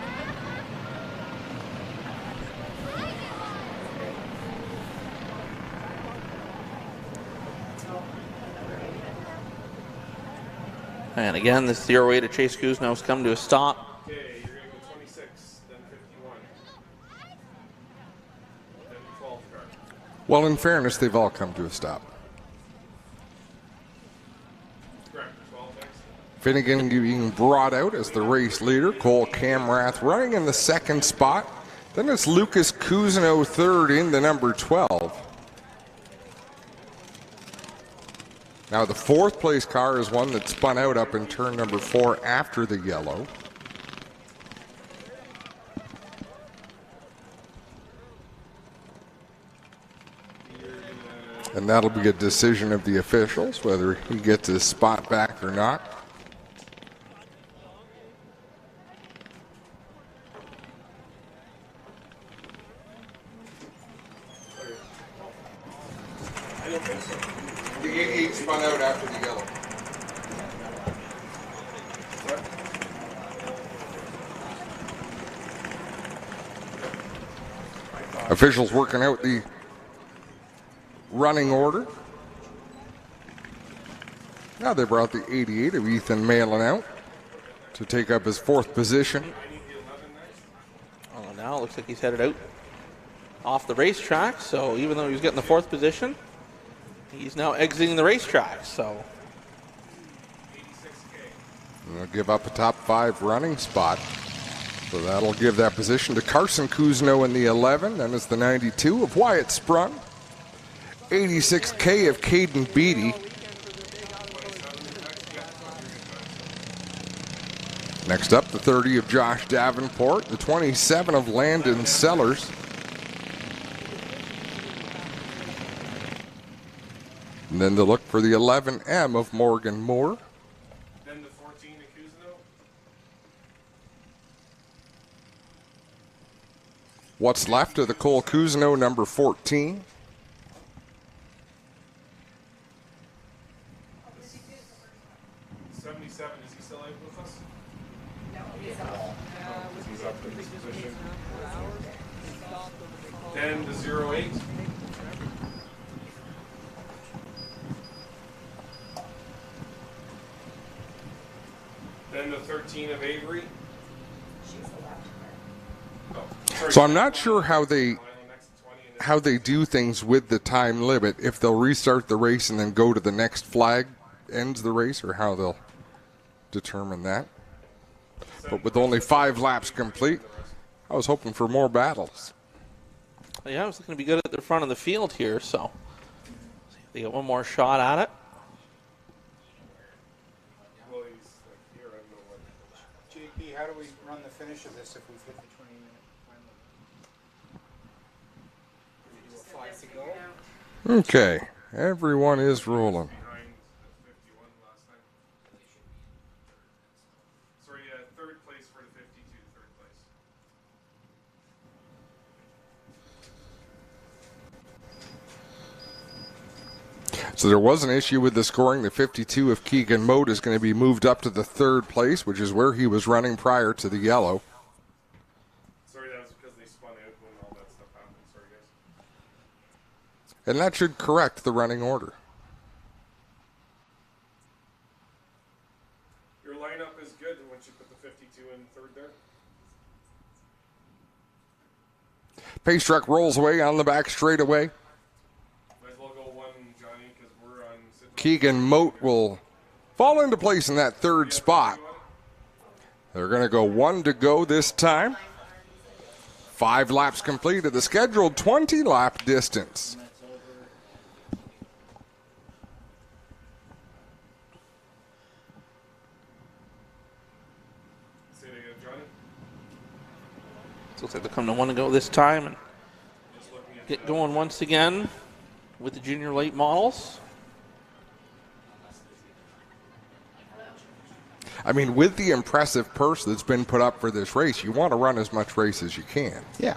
And again, this 0-8 to Chase Cousineau's come to a stop. Okay, you're going to go 26, then 51. Then 12 car. Well, in fairness, they've all come to a stop. Correct, 12 next. Finnegan being brought out as the race leader. Cole Camrath running in the second spot. Then it's Lucas Cousineau third in the number 12. Now the fourth place car is one that spun out up in turn number 4 after the yellow. And that'll be a decision of the officials, whether he gets his spot back or not. The 88 spun out after the yellow. Officials working out the running order. Now they brought the 88 of Ethan Malin out to take up his fourth position. Oh, now it looks like he's headed out off the racetrack. So even though he was getting the fourth position, he's now exiting the racetrack. So they'll give up a top 5 running spot. So that'll give that position to Carson Cousineau in the 11. Then it's the 92 of Wyatt Sprung. 86K of Caden Beatty. Next up, the 30 of Josh Davenport. The 27 of Landon Sellers. And then to look for the 11M of Morgan Moore. Then the 14 to Cousineau. What's left of the Cole Cousineau number 14. Is he still out with us? No, he's out. He's up in this position. Then the 08. Then the 13 of Avery. So I'm not sure how they do things with the time limit, if they'll restart the race and then go to the next flag ends the race, or how they'll determine that. But with only 5 laps complete, I was hoping for more battles. yeah, it's looking to be good at the front of the field here. So they got one more shot at it. run the finish of this if we've hit the 20-minute time limit? Okay, everyone is rolling. Sorry, third place for the 52, third place. So there was an issue with the scoring. The 52 of Keegan Mote is going to be moved up to the third place, which is where he was running prior to the yellow. Sorry, that was because they spun out when all that stuff happened. Sorry, guys. And that should correct the running order. Your lineup is good once you put the 52 in third there. Pace truck rolls away on the back straightaway. Might as well go one, Johnny, because we're on... Keegan Mote will fall into place in that third spot. They're going to go one to go this time. 5 laps completed. The scheduled 20-lap distance. Say it again, Johnny. So looks like they're coming to one to go this time and get going once again with the junior late models. I mean, with the impressive purse that's been put up for this race, you want to run as much race as you can. Yeah.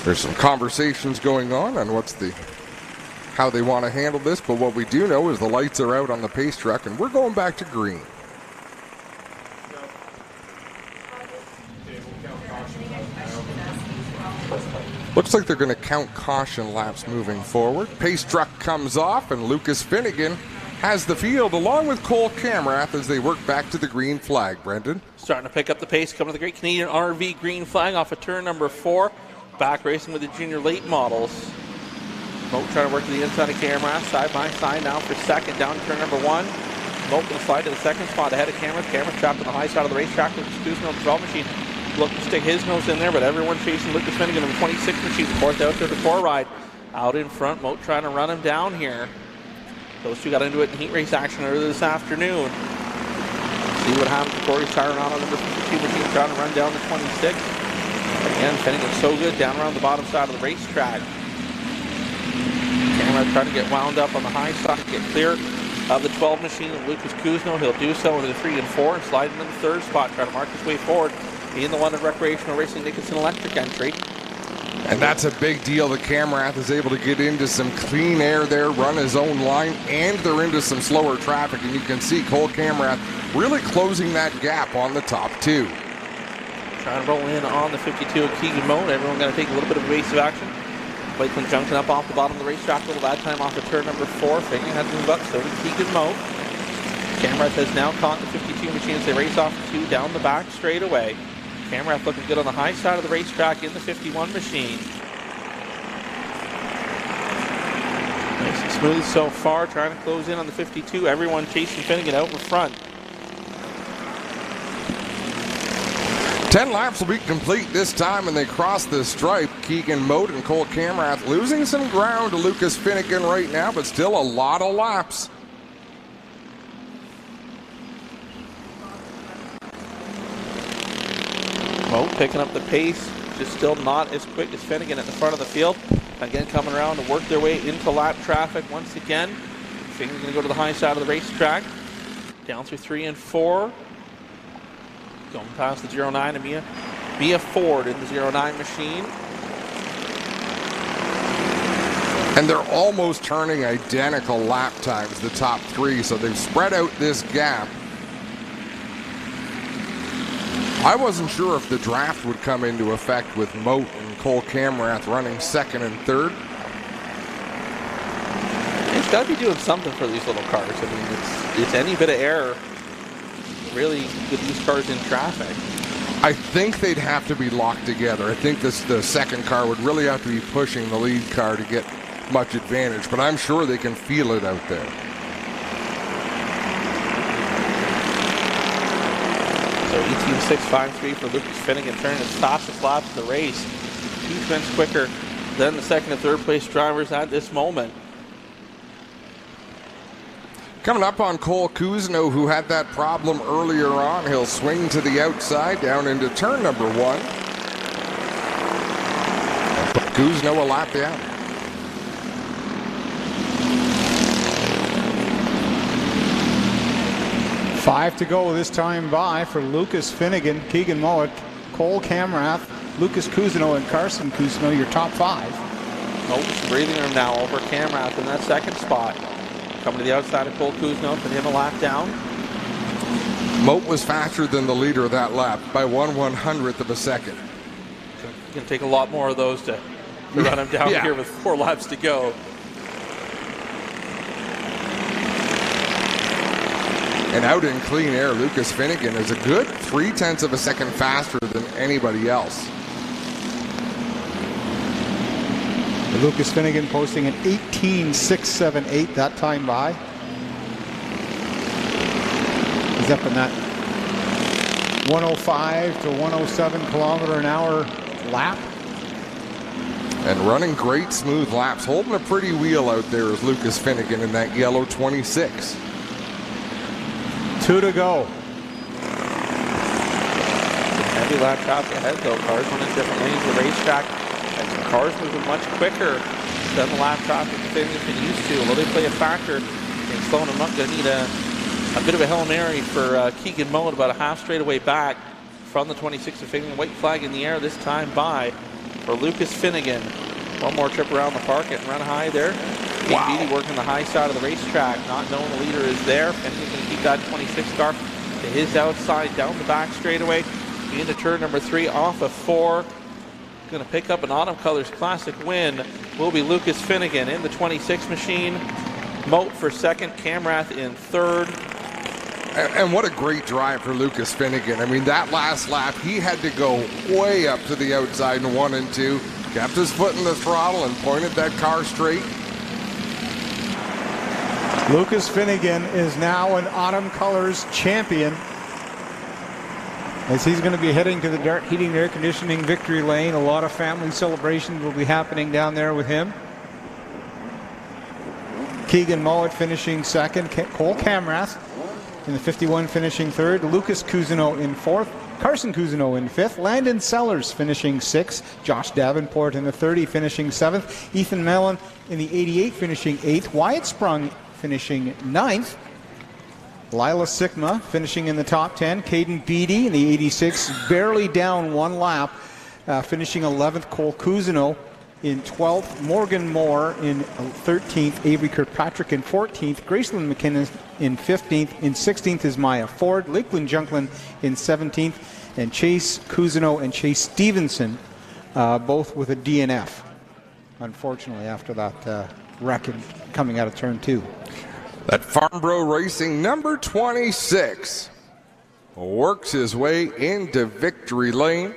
There's some conversations going on how they want to handle this, but what we do know is the lights are out on the pace truck, and we're going back to green. Looks like they're going to count caution laps moving forward. Pace truck comes off, and Lucas Finnegan has the field along with Cole Camrath as they work back to the green flag, Brendan. Starting to pick up the pace, coming to the Great Canadian RV green flag off of turn number 4. Back racing with the junior late models. Mote trying to work to the inside of Camera, side by side now for second, down to turn number 1. Mote going to slide to the second spot ahead of Camera. Camera trapped on the high side of the racetrack with the Kuzma 12 machine. Looking to stick his nose in there, but everyone chasing Lucas Finnegan in the 26 machine. Fourth out there, the 4 ride. Out in front, Mote trying to run him down here. Those two got into it in heat race action earlier this afternoon. See what happens to Corey Tyron on the number 52 machine, trying to run down the 26. Again, Finnegan so good down around the bottom side of the racetrack. Camera trying to get wound up on the high side, get clear of the 12 machine of Lucas Kuzno. He'll do so into the 3 and 4 and slide into the third spot, trying to mark his way forward in the London Recreational Racing Dickinson Electric entry. And that's a big deal that Camrath is able to get into some clean air there, run his own line, and they're into some slower traffic. And you can see Cole Camrath really closing that gap on the top 2. Trying to roll in on the 52 of Keegan Mote. Everyone going to take a little bit of evasive action. Lakeland Junction up off the bottom of the racetrack. A little bad time off of turn number 4. Finnegan had to move up, so did Keegan Mote. Camrath has now caught the 52 machine as they race off 2 down the back straight away. Camrath looking good on the high side of the racetrack in the 51 machine. Nice and smooth so far, trying to close in on the 52. Everyone chasing Finnegan out in front. 10 laps will be complete this time, and they cross the stripe. Keegan Mote and Cole Camrath losing some ground to Lucas Finnegan right now, but still a lot of laps. Mote picking up the pace, just still not as quick as Finnegan at the front of the field. Again, coming around to work their way into lap traffic once again. Finnegan going to go to the high side of the racetrack. Down through 3 and 4. Going past the 09 and Mia Ford in the 09 machine. And they're almost turning identical lap times, the top 3, so they've spread out this gap. I wasn't sure if the draft would come into effect with Mote and Cole Camrath running 2nd and 3rd. It's got to be doing something for these little cars. I mean, it's any bit of error, really, with these cars in traffic. I think they'd have to be locked together. I think the second car would really have to be pushing the lead car to get much advantage, but I'm sure they can feel it out there. So 18.653 for Lucas Finnegan, turning his fastest lap of the race. 2 tenths quicker than the second and third place drivers at this moment. Coming up on Cole Cousineau, who had that problem earlier on. He'll swing to the outside down into turn number 1. But Cousineau a lap down. Five to go this time by for Lucas Finnegan, Keegan Mullet, Cole Camrath, Lucas Cousineau, and Carson Cousineau, your top 5. Moat's breathing room now over Camrath in that second spot. Coming to the outside of Cole Cousineau, put him a lap down. Moat was faster than the leader of that lap by 1/100th of a second. It's going to take a lot more of those to run him down here with 4 laps to go. And out in clean air, Lucas Finnegan is a good 0.3 of a second faster than anybody else. Lucas Finnegan posting an 18.678 that time by. He's up in that 105 to 107 kilometer an hour lap. And running great smooth laps. Holding a pretty wheel out there is Lucas Finnegan in that yellow 26. 2 to go. Heavy lap traffic ahead though. Cars running different lanes of the racetrack. And some cars moving much quicker than the lap traffic Finnegan's been used to. Although they play a factor in slowing them up, going to need a bit of a Hail Mary for Keegan Mullet, about a half straightaway back from the 26 of Finnegan. White flag in the air this time by for Lucas Finnegan. One more trip around the park and run high there. Wow. Beatty working the high side of the racetrack, not knowing the leader is there. Finnegan's going to keep that 26 car to his outside, down the back straightaway, into turn number 3 off of 4. Going to pick up an Autumn Colors Classic win will be Lucas Finnegan in the 26 machine. Moat for second, Camrath in third. And what a great drive for Lucas Finnegan. I mean, that last lap, he had to go way up to the outside in 1 and 2. Kept his foot in the throttle and pointed that car straight. Lucas Finnegan is now an Autumn Colors champion, as he's going to be heading to the Dart Heating and Air Conditioning victory lane. A lot of family celebrations will be happening down there with him. Keegan Mullet finishing second. Cole Camrath in the 51 finishing third. Lucas Cousineau in fourth. Carson Cousineau in fifth. Landon Sellers finishing sixth. Josh Davenport in the 30 finishing seventh. Ethan Mellon in the 88 finishing eighth. Wyatt Sprung finishing ninth. Lila Sigma finishing in the top 10. Caden Beatty in the 86, barely down 1 lap, finishing 11th. Cole Cousineau in 12th. Morgan Moore in 13th. Avery Kirkpatrick in 14th. Graceland McKinnon in 15th. In 16th is Maya Ford. Lakeland Junklin in 17th. And Chase Cousineau and Chase Stevenson both with a DNF, unfortunately, after that wreck coming out of turn 2. That Farnborough Racing number 26 works his way into victory lane.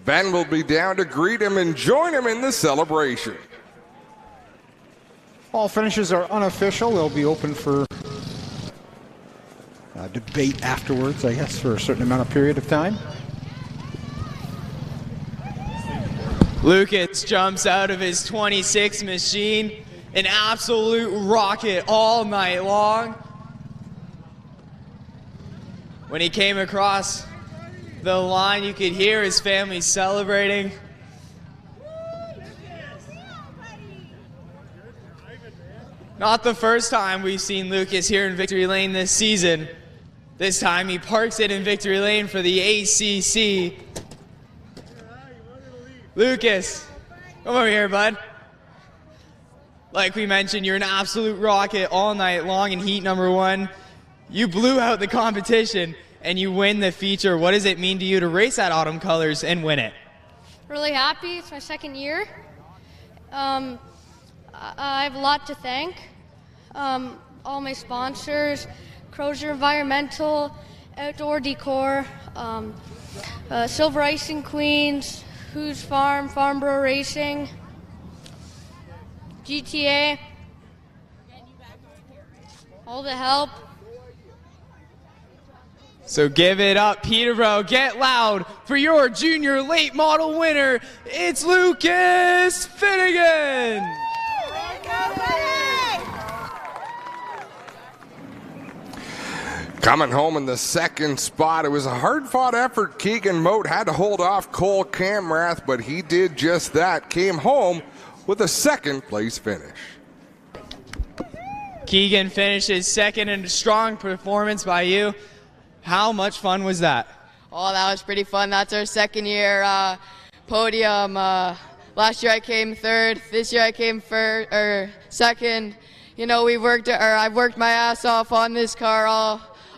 Ben will be down to greet him and join him in the celebration. All finishes are unofficial. They'll be open for debate afterwards, I guess, for a certain amount of period of time. Lucas jumps out of his 26 machine. An absolute rocket all night long. When he came across the line, you could hear his family celebrating. Not the first time we've seen Lucas here in Victory Lane this season. This time he parks it in Victory Lane for the ACC. Lucas, come over here, bud. Like we mentioned, you're an absolute rocket all night long in heat number 1. You blew out the competition and you win the feature. What does it mean to you to race at Autumn Colors and win it? Really happy. It's my second year. I have a lot to thank. All my sponsors, Crozier Environmental, Outdoor Decor, Silver Icing Queens, Who's Farm, Farnborough Racing, GTA, all the help. So give it up, Peterborough. Get loud for your junior late model winner. It's Lucas Finnegan. Coming home in the second spot, it was a hard-fought effort. Keegan Moat had to hold off Cole Camrath, but he did just that. Came home with a second-place finish. Keegan finishes second in a strong performance by you. How much fun was that? Oh, that was pretty fun. That's our second year podium. Last year I came third. This year I came second. You know, I've worked my ass off on this car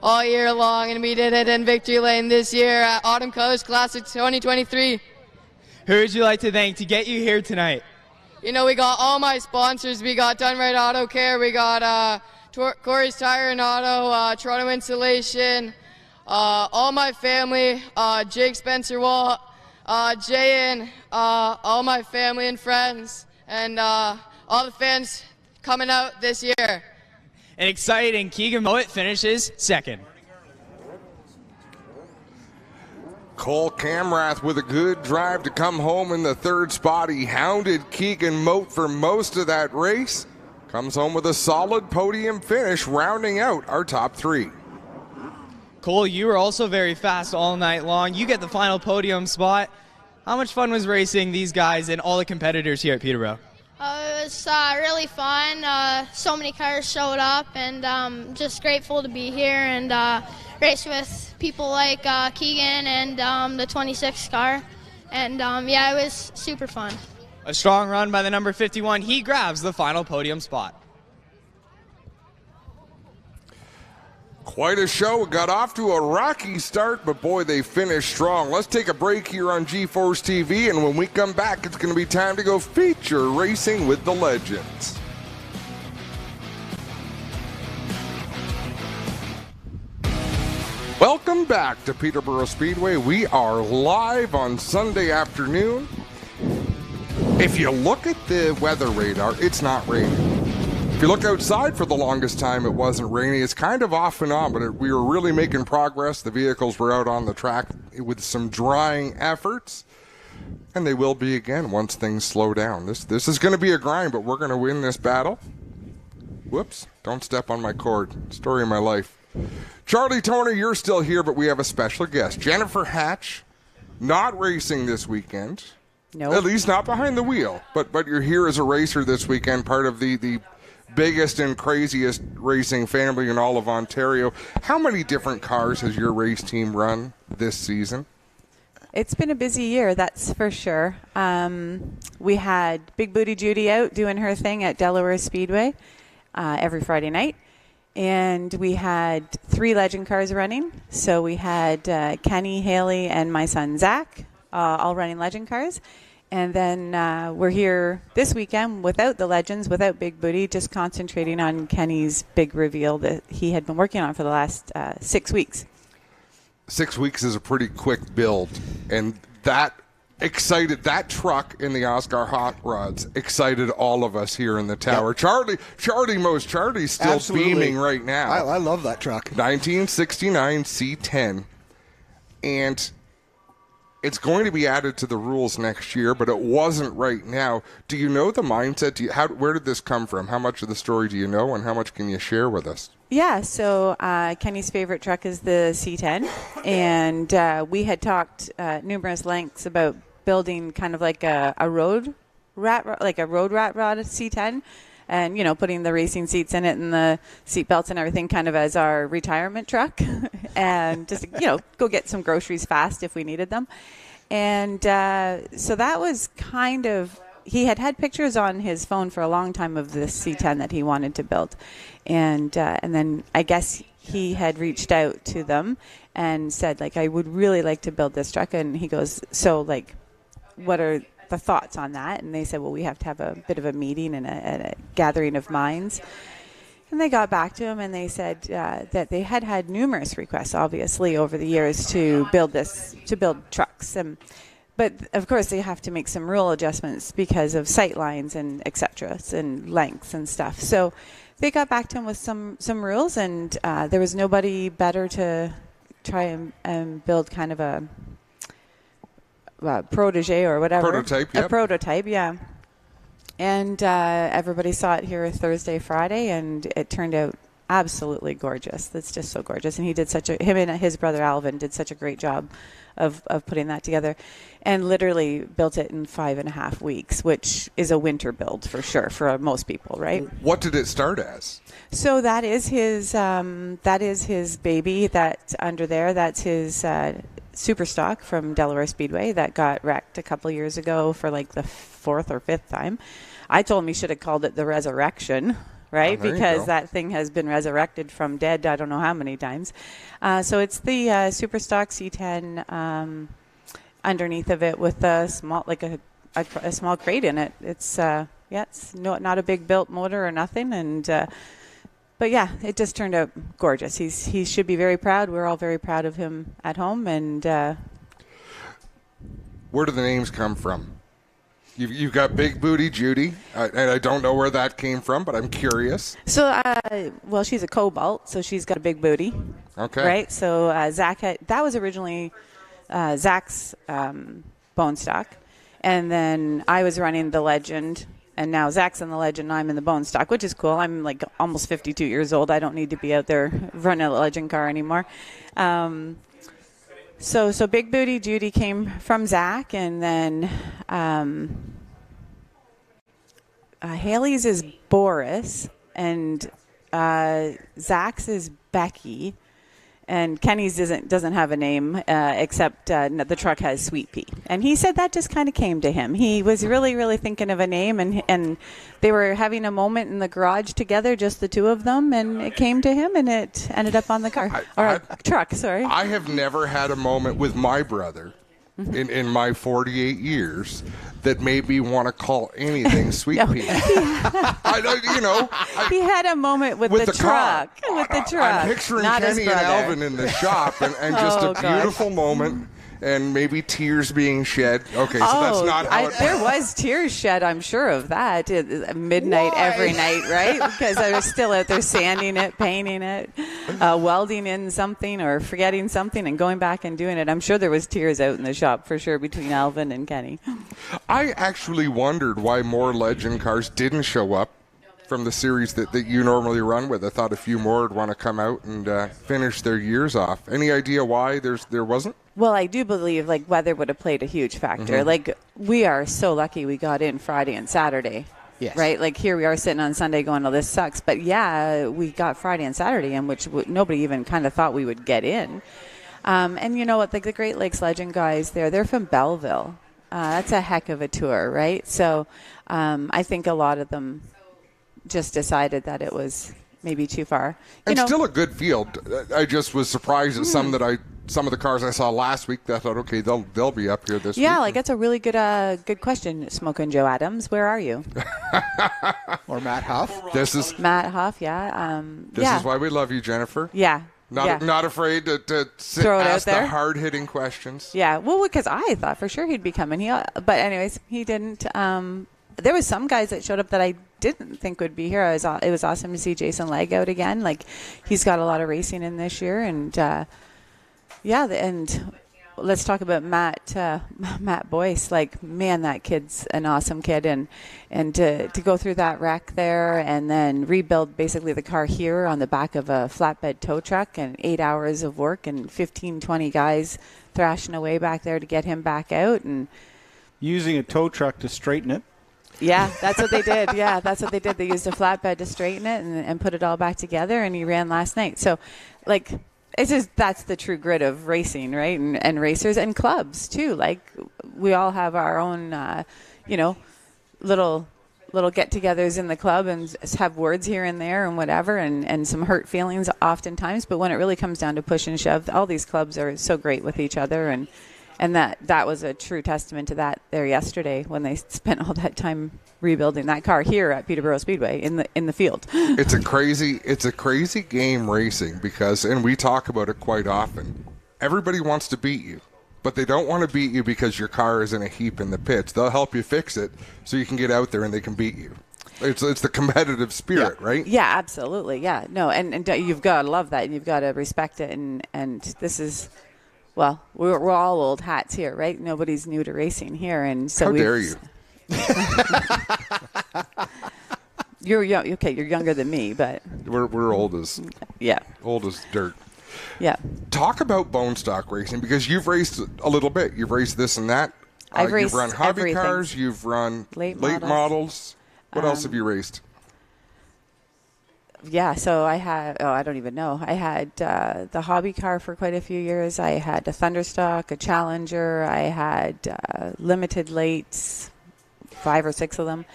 all year long, and we did it in Victory Lane this year at Autumn Colors Classic 2023. Who would you like to thank to get you here tonight? You know, we got all my sponsors. We got Done Right Auto Care. We got Corey's Tire and Auto, Toronto Insulation, all my family, Jake Spencer Walt, Jayan, all my family and friends, and all the fans coming out this year. An exciting Keegan Mowat finishes second. Cole Camrath with a good drive to come home in the third spot. He hounded Keegan Moat for most of that race. Comes home with a solid podium finish, rounding out our top three. Cole, you were also very fast all night long. You get the final podium spot. How much fun was racing these guys and all the competitors here at Peterborough? It was really fun. So many cars showed up, and just grateful to be here and race with people like Keegan and the 26 car. And yeah, it was super fun. A strong run by the number 51. He grabs the final podium spot. Quite a show. Got off to a rocky start, but boy, they finished strong. Let's take a break here on GeForce TV, and when we come back, it's going to be time to go feature racing with the legends. Welcome back to Peterborough Speedway. We are live on Sunday afternoon. If you look at the weather radar, it's not raining. If you look outside, for the longest time, it wasn't raining. It's kind of off and on, but we were really making progress. The vehicles were out on the track with some drying efforts, and they will be again once things slow down. This is going to be a grind, but we're going to win this battle. Whoops, don't step on my cord. Story of my life. Charlie Toner, you're still here, but we have a special guest. Jennifer Hatch, not racing this weekend. No. At least not behind the wheel, but you're here as a racer this weekend, part of the biggest and craziest racing family in all of Ontario. How many different cars has your race team run this season? It's been a busy year, that's for sure. We had Big Booty Judy out doing her thing at Delaware Speedway every Friday night. And we had 3 legend cars running. So we had Kenny, Haley, and my son Zach all running legend cars. And then we're here this weekend without the legends, without Big Booty, just concentrating on Kenny's big reveal that he had been working on for the last 6 weeks. 6 weeks is a pretty quick build, and that truck in the Oscar Hot Rods excited all of us here in the tower. Yep. Charlie's still Absolutely. Beaming right now. I love that truck. 1969 C10, and it's going to be added to the rules next year, but it wasn't right now. Do you know the mindset? Where did this come from? How much of the story do you know, and how much can you share with us? Yeah, so Kenny's favorite truck is the C10, and we had talked numerous lengths about building kind of like a road rat rod C10, and putting the racing seats in it and the seat belts and everything kind of as our retirement truck, and just go get some groceries fast if we needed them. And so that was kind of, he had pictures on his phone for a long time of this C10 that he wanted to build. And then I guess he had reached out to them and said, I would really like to build this truck. And he goes, so, what are the thoughts on that? And they said, well, we have to have a bit of a meeting and a gathering of minds. And they got back to him and they said that they had numerous requests, obviously, over the years to build trucks. But of course, they have to make some rule adjustments because of sight lines and et cetera, and lengths and stuff. So they got back to him with some rules, and there was nobody better to try and build kind of a protege or whatever. Prototype, yep. A prototype, yeah. And everybody saw it here Thursday, Friday, and it turned out absolutely gorgeous. It's just so gorgeous. And him and his brother Alvin did such a great job of putting that together, and literally built it in 5.5 weeks, which is a winter build for sure for most people, right? What did it start as? So that is his baby that's under there. That's his super stock from Delaware Speedway that got wrecked a couple years ago for like the 4th or 5th time. I told him he should have called it the Resurrection, right? Because that thing has been resurrected from dead I don't know how many times. So it's the super stock C10 underneath of it with a small, like a small crate in it. It's it's not a big built motor or nothing, and but yeah, it just turned out gorgeous. He should be very proud. We're all very proud of him at home. And where do the names come from? You've got Big Booty Judy, and I don't know where that came from, but I'm curious. So, well, she's a cobalt, so she's got a big booty. Okay. Right? So Zach that was originally Zach's bone stock, and then I was running the Legend. And now Zach's in the Legend, I'm in the bone stock, which is cool. I'm like almost 52 years old. I don't need to be out there running a Legend car anymore. So Big Booty Judy came from Zach, and then Haley's is Boris, and Zach's is Becky, and Kenny's doesn't have a name except the truck has Sweet Pea. And he said that just kind of came to him. He was really, really thinking of a name, and they were having a moment in the garage together, just the two of them, and it came to him, and it ended up on the car. Truck, sorry. I have never had a moment with my brother in my 48 years that made me want to call anything Sweet Pea. He had a moment with the truck. With the truck. I'm picturing Kenny and Alvin in the shop, and just a beautiful moment, and maybe tears being shed. Okay, so that's not how it there was tears shed, I'm sure of that. At midnight every night, right? Because I was still out there sanding it, painting it, welding in something or forgetting something and going back and doing it. I'm sure there was tears out in the shop for sure between Alvin and Kenny. I actually wondered why more Legend cars didn't show up from the series that you normally run with. I thought a few more would want to come out and finish their years off. Any idea why there wasn't? Well, I do believe like weather would have played a huge factor. Mm-hmm. Like we are so lucky we got in Friday and Saturday. Yes. Right? Like here we are sitting on Sunday going, oh, this sucks. But yeah, we got Friday and Saturday in, which nobody even kind of thought we would get in. And you know what? Like the Great Lakes Legend guys they're from Belleville. That's a heck of a tour, right? So I think a lot of them just decided that it was maybe too far. Still a good field. I just was surprised at some of the cars I saw last week that I thought, okay, they'll be up here this week. Yeah, like that's a really good question, Smokin' Joe Adams. Where are you? Or Matt Huff. This is Matt Huff, yeah. This is why we love you, Jennifer. Yeah. Not afraid to throw it ask out there. the hard-hitting questions. Yeah, well, because I thought for sure he'd be coming. But anyways, he didn't. There was some guys that showed up that I didn't think would be here. It was awesome to see Jason Legg out again. Like he's got a lot of racing in this year, and and let's talk about Matt Boyce. Like, man, that kid's an awesome kid, and to go through that wreck there and then rebuild basically the car here on the back of a flatbed tow truck, and 8 hours of work and 15-20 guys thrashing away back there to get him back out, and using a tow truck to straighten it. Yeah, that's what they did. Yeah, that's what they did. They used a flatbed to straighten it and put it all back together, and he ran last night. So, like, it's just that's the true grit of racing, right? And racers and clubs, too. Like, we all have our own, little get-togethers in the club and have words here and there and whatever and some hurt feelings oftentimes. But when it really comes down to push and shove, all these clubs are so great with each other, and that was a true testament to that there yesterday when they spent all that time rebuilding that car here at Peterborough Speedway in the field. It's a crazy game racing because, and we talk about it quite often, everybody wants to beat you, but they don't want to beat you because your car is in a heap in the pits. They'll help you fix it so you can get out there and they can beat you. It's the competitive spirit, right? Yeah, absolutely. Yeah, no, and you've got to love that, and you've got to respect it. And this is, well, we're all old hats here, right? Nobody's new to racing here, and so how dare you? You're young. Okay, you're younger than me, but we're old as old as dirt. Yeah. Talk about bone stock racing, because you've raced a little bit. You've raced this and that. You've run hobby everything. cars. You've run late models. What else have you raced? Yeah, so I had, I don't even know. I had the hobby car for quite a few years. I had a Thunderstock, a Challenger. I had limited lates, 5 or 6 of them.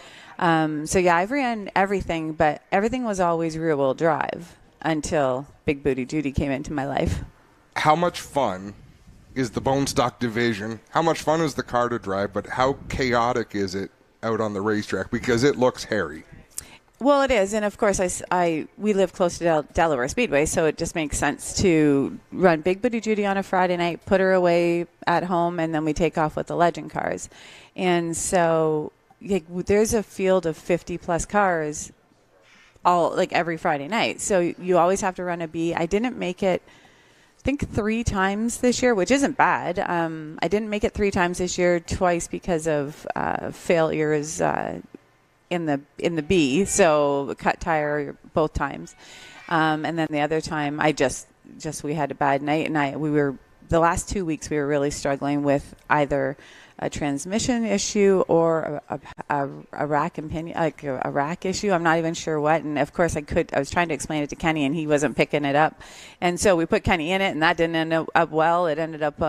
So yeah, I've ran everything, but everything was always rear-wheel drive until Big Booty Judy came into my life. How much fun is the bone stock division? How much fun is the car to drive, but how chaotic is it out on the racetrack? Because it looks hairy. Well, it is, and of course, we live close to Delaware Speedway, so it just makes sense to run Big Booty Judy on a Friday night, put her away at home, and then we take off with the legend cars. And so there's a field of 50-plus cars every Friday night. So you always have to run a B. I didn't make it, I think, 3 times this year, which isn't bad. I didn't make it 3 times this year, twice because of failures in the B, so cut tire both times. And then the other time, we had a bad night, and the last 2 weeks we were really struggling with either a transmission issue or a rack and pinion, like a rack issue. I'm not even sure what. And of course I was trying to explain it to Kenny, and he wasn't picking it up. And so we put Kenny in it, and that didn't end up well. It ended up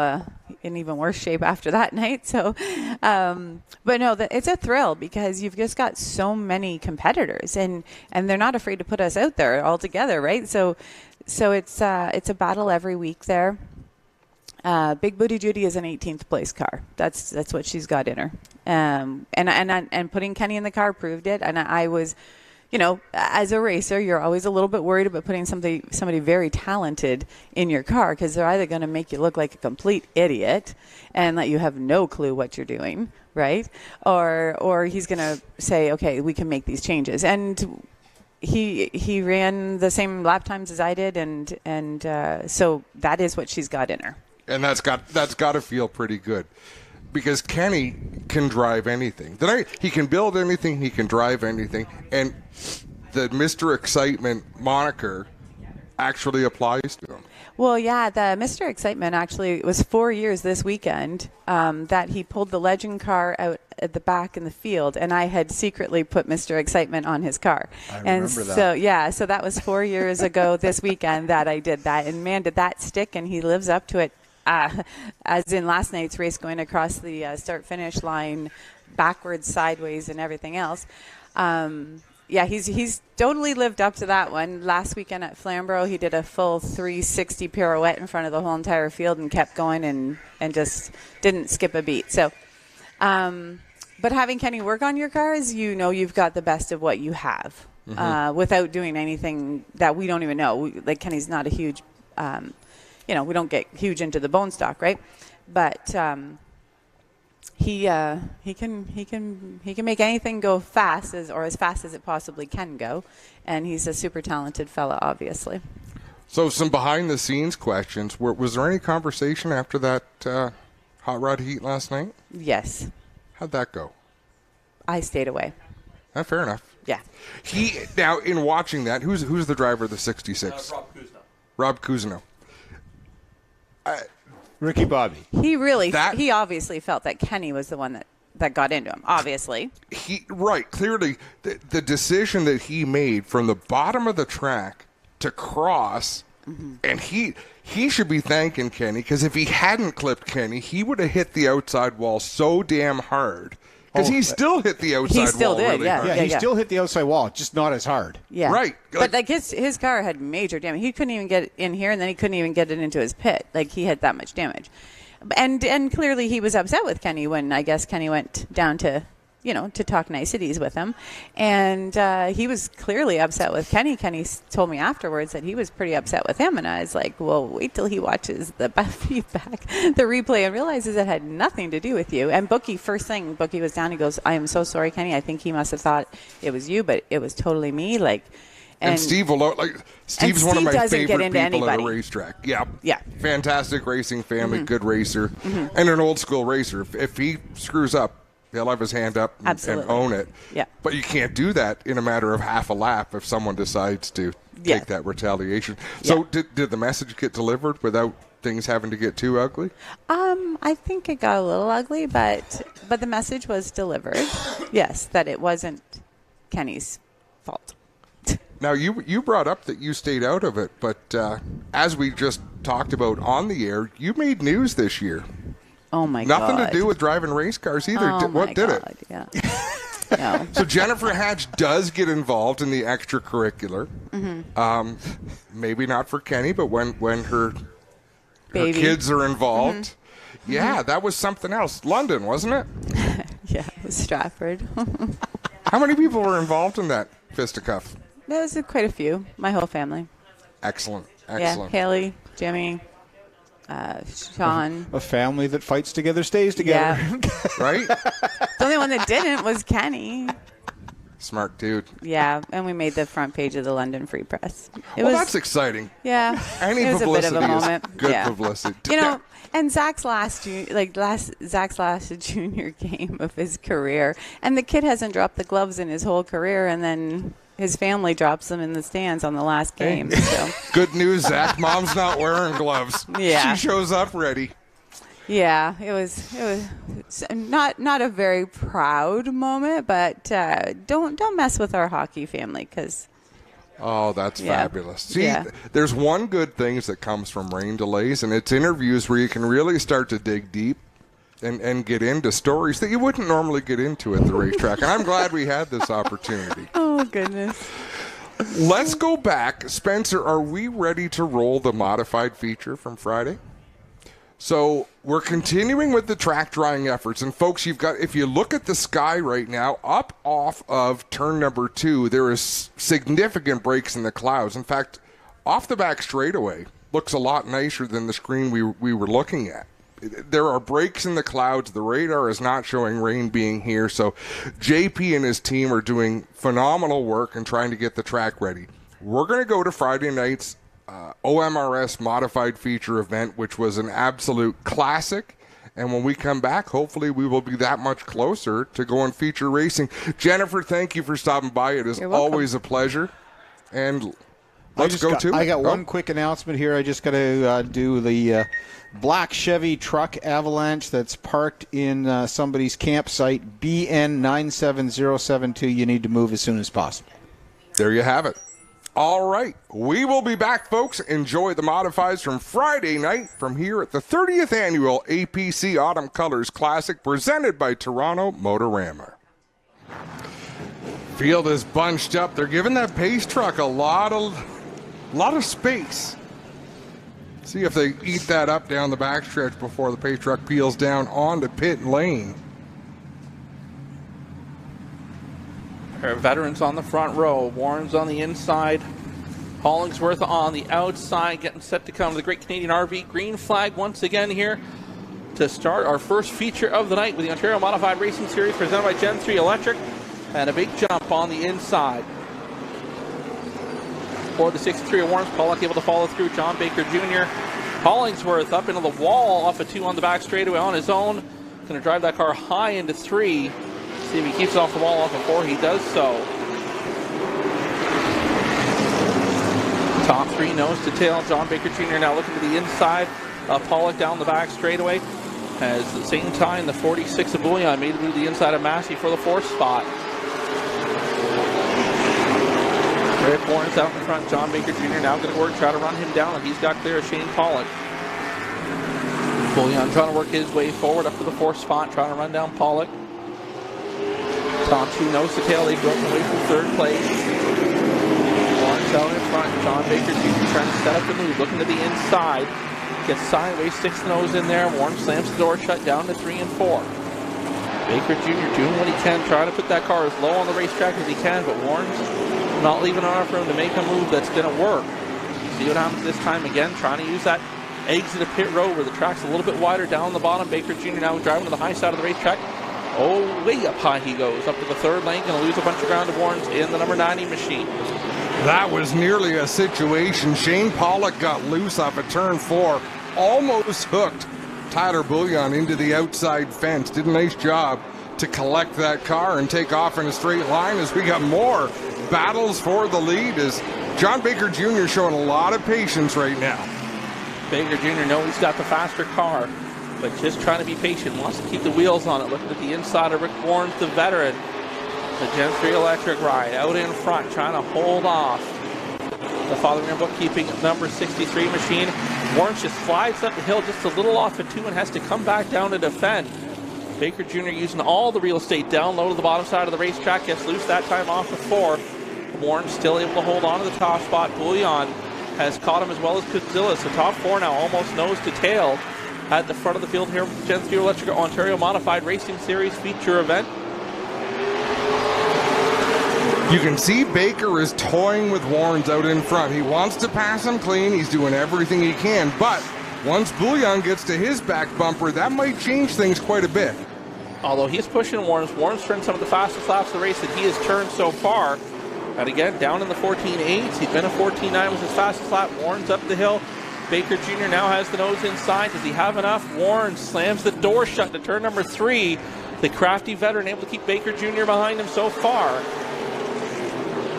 in even worse shape after that night. So, but no, it's a thrill because you've just got so many competitors, and they're not afraid to put us out there all together, right? So it's a battle every week there. Big Booty Judy is an 18th place car. That's what she's got in her. And putting Kenny in the car proved it. And I was, as a racer, you're always a little bit worried about putting somebody very talented in your car, because they're either going to make you look like a complete idiot and let you have no clue what you're doing, right? Or he's going to say, okay, we can make these changes. And he ran the same lap times as I did, and so that is what she's got in her. And that's got to feel pretty good, because Kenny can drive anything. He can build anything, he can drive anything, and the Mr. Excitement moniker actually applies to him. Well, yeah, the Mr. Excitement actually was 4 years this weekend that he pulled the legend car out at the back in the field, and I had secretly put Mr. Excitement on his car. I remember that. So, yeah, so that was 4 years ago this weekend that I did that, and man, did that stick, and he lives up to it. As in last night's race, going across the start-finish line backwards, sideways, and everything else. Yeah, he's totally lived up to that one. Last weekend at Flamborough, he did a full 360 pirouette in front of the whole entire field and kept going and just didn't skip a beat. So, but having Kenny work on your cars, you've got the best of what you have without doing anything that we don't even know. Like, Kenny's not a huge... we don't get huge into the bone stock, right? But he can make anything go fast as fast as it possibly can go, and he's a super talented fella, obviously. So some behind the scenes questions. Was there any conversation after that hot rod heat last night? Yes. How'd that go? I stayed away. Fair enough. Yeah. Now in watching that, who's the driver of the 66? Rob Cousineau. Ricky Bobby. He obviously felt that Kenny was the one that got into him, obviously. Clearly, the decision that he made from the bottom of the track to cross, and he should be thanking Kenny, because if he hadn't clipped Kenny, he would have hit the outside wall so damn hard. Because he still hit the outside wall really hard. Yeah, he still hit the outside wall, just not as hard. Yeah. Right. But his car had major damage. He couldn't even get it in here, and then he couldn't even get it into his pit. Like, he had that much damage. And clearly he was upset with Kenny when I guess Kenny went down to to talk niceties with him. And he was clearly upset with Kenny. Kenny told me afterwards that he was pretty upset with him. And I was like, well, wait till he watches the feedback, the replay, and realizes it had nothing to do with you. And first thing, Bookie was down. He goes, I am so sorry, Kenny. I think he must have thought it was you, but it was totally me. And Steve will Steve's one of my favorite people at a racetrack. Yeah. Fantastic racing family, good racer, and an old school racer. If he screws up, he'll have his hand up and own it. Yeah. But you can't do that in a matter of half a lap if someone decides to take that retaliation. So did the message get delivered without things having to get too ugly? I think it got a little ugly, but the message was delivered. Yes, that it wasn't Kenny's fault. Now, you brought up that you stayed out of it, but as we just talked about on the air, you made news this year. Oh, my God. Nothing to do with driving race cars either. What did it? Yeah. No. So Jennifer Hatch does get involved in the extracurricular. Maybe not for Kenny, but when her kids are involved. Yeah, that was something else. London, wasn't it? Yeah, it was Stratford. How many people were involved in that fisticuff? There was quite a few. My whole family. Excellent. Yeah, Haley, Jimmy, Sean. A family that fights together stays together. Yeah. Right? The only one that didn't was Kenny. Smart dude. Yeah, and we made the front page of the London Free Press. That's exciting. Yeah. Any it was publicity a bit of a is moment. good publicity. And Zach's last junior game of his career, and the kid hasn't dropped the gloves in his whole career, and then his family drops them in the stands on the last game. So. Good news, Zach. Mom's not wearing gloves. Yeah. She shows up ready. Yeah, it was not a very proud moment, but don't mess with our hockey family because. Oh, that's fabulous. See, there's one good thing that comes from rain delays, and it's interviews where you can really start to dig deep and get into stories that you wouldn't normally get into at the racetrack. And I'm glad we had this opportunity. Oh, goodness. Let's go back. Spencer, are we ready to roll the modified feature from Friday? So we're continuing with the track drying efforts. And folks, if you look at the sky right now, up off of turn number 2, there is significant breaks in the clouds. In fact, off the back straightaway looks a lot nicer than the screen we were looking at. There are breaks in the clouds. The radar is not showing rain being here. So JP and his team are doing phenomenal work and trying to get the track ready. We're going to go to Friday night's OMRS modified feature event, which was an absolute classic. And when we come back, hopefully we will be that much closer to going feature racing. Jennifer, thank you for stopping by. It is always a pleasure. And let's go to I got one quick announcement here. I just got to do the black Chevy truck avalanche that's parked in somebody's campsite, BN 97072. You need to move as soon as possible. There you have it. All right. We will be back, folks. Enjoy the modifieds from Friday night from here at the 30th Annual APC Autumn Colors Classic presented by Toronto Motorama. Field is bunched up. They're giving that pace truck a lot of space. See if they eat that up down the backstretch before the pace truck peels down onto pit lane. Our veterans on the front row. Warren's on the inside. Hollingsworth on the outside, getting set to come to the Great Canadian RV. Green flag once again here to start our first feature of the night with the Ontario Modified Racing Series presented by Gen 3 Electric. And a big jump on the inside. For the 63 of Warren's, Pollock able to follow through. John Baker Jr. Hollingsworth up into the wall off of 2 on the back straightaway on his own. Going to drive that car high into 3. See if he keeps it off the wall off of 4. He does so. Top 3 nose to tail. John Baker Jr. now looking to the inside. Pollock down the back straightaway. As at the same time, the 46 of Bouillon made it move to the inside of Massey for the 4th spot. Rick Warren's out in front. John Baker Jr. now going to work, try to run him down, and he's got clear of Shane Pollock. Bouillon trying to work his way forward up to the 4th spot, trying to run down Pollock. Top 2 nose to tail. They've broken away from 3rd place. Warren's out in front. John Baker Jr. trying to set up the move, looking to the inside. Gets sideways, sticks the nose in there. Warren slams the door shut down to 3 and 4. Baker Jr. doing what he can, trying to put that car as low on the racetrack as he can, but Warren's not leaving enough room to make a move that's going to work. See what happens this time again, trying to use that exit of pit road where the track's a little bit wider down the bottom. Baker Jr. now driving to the high side of the racetrack. Oh, way up high he goes, up to the third lane, going to lose a bunch of ground to Warren's in the number 90 machine. That was nearly a situation. Shane Pollock got loose off of turn 4, almost hooked Tyler Bullion into the outside fence. Did a nice job to collect that car and take off in a straight line as we got more battles for the lead as John Baker Jr. showing a lot of patience right now. Baker Jr. knows he's got the faster car, but just trying to be patient, wants to keep the wheels on it. Looking at the inside of Rick Warren's, the veteran. The Gen 3 electric ride out in front, trying to hold off the Father and Bookkeeping number 63 machine. Warren's just slides up the hill just a little off of 2 and has to come back down to defend. Baker Jr. using all the real estate down low to the bottom side of the racetrack, gets loose that time off of 4. Warren's still able to hold on to the top spot. Bullion has caught him as well as Godzilla, so top 4 now almost nose to tail at the front of the field here with the Gen 3 Electric Ontario Modified Racing Series feature event. You can see Baker is toying with Warren's out in front. He wants to pass him clean. He's doing everything he can. But once Bullion gets to his back bumper, that might change things quite a bit. Although he's pushing Warren's turned some of the fastest laps of the race that he has turned so far. And again, down in the 14.8s. He's been a 14.9 with his fastest lap. Warren's up the hill. Baker Jr. now has the nose inside. Does he have enough? Warren slams the door shut to turn number 3. The crafty veteran able to keep Baker Jr. behind him so far.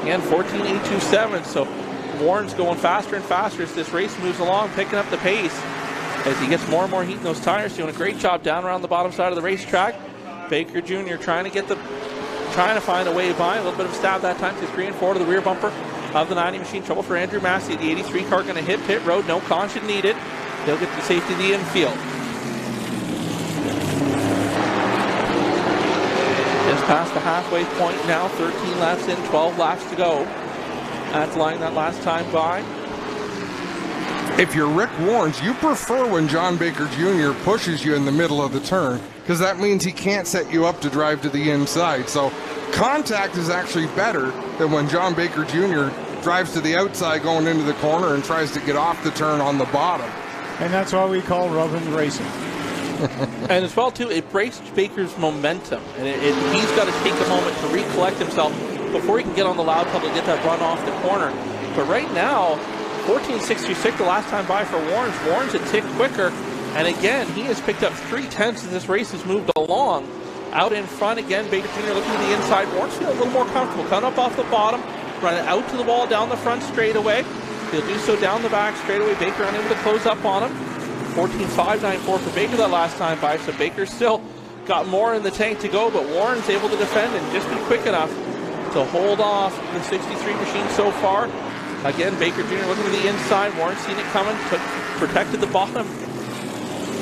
Again, 14.827, so Warren's going faster and faster as this race moves along, picking up the pace as he gets more and more heat in those tires, doing a great job down around the bottom side of the racetrack. Baker Jr. trying to find a way by, a little bit of a stab that time to 3 and 4 to the rear bumper of the 90 machine. Trouble for Andrew Massey. The 83 car going to hit pit road, no caution needed. He'll get the safety of the infield. Just past the halfway point now, 13 laps in, 12 laps to go. That's line that last time by. If you're Rick Warren's, you prefer when John Baker Jr. pushes you in the middle of the turn, because that means he can't set you up to drive to the inside. So contact is actually better than when John Baker Jr. drives to the outside going into the corner and tries to get off the turn on the bottom. And that's why we call rubbing racing. And as well, too, it breaks Baker's momentum. And he's got to take a moment to recollect himself before he can get on the loud pedal to get that run off the corner. But right now, 14.626 the last time by for Warren's. Warren's a tick quicker. And again, he has picked up 3/10 as this race has moved along. Out in front again, Baker Jr. looking to the inside. Warren's feeling a little more comfortable. Coming up off the bottom, running out to the wall down the front straightaway. He'll do so down the back straightaway. Baker unable to close up on him. 14.594 for Baker that last time by, so Baker still got more in the tank to go, but Warren's able to defend and just be quick enough to hold off the 63 machine so far. Again, Baker Jr. looking to the inside. Warren's seen it coming, protected the bottom.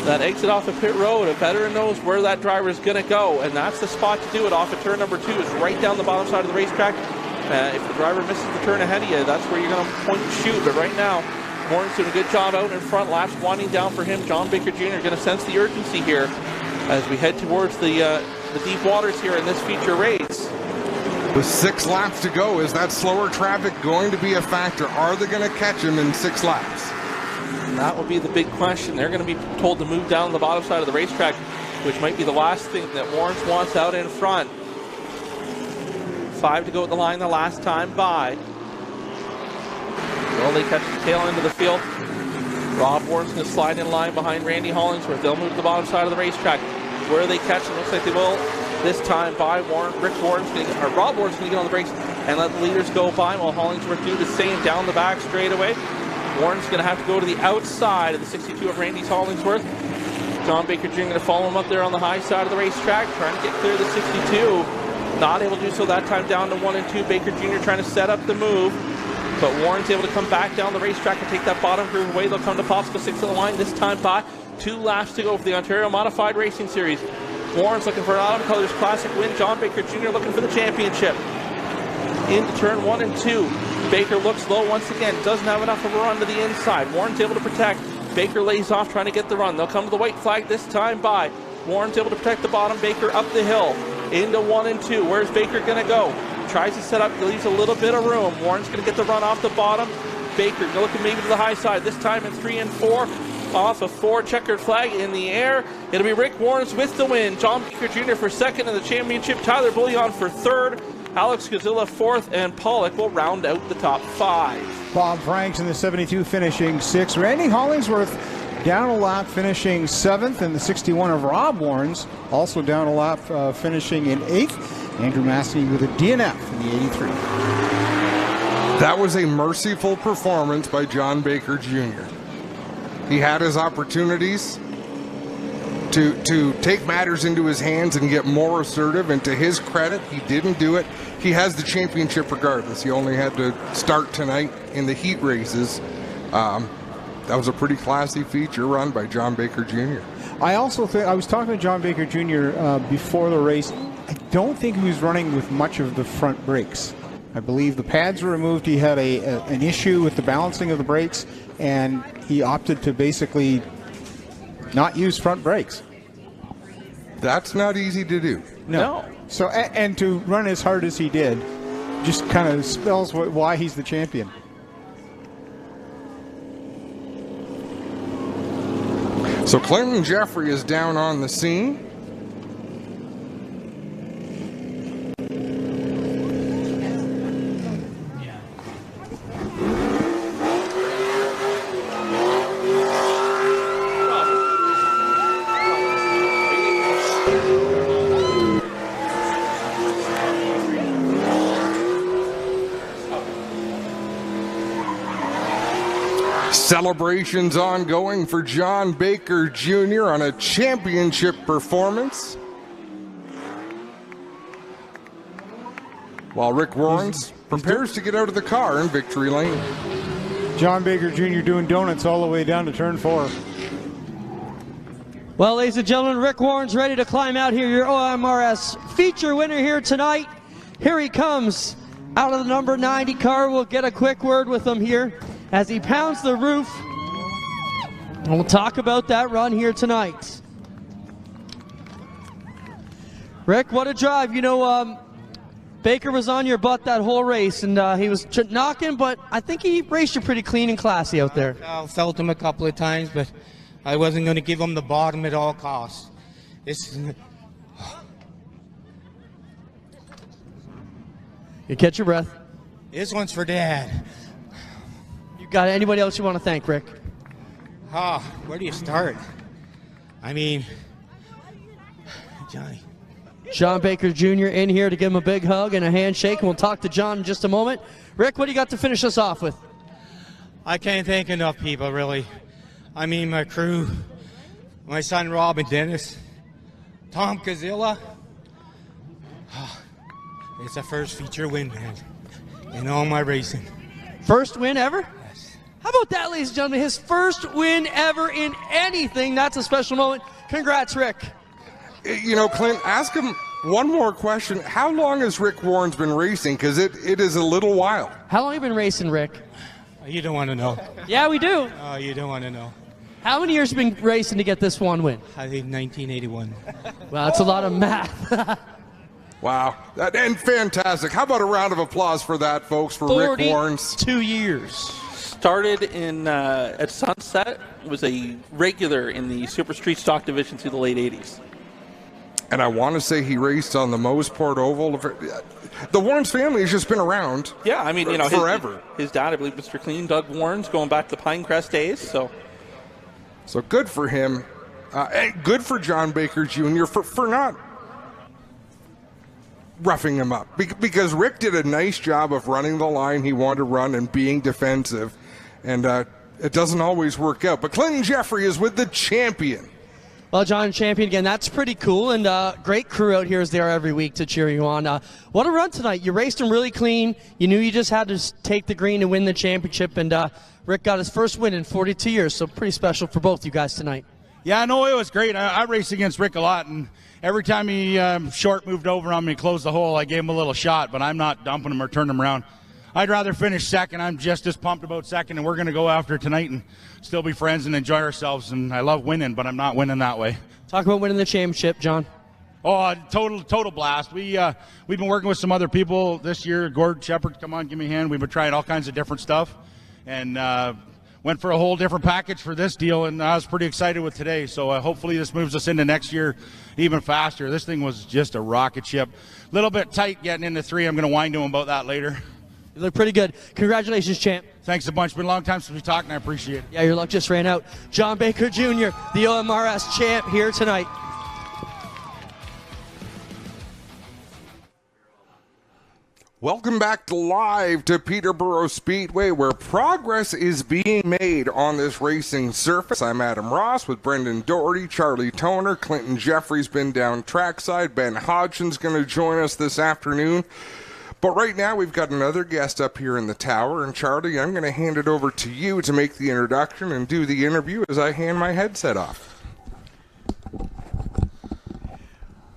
That exit off of pit road, a veteran knows where that driver is going to go, and that's the spot to do it off of turn number 2. It's right down the bottom side of the racetrack. If the driver misses the turn ahead of you, that's where you're going to point and shoot, but right now, Warren's doing a good job out in front. Laps winding down for him. John Baker Jr. going to sense the urgency here as we head towards the deep waters here in this feature race. With 6 laps to go, is that slower traffic going to be a factor? Are they going to catch him in 6 laps? That will be the big question. They're going to be told to move down the bottom side of the racetrack, which might be the last thing that Warren's wants out in front. 5 to go at the line the last time by. Will they catch the tail end of the field? Rob Warren's going to slide in line behind Randy Hollingsworth. They'll move to the bottom side of the racetrack. Where they catch him, looks like they will this time by Warren. Rob Warren's going to get on the brakes and let the leaders go by while Hollingsworth do the same down the back straightaway. Warren's going to have to go to the outside of the 62 of Randy Hollingsworth. John Baker Jr. going to follow him up there on the high side of the racetrack, trying to get clear of the 62. Not able to do so that time, down to 1 and 2. Baker Jr. trying to set up the move. But Warren's able to come back down the racetrack and take that bottom groove away. They'll come to Popsicle 6 of the line this time by. 2 laps to go for the Ontario Modified Racing Series. Warren's looking for an Autumn Colors Classic win. John Baker Jr. looking for the championship. Into turn 1 and 2. Baker looks low once again. Doesn't have enough of a run to the inside. Warren's able to protect. Baker lays off trying to get the run. They'll come to the white flag this time by. Warren's able to protect the bottom. Baker up the hill into 1 and 2. Where's Baker going to go? Tries to set up, leaves a little bit of room. Warren's going to get the run off the bottom. Baker looking maybe to the high side. This time in 3 and 4. Off a 4, checkered flag in the air. It'll be Rick Warren's with the win. John Baker Jr. for second in the championship. Tyler Bullion for third. Alex Gazilla fourth. And Pollock will round out the top 5. Bob Franks in the 72 finishing 6th. Randy Hollingsworth down a lap finishing 7th. And the 61 of Rob Warren's also down a lap finishing in 8th. Andrew Massey with a DNF in the 83. That was a merciful performance by John Baker Jr. He had his opportunities to take matters into his hands and get more assertive, and to his credit, he didn't do it. He has the championship regardless. He only had to start tonight in the heat races. That was a pretty classy feature run by John Baker Jr. I also think, I was talking to John Baker Jr. Before the race. I don't think he was running with much of the front brakes. I believe the pads were removed. He had an issue with the balancing of the brakes, and he opted to basically not use front brakes. That's not easy to do. No. So, and to run as hard as he did just kind of spells why he's the champion. So Clinton Jeffrey is down on the scene. Celebrations ongoing for John Baker Jr. on a championship performance, while Rick Warrens prepares to get out of the car in victory lane. John Baker Jr. doing donuts all the way down to turn 4. Well, ladies and gentlemen, Rick Warren's ready to climb out here. Your OMRS feature winner here tonight. Here he comes out of the number 90 car. We'll get a quick word with him here as he pounds the roof. And we'll talk about that run here tonight. Rick, what a drive. You know, Baker was on your butt that whole race, and he was knocking, but I think he raced you pretty clean and classy out there. I felt him a couple of times, but I wasn't going to give him the bottom at all costs. You catch your breath. This one's for Dad. Got anybody else you want to thank, Rick? Where do you start? I mean, Johnny. John Baker Jr. in here to give him a big hug and a handshake, and we'll talk to John in just a moment. Rick, what do you got to finish us off with? I can't thank enough people, really. I mean, my crew, my son Rob and Dennis, Tom Kazilla. It's a first feature win, man, in all my racing. First win ever? How about that, ladies and gentlemen? His first win ever in anything. That's a special moment. Congrats, Rick. You know, Clint, ask him one more question. How long has Rick Warren's been racing? Because it is a little while. How long have you been racing, Rick? You don't want to know. Yeah, we do. Oh, you don't want to know. How many years have you been racing to get this one win? I think 1981. Well, that's a lot of math. Wow. And fantastic. How about a round of applause for that, folks, for Rick Warren's. 2 years. Started in at Sunset, was a regular in the Super Street Stock division through the late 80s. And I want to say he raced on the Moseport Oval. The Warrens family has just been around. Yeah, I mean, you know, forever. His dad, I believe, Mr. Clean, Doug Warrens, going back to the Pinecrest days. So good for him. And good for John Baker Jr. for not roughing him up, because Rick did a nice job of running the line he wanted to run and being defensive, and it doesn't always work out. But Clinton Jeffrey is with the champion. Well, John, champion again. That's pretty cool, and great crew out here as they are every week to cheer you on. What a run tonight. You raced him really clean. You knew you just had to take the green and win the championship, and Rick got his first win in 42 years, so pretty special for both you guys tonight. Yeah, no, it was great. I raced against Rick a lot, and every time he short moved over on me, closed the hole, I gave him a little shot, but I'm not dumping him or turning him around. I'd rather finish second. I'm just as pumped about second, and we're going to go after tonight and still be friends and enjoy ourselves. And I love winning, but I'm not winning that way. Talk about winning the championship, John. Oh, total blast. We've been working with some other people this year. Gord Shepard, come on, give me a hand. We've been trying all kinds of different stuff, and went for a whole different package for this deal, and I was pretty excited with today. So hopefully this moves us into next year even faster. This thing was just a rocket ship. A little bit tight getting into 3. I'm going to whine to him about that later. You look pretty good. Congratulations, champ. Thanks a bunch. Been a long time since we talked, and I appreciate it. Yeah, your luck just ran out. John Baker Jr., the OMRS champ, here tonight. Welcome back live to Peterborough Speedway, where progress is being made on this racing surface. I'm Adam Ross with Brendan Doherty, Charlie Toner, Clinton Jeffrey's been down trackside. Ben Hodgson's going to join us this afternoon. But right now we've got another guest up here in the tower, and Charlie, I'm going to hand it over to you to make the introduction and do the interview as I hand my headset off.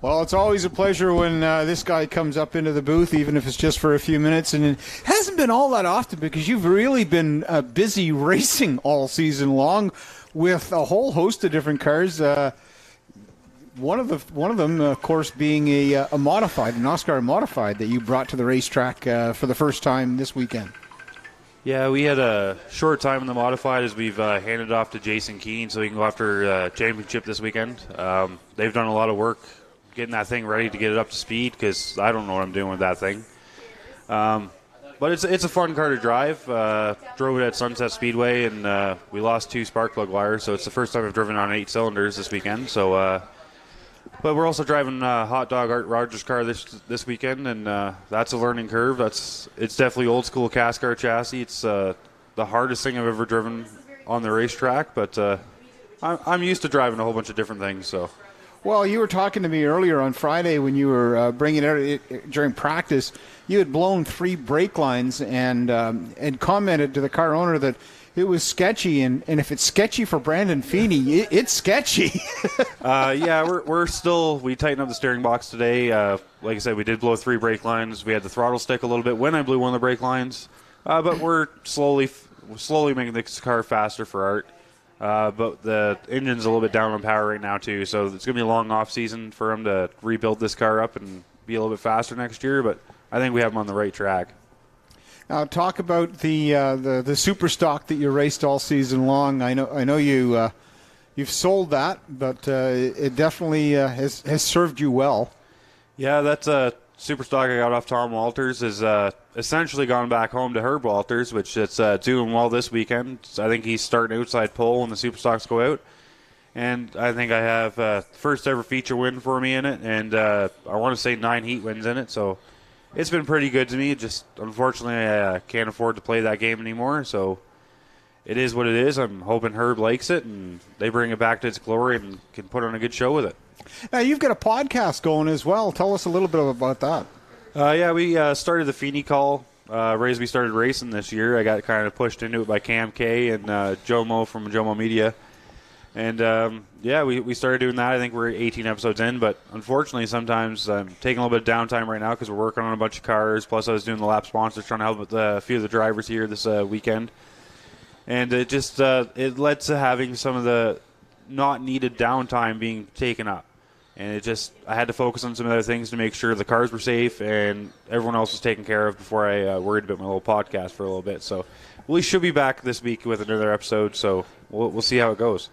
Well, it's always a pleasure when this guy comes up into the booth, even if it's just for a few minutes. And it hasn't been all that often because you've really been busy racing all season long with a whole host of different cars. One of them, of course, being a Modified, an Oscar Modified that you brought to the racetrack for the first time this weekend. Yeah, we had a short time in the Modified as we've handed it off to Jason Keane so he can go after championship this weekend. They've done a lot of work getting that thing ready to get it up to speed because I don't know what I'm doing with that thing. But it's a fun car to drive. Drove it at Sunset Speedway, and we lost 2 spark plug wires, so it's the first time I've driven on 8 cylinders this weekend. So, but we're also driving Hot Dog Art Rogers' car this weekend, and that's a learning curve. It's definitely old school cast car chassis. It's the hardest thing I've ever driven on the racetrack, but I'm used to driving a whole bunch of different things, so. Well, you were talking to me earlier on Friday when you were bringing it out during practice. You had blown 3 brake lines and commented to the car owner that it was sketchy. And if it's sketchy for Brandon Feeney, it's sketchy. Yeah, we tightened up the steering box today. Like I said, we did blow 3 brake lines. We had the throttle stick a little bit when I blew one of the brake lines. But we're slowly making this car faster for Art. But the engine's a little bit down on power right now, too. So it's going to be a long off-season for him to rebuild this car up and be a little bit faster next year. But I think we have him on the right track. Now, talk about the super stock that you raced all season long. I know you've sold that, but it definitely has served you well. Yeah, that's a super stock I got off Tom Walters is essentially gone back home to Herb Walters, which it's doing well this weekend. I think he's starting outside pole when the super stocks go out. And I think I have first ever feature win for me in it, and I want to say 9 heat wins in it. So it's been pretty good to me. Just unfortunately, I can't afford to play that game anymore. So it is what it is. I'm hoping Herb likes it, and they bring it back to its glory and can put on a good show with it. Now, you've got a podcast going as well. Tell us a little bit about that. Yeah, we started the Feeney Call right as we started racing this year. I got kind of pushed into it by Cam K and Jomo from Jomo Media. And, yeah, we started doing that. I think we're 18 episodes in. But, unfortunately, sometimes I'm taking a little bit of downtime right now because we're working on a bunch of cars. Plus, I was doing the lap sponsors, trying to help with a few of the drivers here this weekend. And it just it led to having some of the not needed downtime being taken up. And I had to focus on some other things to make sure the cars were safe and everyone else was taken care of before I worried about my little podcast for a little bit. So we should be back this week with another episode, so we'll see how it goes.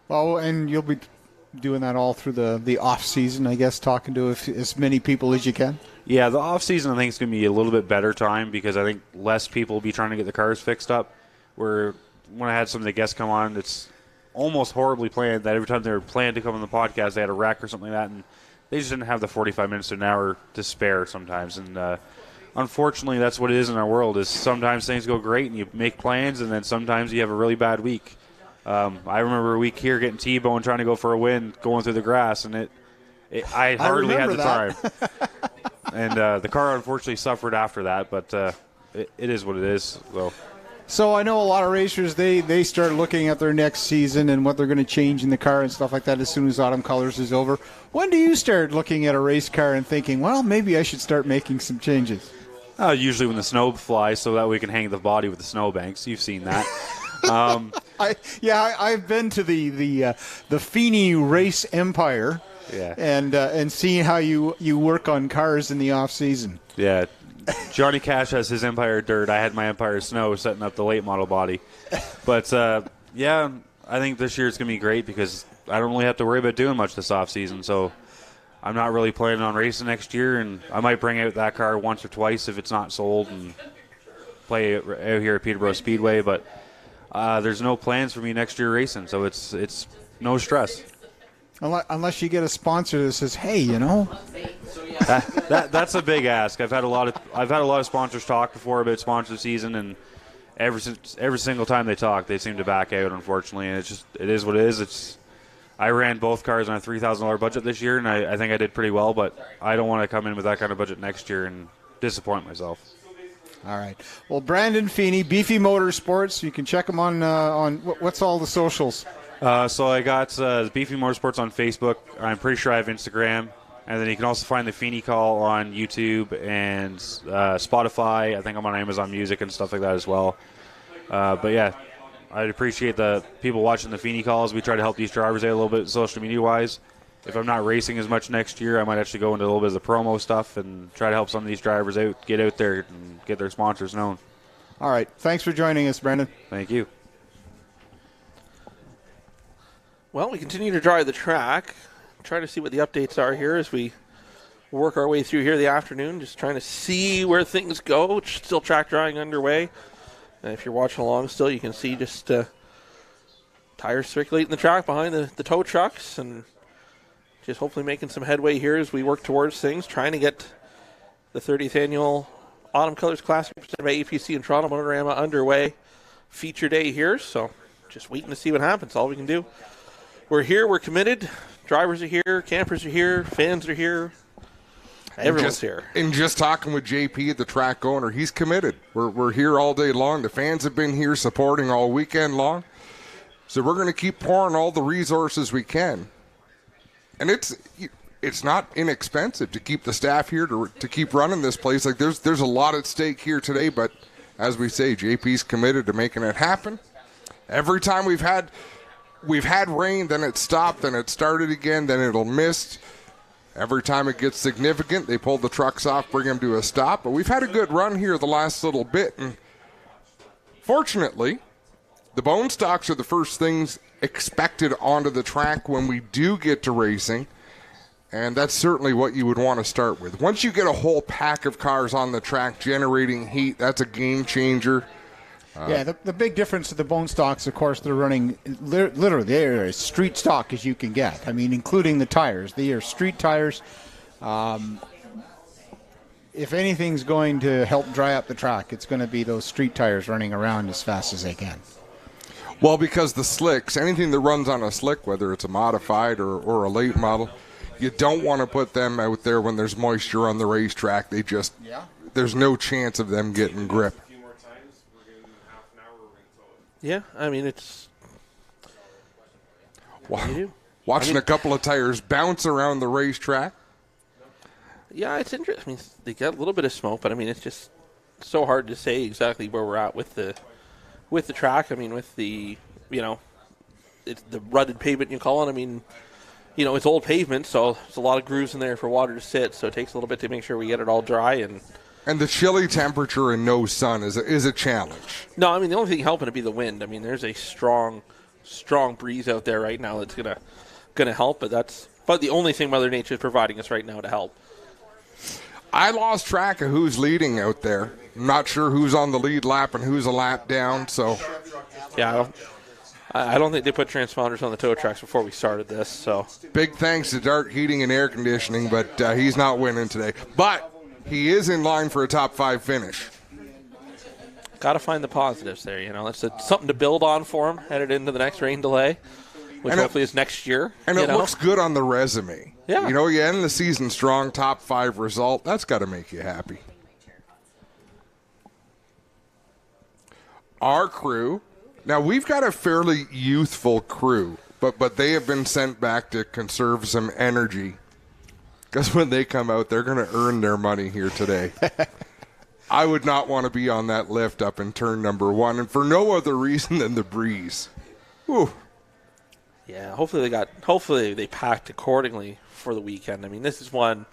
Well, and you'll be doing that all through the off-season, I guess, talking to as many people as you can? Yeah, the off-season I think is going to be a little bit better time because I think less people will be trying to get the cars fixed up. Where when I had some of the guests come on, it's almost horribly planned that every time they were planned to come on the podcast, they had a wreck or something like that, and they just didn't have the 45 minutes to an hour to spare sometimes. And unfortunately, that's what it is in our world, is sometimes things go great and you make plans, and then sometimes you have a really bad week. I remember a week here getting T-bone trying to go for a win, going through the grass, and I hardly had the time. And the car unfortunately suffered after that, but it is what it is. So I know a lot of racers, they start looking at their next season and what they're going to change in the car and stuff like that as soon as Autumn Colors is over. When do you start looking at a race car and thinking, well, maybe I should start making some changes? Usually when the snow flies, so that we can hang the body with the snowbanks. You've seen that. I've been to the Feeney race empire. Yeah. And seeing how you work on cars in the off season. Yeah. Johnny Cash has his Empire Dirt. I had my Empire Snow setting up the late model body. But, yeah, I think this year it's going to be great because I don't really have to worry about doing much this off season. So I'm not really planning on racing next year, and I might bring out that car once or twice if it's not sold and play it out here at Peterborough Speedway. But there's no plans for me next year racing, so it's no stress. Unless you get a sponsor that says, "Hey, you know." That's a big ask. I've had a lot of sponsors talk before about sponsor season, and every single time they talk, they seem to back out, unfortunately. And it is what it is. I ran both cars on a $3,000 budget this year, and I think I did pretty well. But I don't want to come in with that kind of budget next year and disappoint myself. All right. Well, Brandon Feeney, Beefy Motorsports. You can check him on what's all the socials. So I got Beefy Motorsports on Facebook. I'm pretty sure I have Instagram. And then you can also find the Feeney Call on YouTube and Spotify. I think I'm on Amazon Music and stuff like that as well. But, yeah, I'd appreciate the people watching the Feeney Calls. We try to help these drivers out a little bit social media-wise. If I'm not racing as much next year, I might actually go into a little bit of the promo stuff and try to help some of these drivers out, get out there and get their sponsors known. All right. Thanks for joining us, Brandon. Thank you. Well, we continue to drive the track. Try to see what the updates are here as we work our way through here the afternoon, just trying to see where things go. Still track drying underway. And if you're watching along still, you can see just tires circulating the track behind the tow trucks and just hopefully making some headway here as we work towards things, trying to get the 30th annual Autumn Colors Classic presented by APC and Toronto Motorama underway. Feature day here, so just waiting to see what happens. All we can do. We're here, we're committed. Drivers are here, campers are here, fans are here. Everyone's here. And just talking with JP, the track owner, he's committed. We're here all day long. The fans have been here supporting all weekend long. So we're going to keep pouring all the resources we can. And it's not inexpensive to keep the staff here to keep running this place. Like there's a lot at stake here today, but as we say, JP's committed to making it happen. Every time we've had rain, then it stopped, then it started again, then it'll mist. Every time it gets significant, they pull the trucks off, bring them to a stop. But we've had a good run here the last little bit. And fortunately, the bone stocks are the first things expected onto the track when we do get to racing. And that's certainly what you would want to start with. Once you get a whole pack of cars on the track generating heat, that's a game changer. The big difference to the bone stocks, of course, they're running literally they're as street stock as you can get. I mean, including the tires. They are street tires. If anything's going to help dry up the track, it's going to be those street tires running around as fast as they can. Well, because the slicks, anything that runs on a slick, whether it's a modified or a late model, you don't want to put them out there when there's moisture on the racetrack. There's no chance of them getting grip. Yeah, I mean, it's... Watching a couple of tires bounce around the racetrack. Yeah, it's interesting. I mean, they got a little bit of smoke, but I mean, it's just so hard to say exactly where we're at with the track. I mean, with the, it's the rutted pavement you call it. I mean, it's old pavement, so there's a lot of grooves in there for water to sit, so it takes a little bit to make sure we get it all dry. And the chilly temperature and no sun is a challenge. No, I mean, the only thing helping would be the wind. I mean, there's a strong breeze out there right now that's gonna help, but that's about the only thing Mother Nature is providing us right now to help. I lost track of who's leading out there. I'm not sure who's on the lead lap and who's a lap down. So, yeah, I don't think they put transponders on the tow trucks before we started this. So, big thanks to Dark Heating and Air Conditioning, but he's not winning today. But he is in line for a top 5 finish. Got to find the positives there. It's something to build on for him headed into the next rain delay, which hopefully is next year. And it looks good on the resume. Yeah. You end the season strong, top 5 result. That's got to make you happy. Our crew. Now, we've got a fairly youthful crew, but they have been sent back to conserve some energy. Because when they come out, they're going to earn their money here today. I would not want to be on that lift up in turn number 1, and for no other reason than the breeze. Whew. Yeah, hopefully they packed accordingly for the weekend. I mean, this is one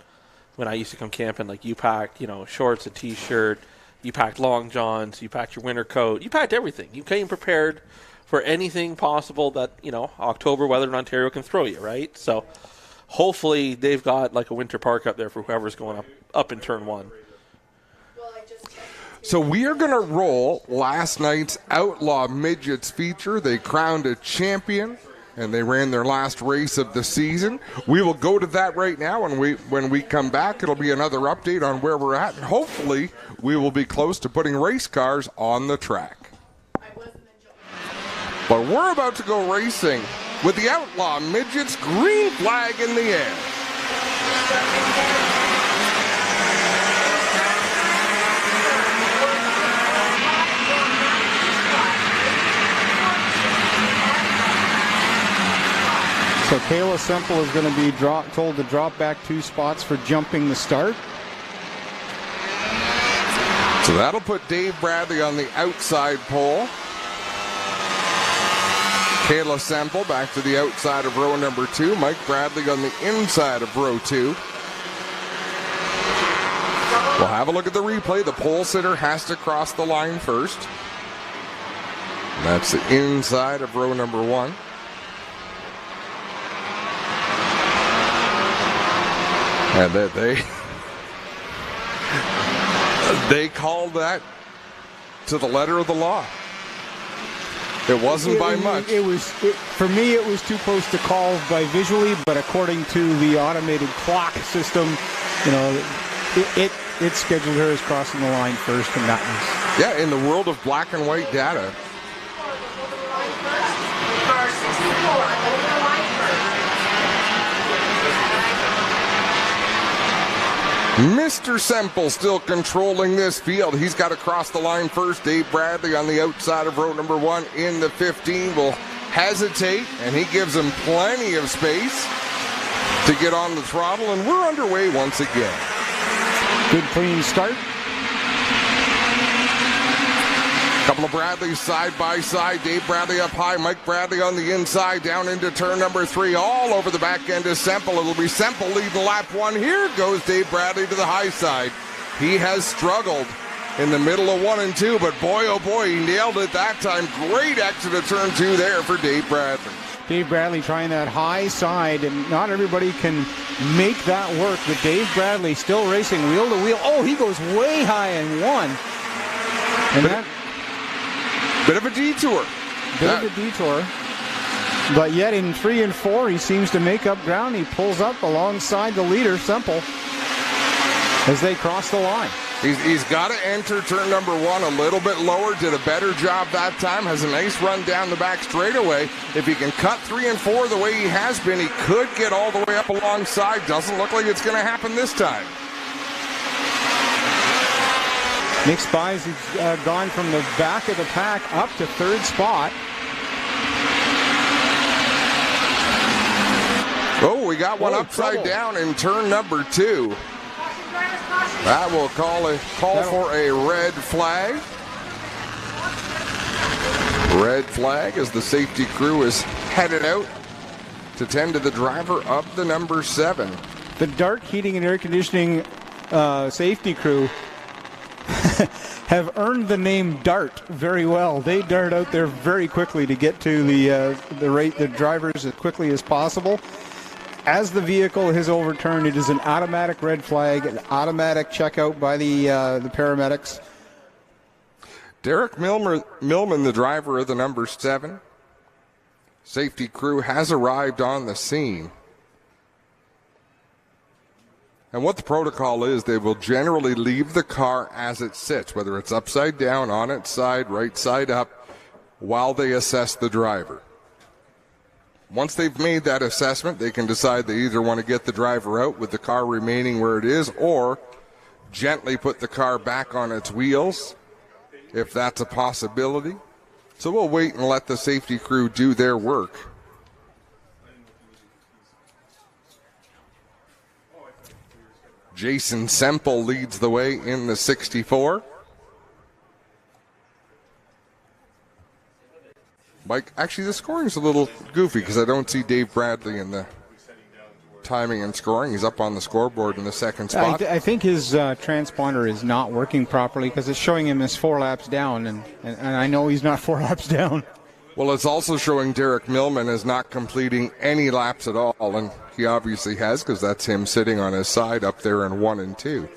when I used to come camping, like you packed, shorts, a t-shirt, you packed long johns, you packed your winter coat, you packed everything. You came prepared for anything possible that, October weather in Ontario can throw you, right? So hopefully they've got like a winter park up there for whoever's going up in turn 1. So we are going to roll last night's Outlaw Midgets feature. They crowned a champion, and they ran their last race of the season. We will go to that right now, and when we come back, it'll be another update on where we're at, and hopefully we will be close to putting race cars on the track. But we're about to go racing with the Outlaw Midgets, green flag in the air. So Kayla Semple is going to be told to drop back 2 spots for jumping the start. So that'll put Dave Bradley on the outside pole. Kayla Semple back to the outside of row number 2. Mike Bradley on the inside of row 2. We'll have a look at the replay. The pole sitter has to cross the line first. And that's the inside of row number 1. And they called that to the letter of the law. It wasn't by much. For me, it was too close to call by visually, but according to the automated clock system, it scheduled her as crossing the line first, and that was. Yeah, in the world of black and white data. Mr. Semple still controlling this field. He's got to cross the line first. Dave Bradley on the outside of row number 1 in the 15 will hesitate, and he gives him plenty of space to get on the throttle, and we're underway once again. Good clean start. Couple of Bradleys side by side. Dave Bradley up high. Mike Bradley on the inside down into turn number 3. All over the back end of Semple. It'll be Semple leading lap 1. Here goes Dave Bradley to the high side. He has struggled in the middle of 1 and 2, but boy, oh boy, he nailed it that time. Great exit of turn 2 there for Dave Bradley. Dave Bradley trying that high side, and not everybody can make that work, but Dave Bradley still racing wheel to wheel. Oh, he goes way high in 1. And Bit of a detour. But yet in 3 and 4, he seems to make up ground. He pulls up alongside the leader, Semple, as they cross the line. He's got to enter turn number 1 a little bit lower. Did a better job that time. Has a nice run down the back straightaway. If he can cut 3 and 4 the way he has been, he could get all the way up alongside. Doesn't look like it's going to happen this time. Nick Spies has gone from the back of the pack up to 3rd spot. Oh, we got one upside down in turn number 2. That will call for a red flag. Red flag as the safety crew is headed out to tend to the driver of the number 7. The Dark Heating and Air Conditioning safety crew have earned the name Dart very well. They dart out there very quickly to get to the drivers as quickly as possible. As the vehicle is overturned, it is an automatic red flag, an automatic checkout by the paramedics. Derek Millman, the driver of the number 7. Safety crew has arrived on the scene. And what the protocol is, they will generally leave the car as it sits, whether it's upside down, on its side, right side up, while they assess the driver. Once they've made that assessment, they can decide they either want to get the driver out with the car remaining where it is, or gently put the car back on its wheels, if that's a possibility. So we'll wait and let the safety crew do their work. Jason Semple leads the way in the 64. Mike, actually the scoring's a little goofy because I don't see Dave Bradley in the timing and scoring. He's up on the scoreboard in the second spot. I think his transponder is not working properly because it's showing him as 4 laps down, and I know he's not 4 laps down. Well, it's also showing Derek Millman is not completing any laps at all, and he obviously has because that's him sitting on his side up there in 1 and 2.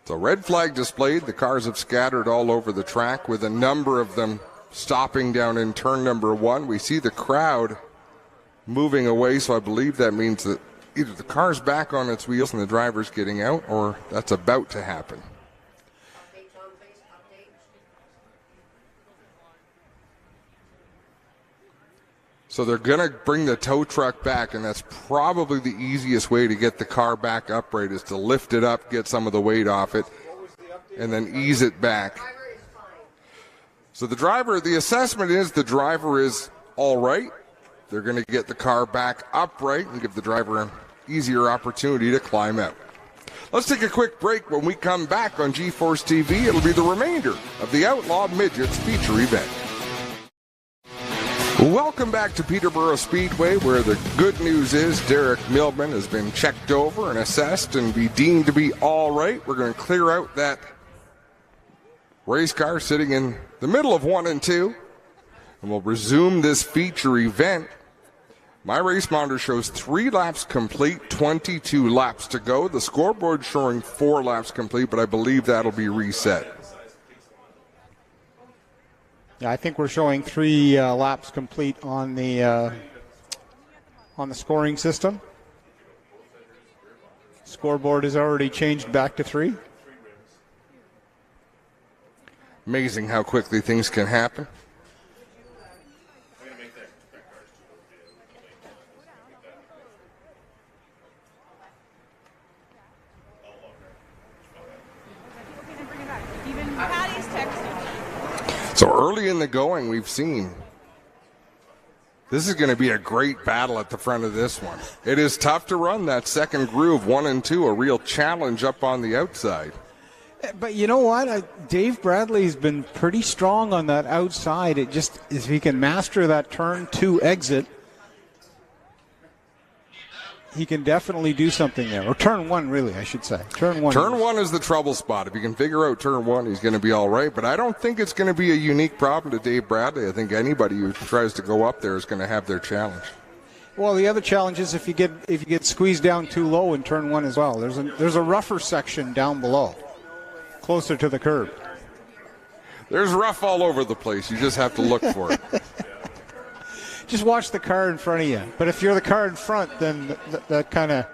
So red flag displayed. The cars have scattered all over the track with a number of them stopping down in turn number 1. We see the crowd moving away, so I believe that means that either the car's back on its wheels and the driver's getting out, or that's about to happen. So they're going to bring the tow truck back, and that's probably the easiest way to get the car back upright is to lift it up, get some of the weight off it, and then ease it back. So the assessment is the driver is all right. They're going to get the car back upright and give the driver an easier opportunity to climb out. Let's take a quick break. When we come back on G-Force TV, it'll be the remainder of the Outlaw Midgets feature event. Welcome back to Peterborough Speedway, where the good news is Derek Millman has been checked over and assessed and be deemed to be all right. We're going to clear out that race car sitting in the middle of 1 and 2, and we'll resume this feature event. My race monitor shows 3 laps complete, 22 laps to go. The scoreboard showing 4 laps complete, but I believe that'll be reset. Yeah, I think we're showing 3 laps complete on the scoring system. Scoreboard is already changed back to 3. Amazing how quickly things can happen. So early in the going, we've seen this is going to be a great battle at the front of this one. It is tough to run that second groove, 1 and 2, a real challenge up on the outside. But you know what? Dave Bradley's been pretty strong on that outside. It just, if he can master that turn 2 exit, he can definitely do something there. Or turn 1, really, I should say. Turn 1. Turn 1 is the trouble spot. If you can figure out turn 1, he's going to be all right. But I don't think it's going to be a unique problem to Dave Bradley. I think anybody who tries to go up there is going to have their challenge. Well, the other challenge is if you get squeezed down too low in turn 1 as well. There's a rougher section down below, closer to the curb. There's rough all over the place. You just have to look for it. Just watch the car in front of you. But if you're the car in front, then that kind of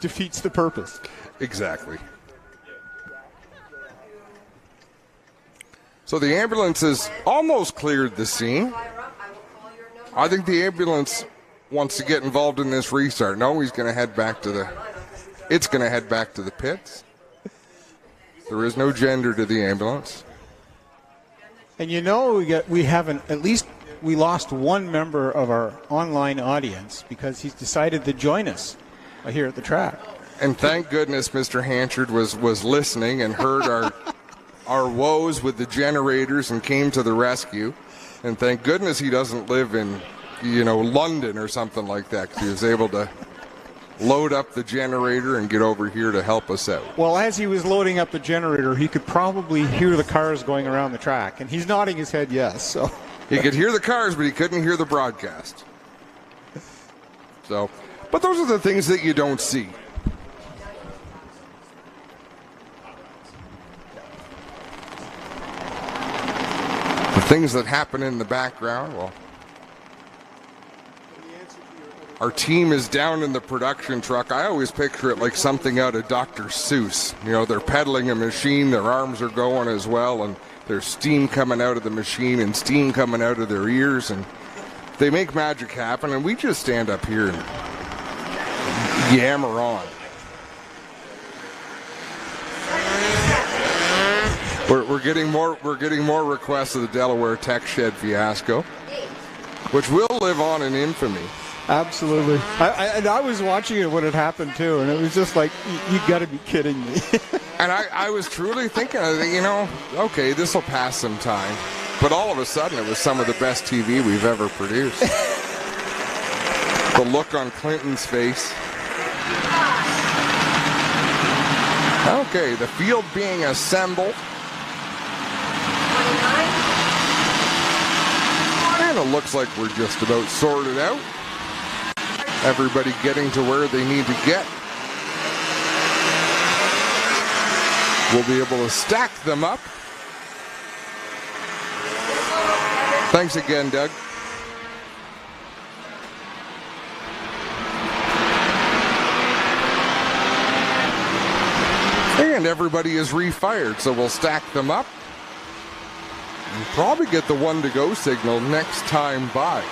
defeats the purpose. Exactly. So the ambulance has almost cleared the scene. I think the ambulance wants to get involved in this restart. No, it's going to head back to the pits. There is no gender to the ambulance. And you know, we lost one member of our online audience because he's decided to join us here at the track. And thank goodness Mr. Hanchard was listening and heard our woes with the generators and came to the rescue. And thank goodness he doesn't live in, London or something like that, because he was able to load up the generator and get over here to help us out. Well, as he was loading up the generator, he could probably hear the cars going around the track, and he's nodding his head yes. So he could hear the cars, but he couldn't hear the broadcast. So, but those are the things that you don't see. The things that happen in the background, well, our team is down in the production truck. I always picture it like something out of Dr. Seuss. They're pedaling a machine, their arms are going as well, and there's steam coming out of the machine and steam coming out of their ears, and they make magic happen, and we just stand up here and yammer on. We're getting more requests of the Delaware Tech Shed fiasco, which will live on in infamy. Absolutely. I was watching it when it happened too, and it was just like, you got to be kidding me. And I was truly thinking, okay, this will pass some time. But all of a sudden, it was some of the best TV we've ever produced. The look on Clinton's face. Okay, the field being assembled. And it looks like we're just about sorted out. Everybody getting to where they need to get. We'll be able to stack them up. Thanks again, Doug. And everybody is refired, so we'll stack them up. And probably get the 1-to-go signal next time by.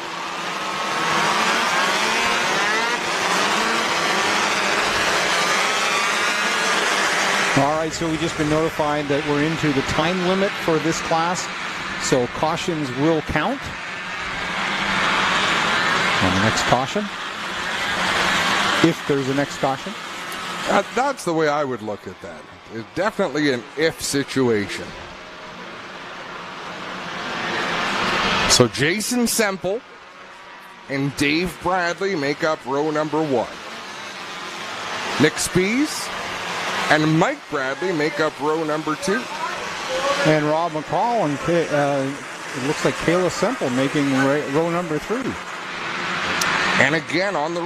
All right, so we've just been notified that we're into the time limit for this class, so cautions will count. On the next caution, if there's a next caution. That's the way I would look at that. It's definitely an if situation. So Jason Semple and Dave Bradley make up row number 1. Nick Spees and Mike Bradley make up row number 2. And Rob McCall and it looks like Kayla Semple making row number 3. And again on the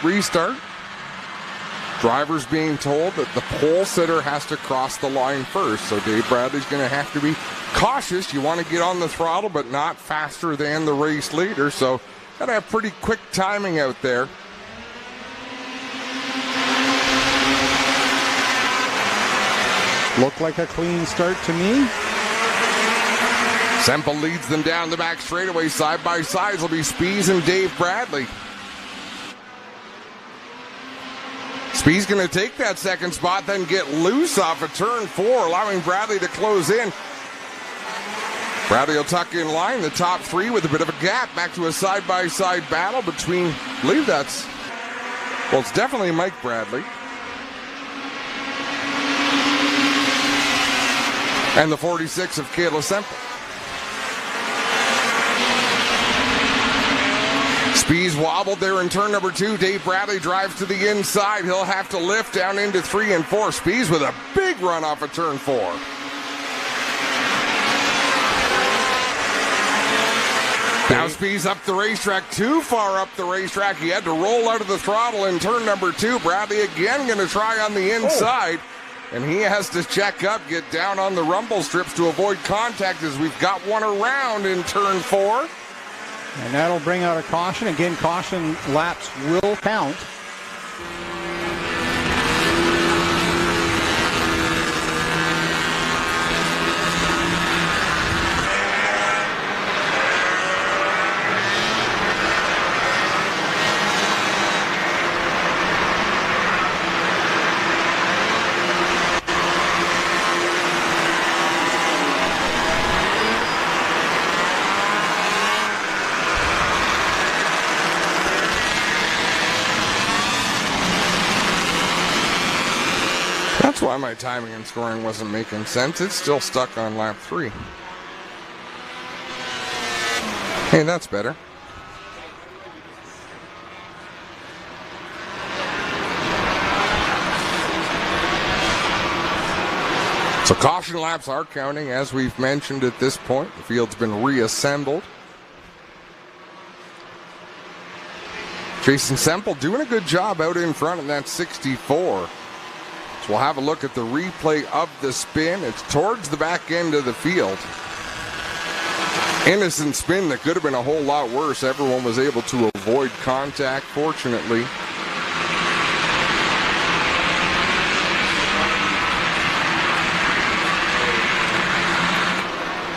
restart, drivers being told that the pole sitter has to cross the line first. So Dave Bradley's going to have to be cautious. You want to get on the throttle, but not faster than the race leader. So got to have pretty quick timing out there. Looked like a clean start to me. Semple leads them down the back straightaway. Side by sides will be Spees and Dave Bradley. Spees going to take that second spot, then get loose off of turn 4, allowing Bradley to close in. Bradley will tuck in line, the top 3 with a bit of a gap. Back to a side-by-side battle between, I believe it's definitely Mike Bradley. And the 46 of Kayla Semple. Spees wobbled there in turn number 2. Dave Bradley drives to the inside. He'll have to lift down into 3 and 4. Spees with a big run off of turn 4. Now Spees up the racetrack, too far up the racetrack. He had to roll out of the throttle in turn number 2. Bradley again going to try on the inside. And he has to check up, get down on the rumble strips to avoid contact as we've got one around in turn 4. And that'll bring out a caution. Again, caution laps will count. That's why my timing and scoring wasn't making sense. It's still stuck on lap 3. Hey, that's better. So caution laps are counting, as we've mentioned at this point. The field's been reassembled. Jason Semple doing a good job out in front in that 64. So we'll have a look at the replay of the spin. It's towards the back end of the field. Innocent spin that could have been a whole lot worse. Everyone was able to avoid contact, fortunately.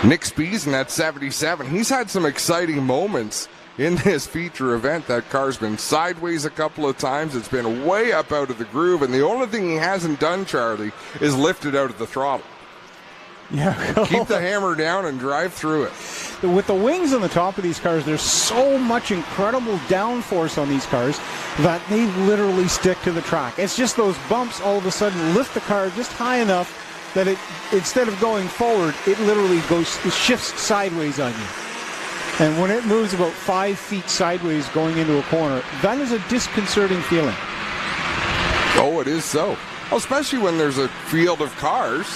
Nick Spees in that 77. He's had some exciting moments in this feature event. That car's been sideways a couple of times. It's been way up out of the groove, and the only thing he hasn't done, Charlie, is lifted out of the throttle. Yeah. Keep the hammer down and drive through it. With the wings on the top of these cars, there's so much incredible downforce on these cars that they literally stick to the track. It's just those bumps all of a sudden lift the car just high enough that it, instead of going forward, it literally it shifts sideways on you. And when it moves about 5 feet sideways going into a corner, that is a disconcerting feeling. Oh, it is so. Especially when there's a field of cars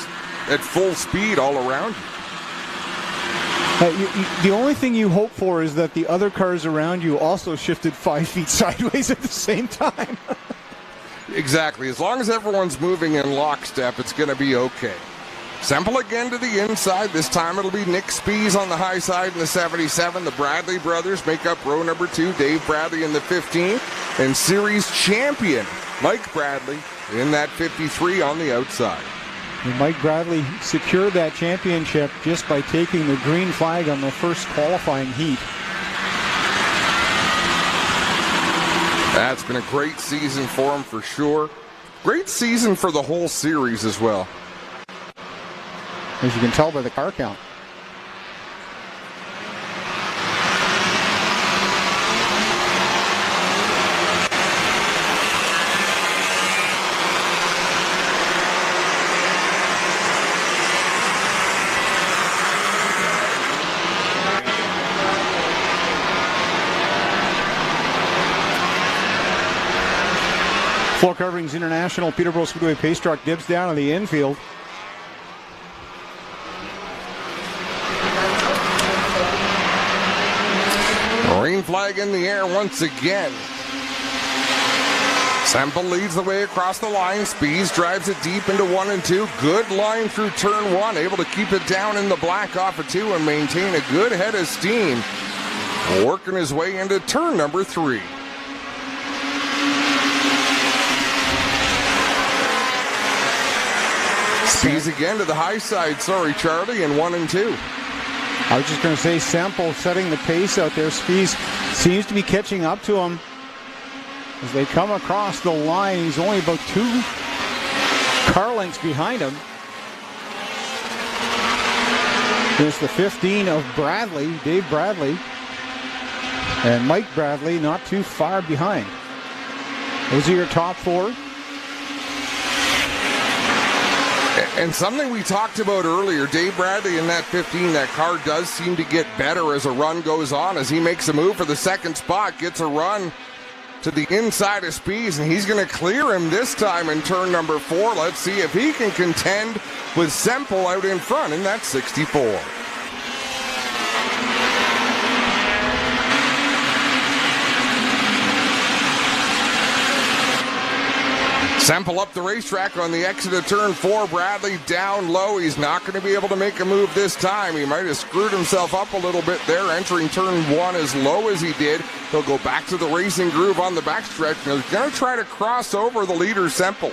at full speed all around you. The only thing you hope for is that the other cars around you also shifted 5 feet sideways at the same time. Exactly. As long as everyone's moving in lockstep, it's going to be okay. Semple again to the inside. This time it'll be Nick Spees on the high side in the 77. The Bradley brothers make up row number 2. Dave Bradley in the 15. And series champion Mike Bradley in that 53 on the outside. And Mike Bradley secured that championship just by taking the green flag on the first qualifying heat. That's been a great season for him for sure. Great season for the whole series as well. As you can tell by the car count. Floor Coverings International Peterborough Speedway pace truck dips down on the infield. Green flag in the air once again. Semple leads the way across the line. Spees drives it deep into 1 and 2. Good line through turn 1. Able to keep it down in the black off of 2 and maintain a good head of steam. Working his way into turn number 3. Spees again to the high side. Sorry, Charlie, in 1 and 2. I was just going to say, Semple setting the pace out there. Spees seems to be catching up to him as they come across the line. He's only about 2 car lengths behind him. There's the 15 of Bradley, Dave Bradley, and Mike Bradley not too far behind. Those are your top 4. And something we talked about earlier, Dave Bradley in that 15, that car does seem to get better as a run goes on, as he makes a move for the second spot, gets a run to the inside of Spees, and he's going to clear him this time in turn number 4. Let's see if he can contend with Semple out in front in that 64. Semple up the racetrack on the exit of turn 4. Bradley down low. He's not going to be able to make a move this time. He might have screwed himself up a little bit there, entering turn 1 as low as he did. He'll go back to the racing groove on the backstretch, and he's going to try to cross over the leader, Semple.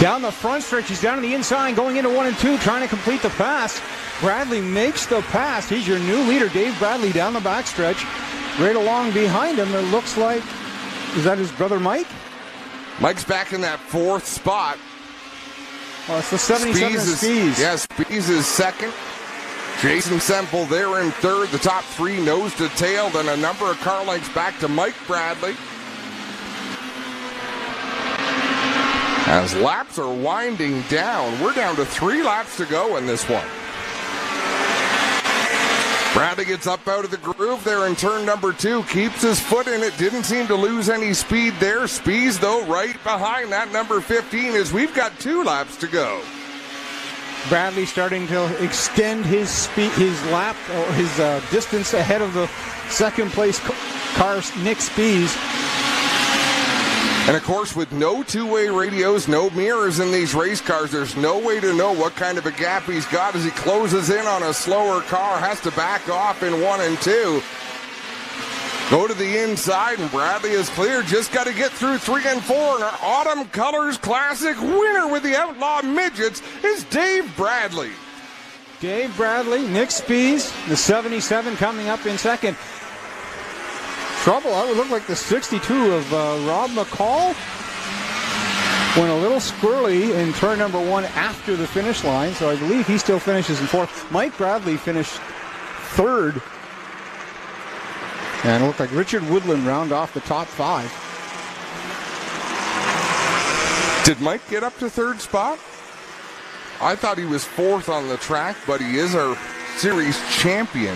Down the front stretch, he's down on the inside, going into 1 and 2, trying to complete the pass. Bradley makes the pass. He's your new leader, Dave Bradley, down the backstretch. Right along behind him, it looks like, is that his brother Mike? Mike's back in that 4th spot. Well, it's the 77 Spees. Yes, Spees is second. Jason Semple there in 3rd. The top 3 nose to tail. Then a number of car lengths back to Mike Bradley. As laps are winding down, we're down to 3 laps to go in this one. Bradley gets up out of the groove there in turn number 2, keeps his foot in it, didn't seem to lose any speed there. Spees, though, right behind that number 15 as we've got 2 laps to go. Bradley starting to extend his speed, his lap, or his distance ahead of the second place car, Nick Spees. And of course, with no two-way radios, no mirrors in these race cars, there's no way to know what kind of a gap he's got as he closes in on a slower car, has to back off in 1 and 2. Go to the inside, and Bradley is clear. Just got to get through 3 and 4. And our Autumn Colors Classic winner with the Outlaw Midgets is Dave Bradley. Dave Bradley, Nick Spees, the 77 coming up in second. Trouble, that would look like the 62 of Rob McCall. Went a little squirrely in turn number 1 after the finish line, so I believe he still finishes in 4th. Mike Bradley finished 3rd. And it looked like Richard Woodland round off the top 5. Did Mike get up to 3rd spot? I thought he was 4th on the track, but he is our series champion.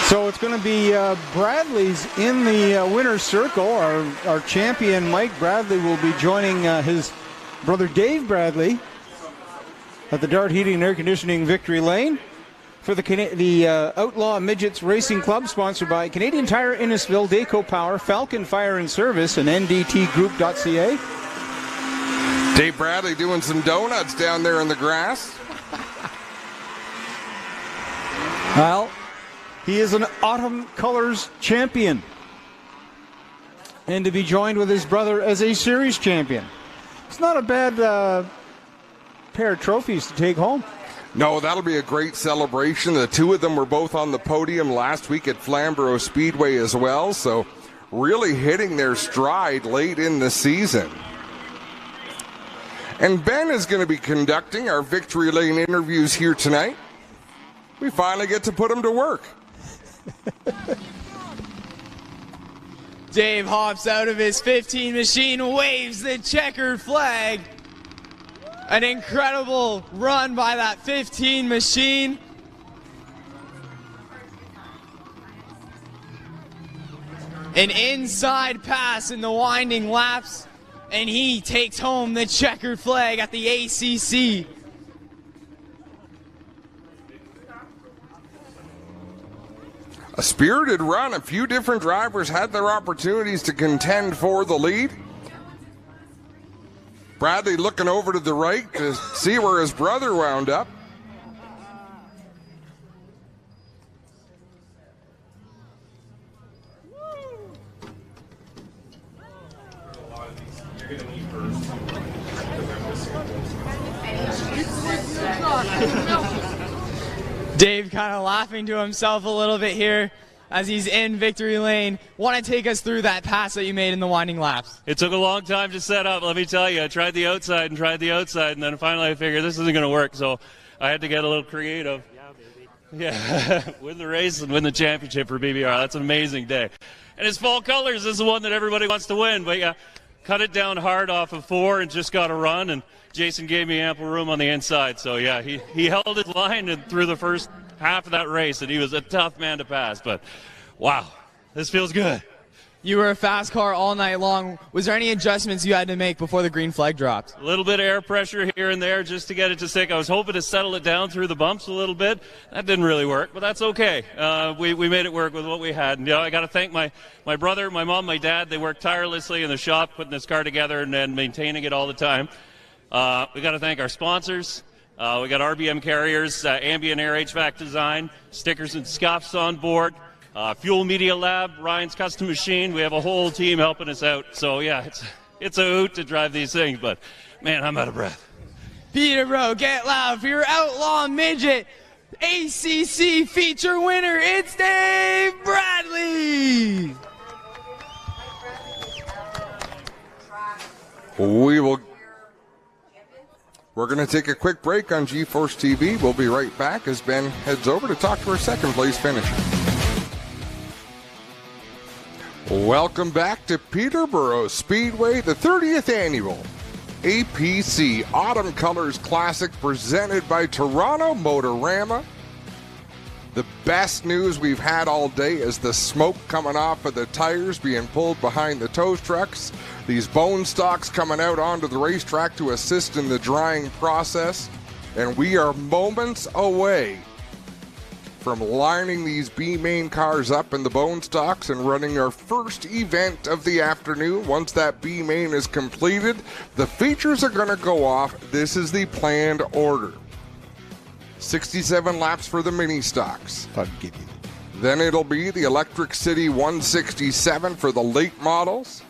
So it's going to be Bradley's in the winner's circle. Our champion, Mike Bradley, will be joining his brother Dave Bradley at the Dart Heating and Air Conditioning Victory Lane for the Outlaw Midgets Racing Club, sponsored by Canadian Tire, Innisfil, Dayco Power, Falcon Fire and Service, and NDTgroup.ca. Dave Bradley doing some donuts down there in the grass. Well, he is an Autumn Colors champion. And to be joined with his brother as a series champion. It's not a bad pair of trophies to take home. No, that'll be a great celebration. The two of them were both on the podium last week at Flamborough Speedway as well, so really hitting their stride late in the season. And Ben is going to be conducting our Victory Lane interviews here tonight. We finally get to put him to work. Dave hops out of his 15 machine, waves the checkered flag. An incredible run by that 15 machine. An inside pass in the winding laps, and he takes home the checkered flag at the ACC. A spirited run. A few different drivers had their opportunities to contend for the lead. Bradley looking over to the right to see where his brother wound up. Dave kind of laughing to himself a little bit here as he's in victory lane. Want to take us through that pass that you made in the winding laps? It took a long time to set up, let me tell you. I tried the outside, and then finally I figured this isn't going to work, so I had to get a little creative. Yeah, win the race and win the championship for BBR. That's an amazing day. And his fall colors is the one that everybody wants to win, but yeah, cut it down hard off of 4 and just got a run, and Jason gave me ample room on the inside. So yeah, he held his line and through the first half of that race, and he was a tough man to pass. But wow, this feels good. You were a fast car all night long. Was there any adjustments you had to make before the green flag dropped? A little bit of air pressure here and there just to get it to stick. I was hoping to settle it down through the bumps a little bit. That didn't really work, but that's okay. We made it work with what we had. And, you know, I got to thank my brother, my mom, my dad. They worked tirelessly in the shop putting this car together and maintaining it all the time. We got to thank our sponsors. We got RBM Carriers, Ambient Air HVAC Design, stickers and scuffs on board. Fuel Media Lab, Ryan's Custom Machine. We have a whole team helping us out. So, yeah, it's a hoot to drive these things, but, man, I'm out of breath. Peterborough, get loud for your Outlaw Midget ACC feature winner. It's Dave Bradley. We're going to take a quick break on GeForce TV. We'll be right back as Ben heads over to talk to our second place finisher. Welcome back to Peterborough Speedway, the 30th annual APC Autumn Colors Classic presented by Toronto Motorama. The best news we've had all day is the smoke coming off of the tires being pulled behind the tow trucks. These bone stocks coming out onto the racetrack to assist in the drying process. And we are moments away from lining these B-main cars up in the bone stocks and running our first event of the afternoon. Once that B-main is completed, the features are going to go off. This is the planned order. 67 laps for the mini stocks. Then it'll be the Electric City 167 for the late models.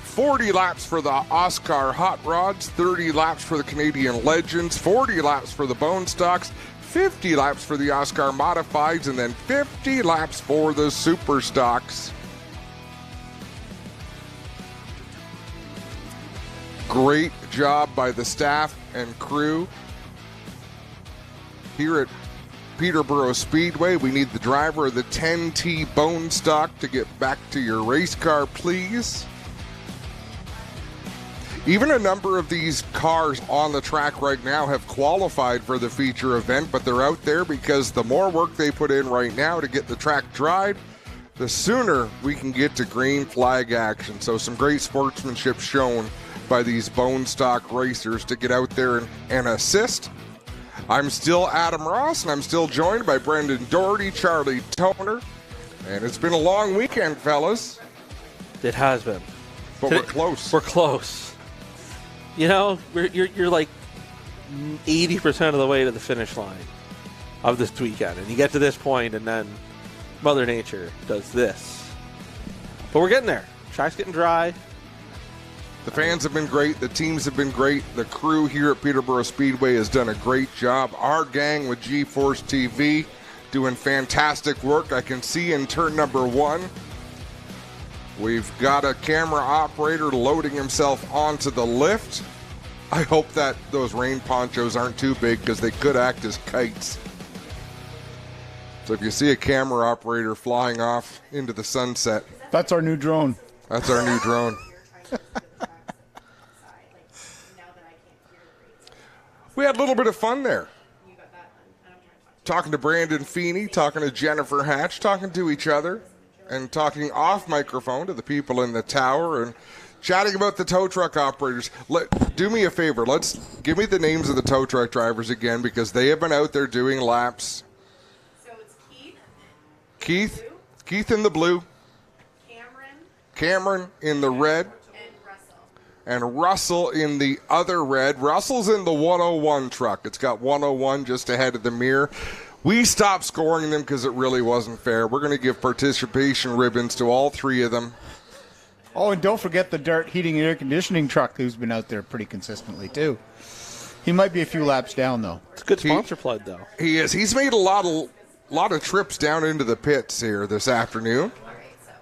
40 laps for the Oscar Hot Rods, 30 laps for the Canadian Legends, 40 laps for the Bone Stocks, 50 laps for the Oscar Modifieds, and then 50 laps for the Super Stocks. Great job by the staff and crew here at Peterborough Speedway. We need the driver of the 10T bone stock to get back to your race car, please. Even a number of these cars on the track right now have qualified for the feature event, but they're out there because the more work they put in right now to get the track dried, the sooner we can get to green flag action. So some great sportsmanship shown by these bone stock racers to get out there and assist. I'm still Adam Ross, and I'm still joined by Brendan Doherty, Charlie Toner, and it's been a long weekend, fellas. It has been. But we're close. We're close. You know, you're like 80% of the way to the finish line of this weekend. And you get to this point, and then Mother Nature does this. But we're getting there. Track's getting dry. The fans have been great. The teams have been great. The crew here at Peterborough Speedway has done a great job. Our gang with G-Force TV doing fantastic work. I can see in turn number 1, we've got a camera operator loading himself onto the lift. I hope that those rain ponchos aren't too big because they could act as kites. So if you see a camera operator flying off into the sunset. That's our new drone. That's our new drone. We had a little bit of fun there. Talking to Brandon Feeney, talking to Jennifer Hatch, talking to each other, and talking off microphone to the people in the tower, and chatting about the tow truck operators. Do me a favor. Give me the names of the tow truck drivers again, because they have been out there doing laps. So it's Keith. Keith in the blue. Cameron in the red. And Russell in the other red. Russell's in the 101 truck. It's got 101 just ahead of the mirror. We stopped scoring them because it really wasn't fair. We're going to give participation ribbons to all 3 of them. Oh, and don't forget the Dart heating and air conditioning truck who's been out there pretty consistently, too. He might be a few laps down, though. It's a good sponsor plug, though. He is. He's made a lot of trips down into the pits here this afternoon,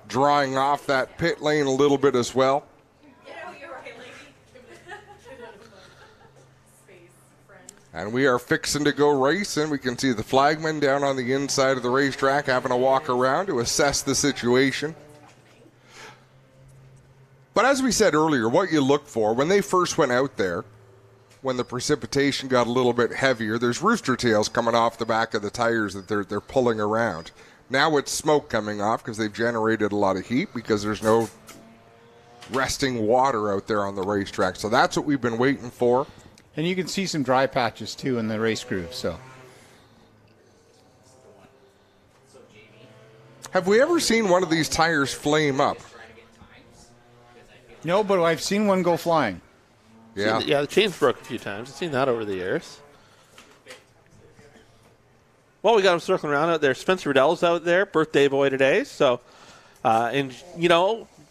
drawing off that pit lane a little bit as well. And we are fixing to go racing. We can see the flagman down on the inside of the racetrack having a walk around to assess the situation. But as we said earlier, what you look for when they first went out there, when the precipitation got a little bit heavier, there's rooster tails coming off the back of the tires that they're pulling around. Now it's smoke coming off because they've generated a lot of heat because there's no resting water out there on the racetrack. So that's what we've been waiting for. And you can see some dry patches, too, in the race crew. So, have we ever seen one of these tires flame up? No, but I've seen one go flying. Yeah. The chain's broke a few times. I've seen that over the years. Well, we got him circling around out there. Spencer Riddell's out there, birthday boy today. So, and,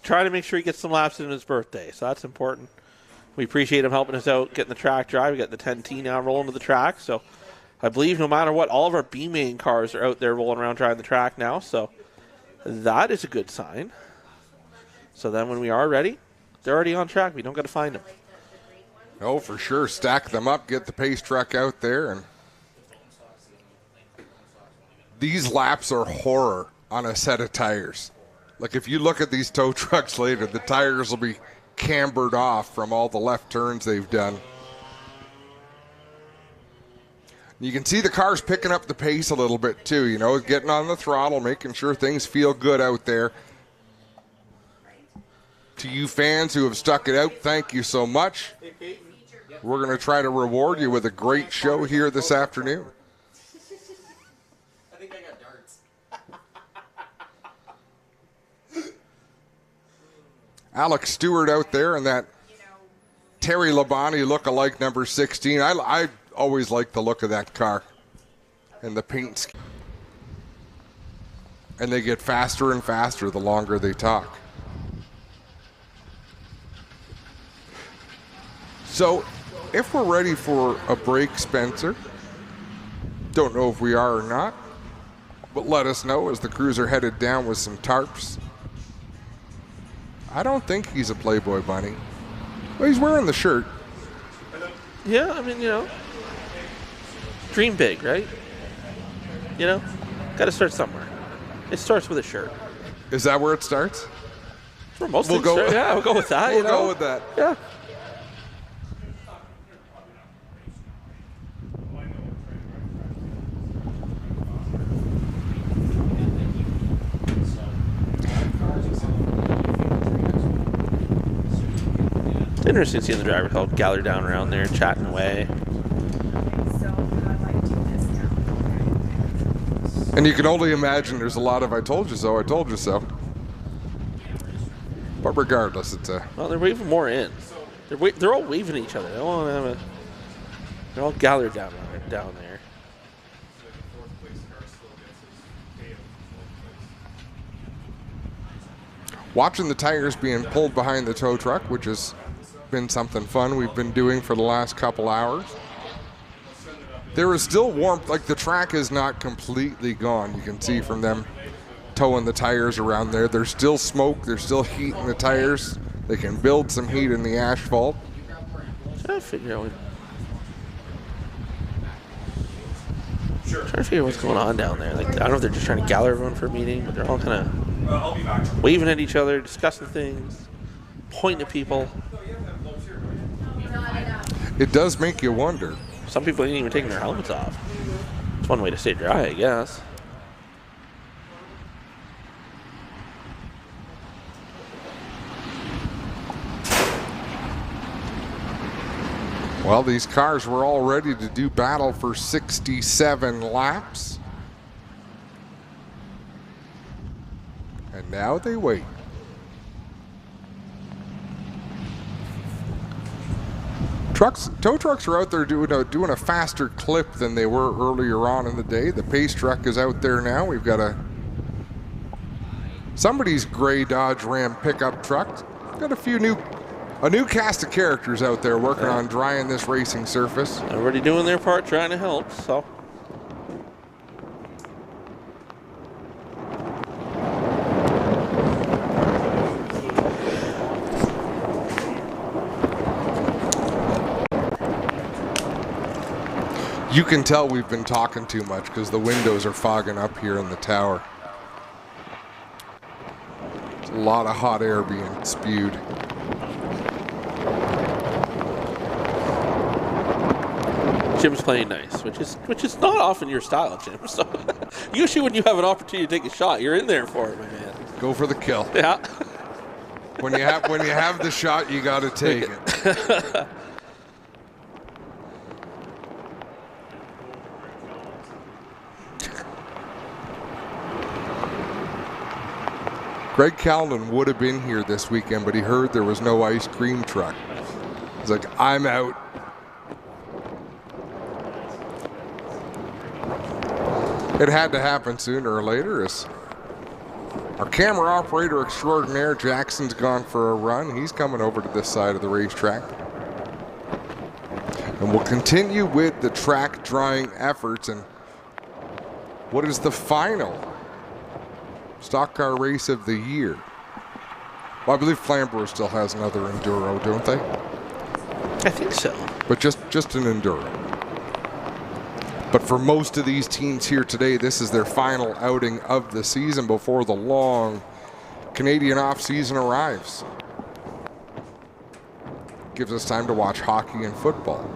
trying to make sure he gets some laps in his birthday. So that's important. We appreciate him helping us out, getting the track dry. We got the 10T now rolling to the track. So I believe no matter what, all of our B-main cars are out there rolling around driving the track now. So that is a good sign. So then when we are ready, they're already on track. We don't got to find them. Oh, for sure. Stack them up, get the pace truck out there. And these laps are horror on a set of tires. Like if you look at these tow trucks later, the tires will be cambered off from all the left turns they've done. You can see the cars picking up the pace a little bit too, getting on the throttle, making sure things feel good out there. To you fans who have stuck it out, thank you so much. We're going to try to reward you with a great show here this afternoon. I think I got darts. Alex Stewart out there in that Terry Labonte look-alike number 16. I always like the look of that car and the paint scheme. And they get faster and faster the longer they talk. So if we're ready for a break, Spencer, don't know if we are or not, but let us know as the crews are headed down with some tarps. I don't think he's a Playboy bunny. Well, he's wearing the shirt. Yeah, I mean, dream big, right? Got to start somewhere. It starts with a shirt. Is that where it starts? For most things, sure. Yeah, we'll go with that. We'll go with that. Yeah. It's interesting seeing the drivers all gather down around there, chatting away. And you can only imagine there's a lot of I told you so, I told you so. But regardless, it's a... Well, they're waving more in. They're all waving at each other. They're all gathered down there. Watching the tires being pulled behind the tow truck, which has been something fun we've been doing for the last couple hours. There is still warmth, like the track is not completely gone. You can see from them towing the tires around there. There's still smoke, there's still heat in the tires. They can build some heat in the asphalt. Trying to figure what's going on down there. Like, I don't know if they're just trying to gather everyone for a meeting, but they're all kind of waving at each other, discussing things, pointing at people. It does make you wonder. Some people ain't even taking their helmets off. It's one way to stay dry, I guess. Well, these cars were all ready to do battle for 67 laps. And now they wait. Tow trucks are out there doing a faster clip than they were earlier on in the day. The pace truck is out there now. We've got somebody's gray Dodge Ram pickup truck. Got a new cast of characters out there working on drying this racing surface. Everybody doing their part, trying to help. So. You can tell we've been talking too much because the windows are fogging up here in the tower. There's a lot of hot air being spewed. Jim's playing nice, which is not often your style, Jim. So usually when you have an opportunity to take a shot, you're in there for it, my man. Go for the kill. Yeah. When you have the shot, you got to take it. Greg Callan would have been here this weekend, but he heard there was no ice cream truck. He's like, I'm out. It had to happen sooner or later. As our camera operator extraordinaire, Jackson's gone for a run. He's coming over to this side of the racetrack. And we'll continue with the track drying efforts. And what is the final stock car race of the year? Well, I believe Flamborough still has another enduro, don't they? I think so. But just an enduro. But for most of these teams here today, this is their final outing of the season before the long Canadian off-season arrives. Gives us time to watch hockey and football.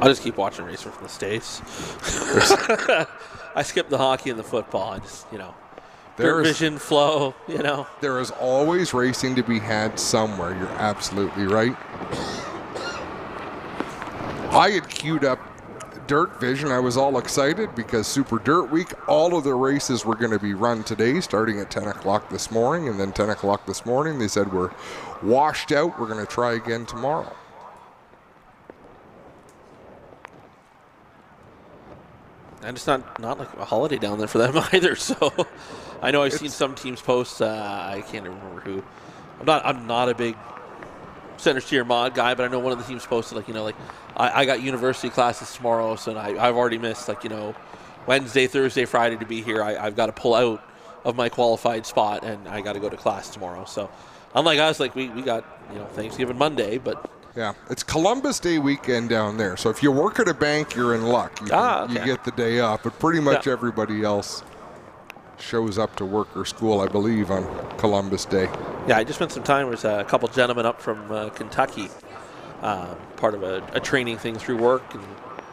I'll just keep watching racing from the States. I skip the hockey and the football. I just, dirt vision, flow, There is always racing to be had somewhere. You're absolutely right. I had queued up Dirt Vision. I was all excited because Super Dirt Week, all of the races were going to be run today, starting at 10 o'clock this morning. And then 10 o'clock this morning, they said we're washed out. We're going to try again tomorrow. And it's not like a holiday down there for them either. So I know I've seen some teams post. I can't remember who. I'm not a big center steer mod guy, but I know one of the teams posted I got university classes tomorrow, so I've already missed Wednesday, Thursday, Friday to be here. I've got to pull out of my qualified spot, and I got to go to class tomorrow. So unlike us, like we got Thanksgiving Monday, but yeah, it's Columbus Day weekend down there. So if you work at a bank, you're in luck. You get the day off, but pretty much everybody else shows up to work or school, I believe, on Columbus Day. Yeah, I just spent some time with a couple gentlemen up from Kentucky, part of a training thing through work, and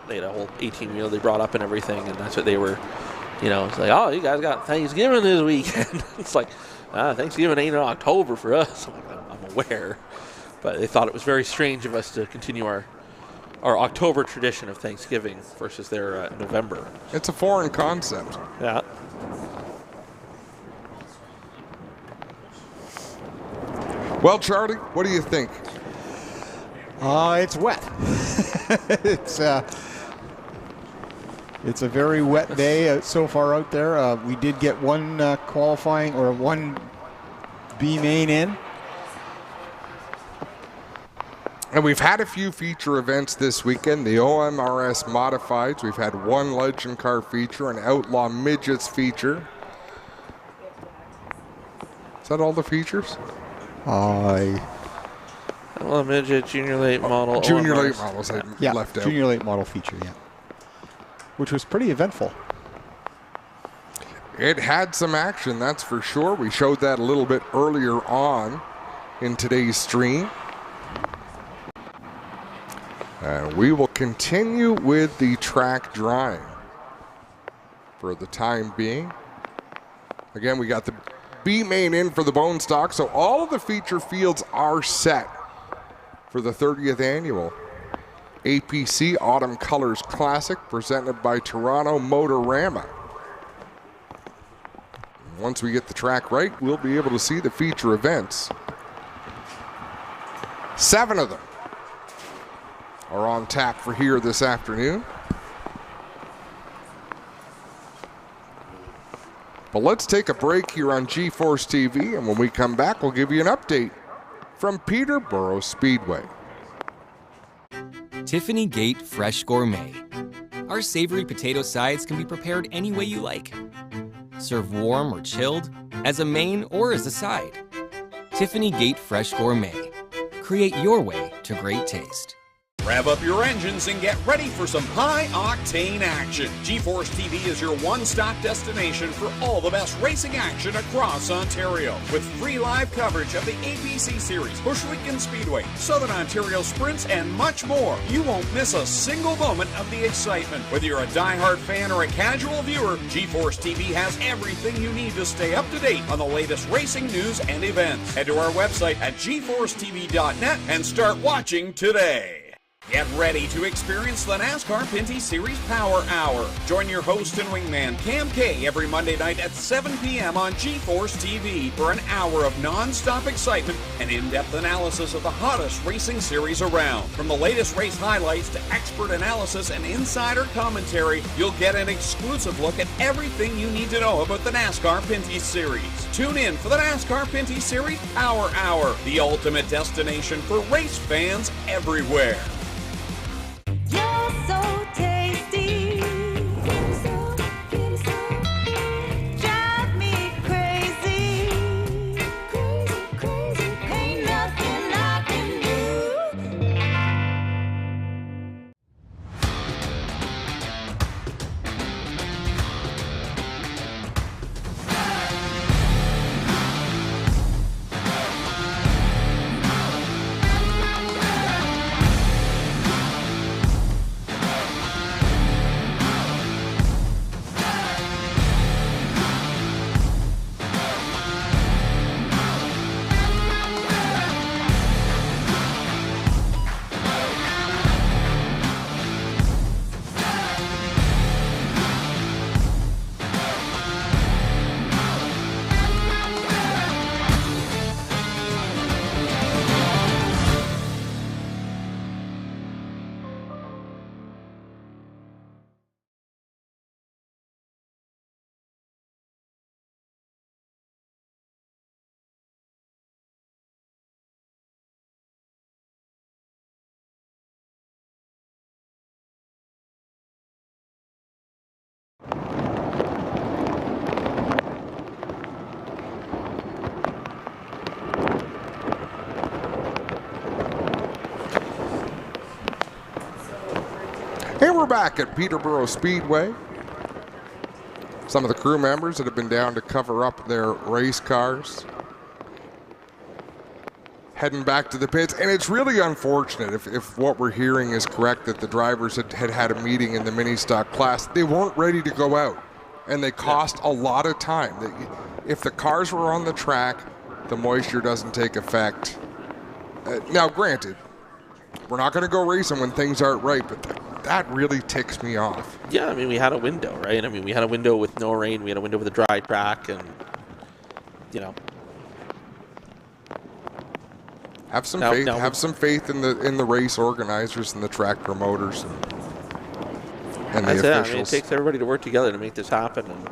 they had a whole 18-wheel they brought up and everything, and that's what they were, it's like, oh, you guys got Thanksgiving this weekend. It's like, Thanksgiving ain't in October for us. I'm like, I'm aware. But they thought it was very strange of us to continue our October tradition of Thanksgiving versus their November. It's a foreign concept. Yeah. Well, Charlie, what do you think? It's wet. It's a very wet day so far out there. We did get one qualifying or one B main in. And we've had a few feature events this weekend. The OMRS Modifieds. We've had one Legend Car feature, an Outlaw Midgets feature. Is that all the features? Outlaw Midget, Junior Late Model. Junior OMRS. Late Models I left out. Junior Late Model feature, yeah. Which was pretty eventful. It had some action, that's for sure. We showed that a little bit earlier on in today's stream. And we will continue with the track drawing for the time being. Again, we got the B main in for the bone stock, so all of the feature fields are set for the 30th annual APC Autumn Colors Classic presented by Toronto Motorama. Once we get the track right, we'll be able to see the feature events. 7 of them are on tap for here this afternoon. But let's take a break here on G-Force TV, and when we come back, we'll give you an update from Peterborough Speedway. Tiffany Gate Fresh Gourmet. Our savory potato sides can be prepared any way you like. Serve warm or chilled, as a main or as a side. Tiffany Gate Fresh Gourmet. Create your way to great taste. Rev up your engines and get ready for some high-octane action. G-Force TV is your one-stop destination for all the best racing action across Ontario. With free live coverage of the ABC Series, Bushwick Speedway, Southern Ontario Sprints, and much more. You won't miss a single moment of the excitement. Whether you're a die-hard fan or a casual viewer, G-Force TV has everything you need to stay up to date on the latest racing news and events. Head to our website at gforcetv.net and start watching today. Get ready to experience the NASCAR Pinty Series Power Hour. Join your host and wingman, Cam K, every Monday night at 7 p.m. on G-Force TV for an hour of non-stop excitement and in-depth analysis of the hottest racing series around. From the latest race highlights to expert analysis and insider commentary, you'll get an exclusive look at everything you need to know about the NASCAR Pinty Series. Tune in for the NASCAR Pinty Series Power Hour, the ultimate destination for race fans everywhere. So tasty, drive me crazy, crazy, ain't nothing I can do. we're back at Peterborough Speedway. Some of the crew members that have been down to cover up their race cars heading back to the pits, and it's really unfortunate if what we're hearing is correct, that the drivers had a meeting in the mini stock class. They weren't ready to go out, and they cost a lot of time. If the cars were on the track, the moisture doesn't take effect. Now, granted, we're not going to go racing when things aren't right, but that really ticks me off. Yeah, I mean, we had a window, right? I mean, we had a window with no rain. We had a window with a dry track, and, you know. Have some faith. Have some faith in the race organizers and the track promoters and the officials. I mean, it takes everybody to work together to make this happen, and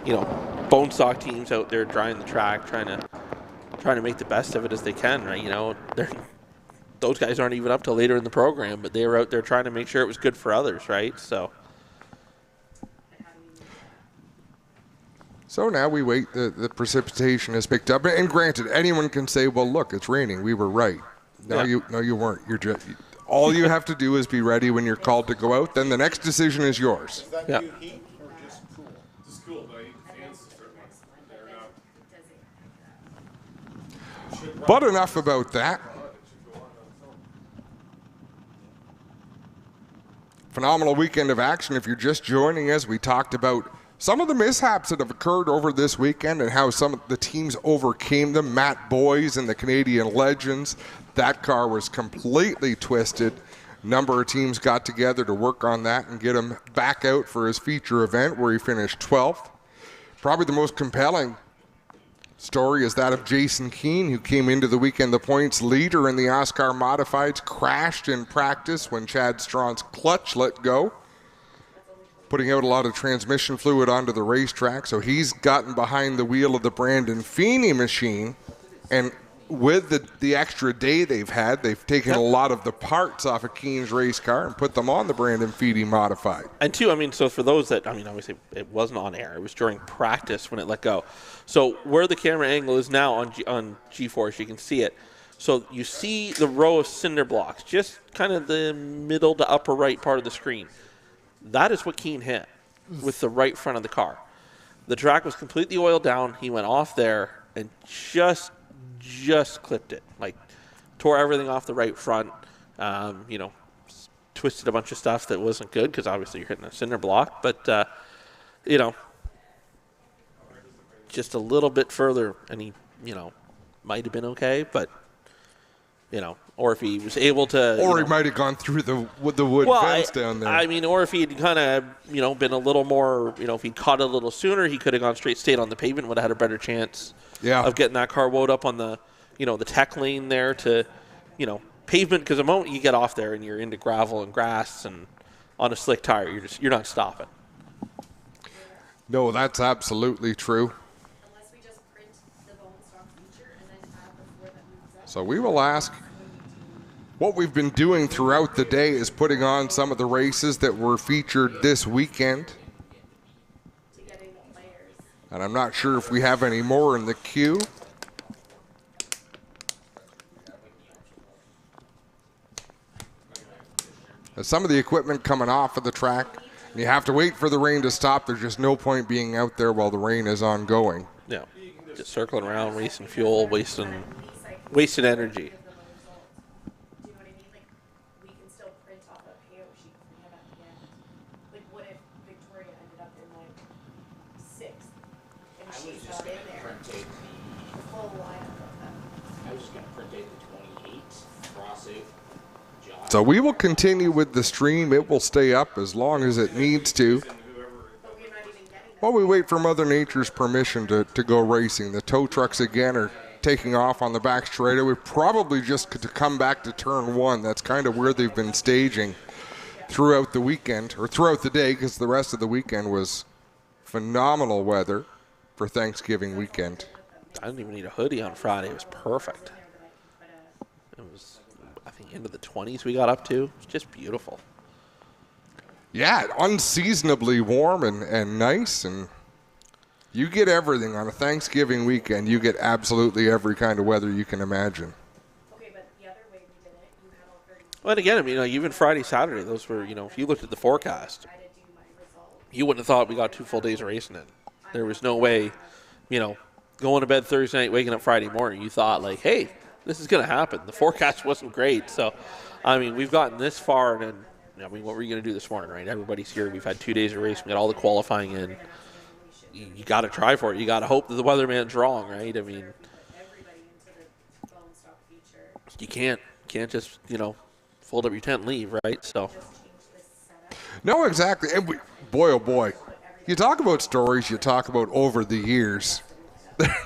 you know, bone stock teams out there drying the track, trying to make the best of it as they can, right? You know, those guys aren't even up till later in the program, but they were out there trying to make sure it was good for others, right? So now we wait. The precipitation has picked up, and granted, anyone can say, "Well, look, it's raining. We were right." No, you weren't. You're just all you have to do is be ready when you're called to go out. Then the next decision is yours. Is that new heat or just cool? Just cool, but fans start. But enough about that. Phenomenal weekend of action. If you're just joining us, we talked about some of the mishaps that have occurred over this weekend and how some of the teams overcame them. Matt Boyes and the Canadian Legends, that car was completely twisted. A number of teams got together to work on that and get him back out for his feature event where he finished 12th. Probably the most compelling story is that of Jason Keane, who came into the weekend the points leader in the Oscar Modifieds, crashed in practice when Chad Strawn's clutch let go, putting out a lot of transmission fluid onto the racetrack. So he's gotten behind the wheel of the Brandon Feeney machine, and with the extra day they've had, they've taken a lot of the parts off of Keane's race car and put them on the Brandon Feeney Modified. And two, I mean, so for those that, I mean, obviously it wasn't on air. It was during practice when it let go. So where the camera angle is now on G-Force, you can see it. So you see the row of cinder blocks, just kind of the middle to upper right part of the screen. That is what Keane hit with the right front of the car. The track was completely oiled down. He went off there and just clipped it, like tore everything off the right front. You know, twisted a bunch of stuff that wasn't good because obviously you're hitting a cinder block. But you know, just a little bit further, and he, you know, might have been okay. But you know, or if he was able to, or he might have gone through the wood fence down there. I mean, or if he'd kind of, you know, been a little more, you know, if he'd caught it a little sooner, he could have gone stayed on the pavement, would have had a better chance of getting that car wound up on the, you know, the tech lane there to, you know, pavement. Because the moment you get off there and you're into gravel and grass and on a slick tire, you're not stopping. No, that's absolutely true. So we will ask, what we've been doing throughout the day is putting on some of the races that were featured this weekend. And I'm not sure if we have any more in the queue. As some of the equipment coming off of the track, and you have to wait for the rain to stop. There's just no point being out there while the rain is ongoing. Yeah, just circling around, wasting fuel, wasting energy. So we will continue with the stream. It will stay up as long as it needs to, while we wait for Mother Nature's permission to go racing. The tow trucks again are taking off on the back straightaway, probably just to come back to turn one. That's kind of where they've been staging throughout the weekend, or throughout the day, because the rest of the weekend was phenomenal weather for Thanksgiving weekend. I didn't even need a hoodie on Friday. It was perfect. It was, I think, into the 20s we got up to. It was just beautiful. Yeah, unseasonably warm and nice, and you get everything on a Thanksgiving weekend. You get absolutely every kind of weather you can imagine. Well, and again, I mean, like, even Friday, Saturday, those were, if you looked at the forecast, you wouldn't have thought we got 2 full days of racing in. There was no way, going to bed Thursday night, waking up Friday morning, you thought, like, hey, this is going to happen. The forecast wasn't great. So, I mean, we've gotten this far, and then, what were you going to do this morning, right? Everybody's here. We've had 2 days of racing. We got all the qualifying in. You got to try for it. You got to hope that the weatherman's wrong, right? I mean, you can't just, fold up your tent and leave, right? So. No, exactly. And boy, oh boy, you talk about stories you talk about over the years.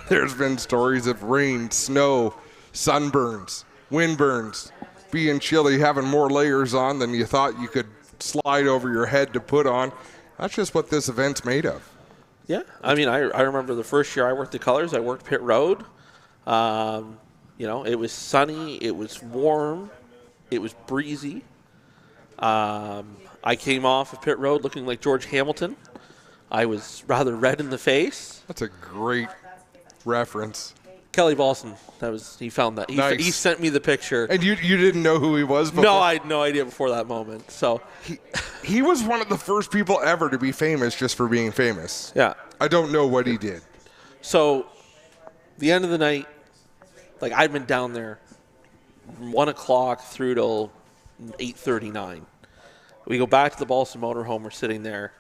There's been stories of rain, snow, sunburns, windburns, being chilly, having more layers on than you thought you could slide over your head to put on. That's just what this event's made of. Yeah, I mean, I remember the first year I worked the colors, I worked pit road. It was sunny, it was warm, it was breezy. I came off of pit road looking like George Hamilton. I was rather red in the face. That's a great reference. Kelly Balson, he found that. Nice. He sent me the picture. And you didn't know who he was before? No, I had no idea before that moment. So he was one of the first people ever to be famous just for being famous. Yeah. I don't know what he did. So the end of the night, like, I'd been down there from 1 o'clock through till 8:39. We go back to the Balson motorhome. We're sitting there,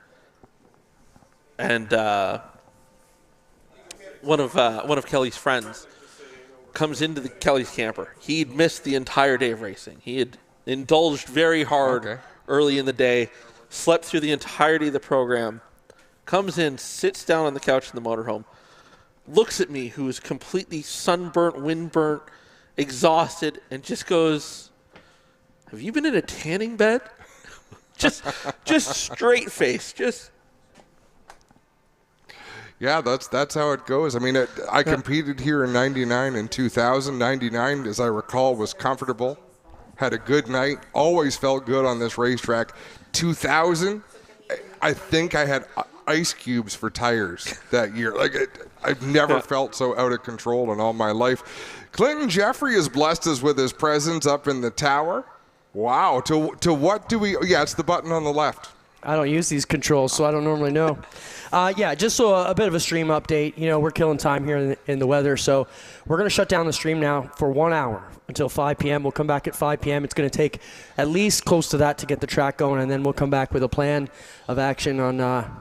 and one of Kelly's friends comes into Kelly's camper. He'd missed the entire day of racing. He had indulged very hard early in the day, slept through the entirety of the program, comes in, sits down on the couch in the motorhome, looks at me, who is completely sunburnt, windburnt, exhausted, and just goes, "Have you been in a tanning bed?" just straight face, Yeah, that's how it goes. I mean, I competed here in 99 and 2000. 99, as I recall, was comfortable. Had a good night. Always felt good on this racetrack. 2000, I think I had ice cubes for tires that year. Like, I've never felt so out of control in all my life. Clinton Jeffrey has blessed us with his presence up in the tower. Wow. To what do we – yeah, it's the button on the left. I don't use these controls, so I don't normally know. Just so a bit of a stream update. We're killing time here in the weather, so we're going to shut down the stream now for 1 hour until 5 p.m. We'll come back at 5 p.m. It's going to take at least close to that to get the track going, and then we'll come back with a plan of action on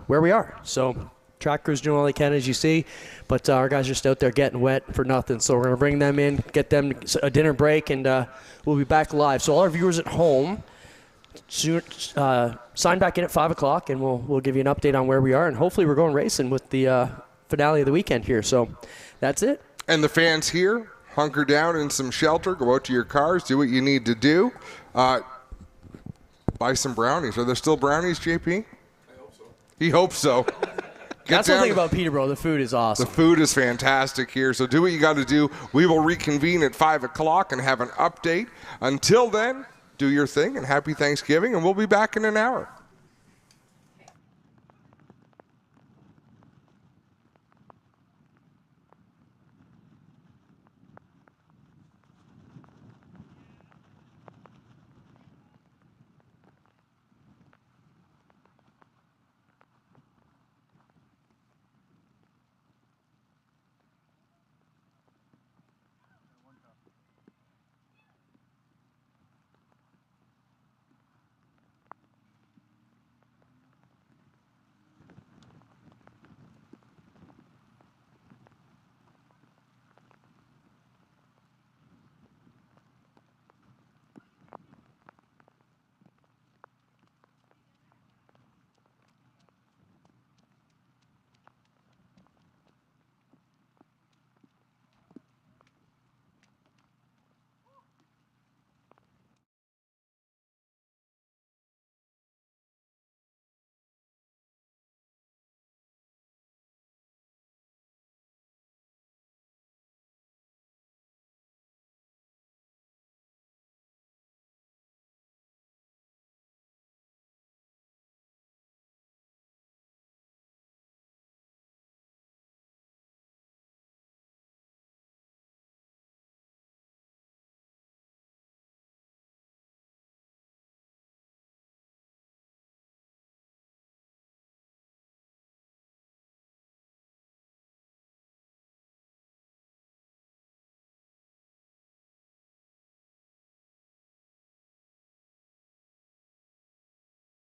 where we are. So track crew's doing all they can, as you see, but our guys are just out there getting wet for nothing. So we're going to bring them in, get them a dinner break, and we'll be back live. So all our viewers at home, soon, sign back in at 5 o'clock, and we'll give you an update on where we are, and hopefully we're going racing with the finale of the weekend here. So that's it. And the fans here, hunker down in some shelter, go out to your cars, do what you need to do. Buy some brownies. Are there still brownies, JP? I hope so. He hopes so. That's one thing about Peterborough. The food is awesome. The food is fantastic here, so do what you got to do. We will reconvene at 5 o'clock and have an update. Until then, do your thing, and happy Thanksgiving, and we'll be back in an hour.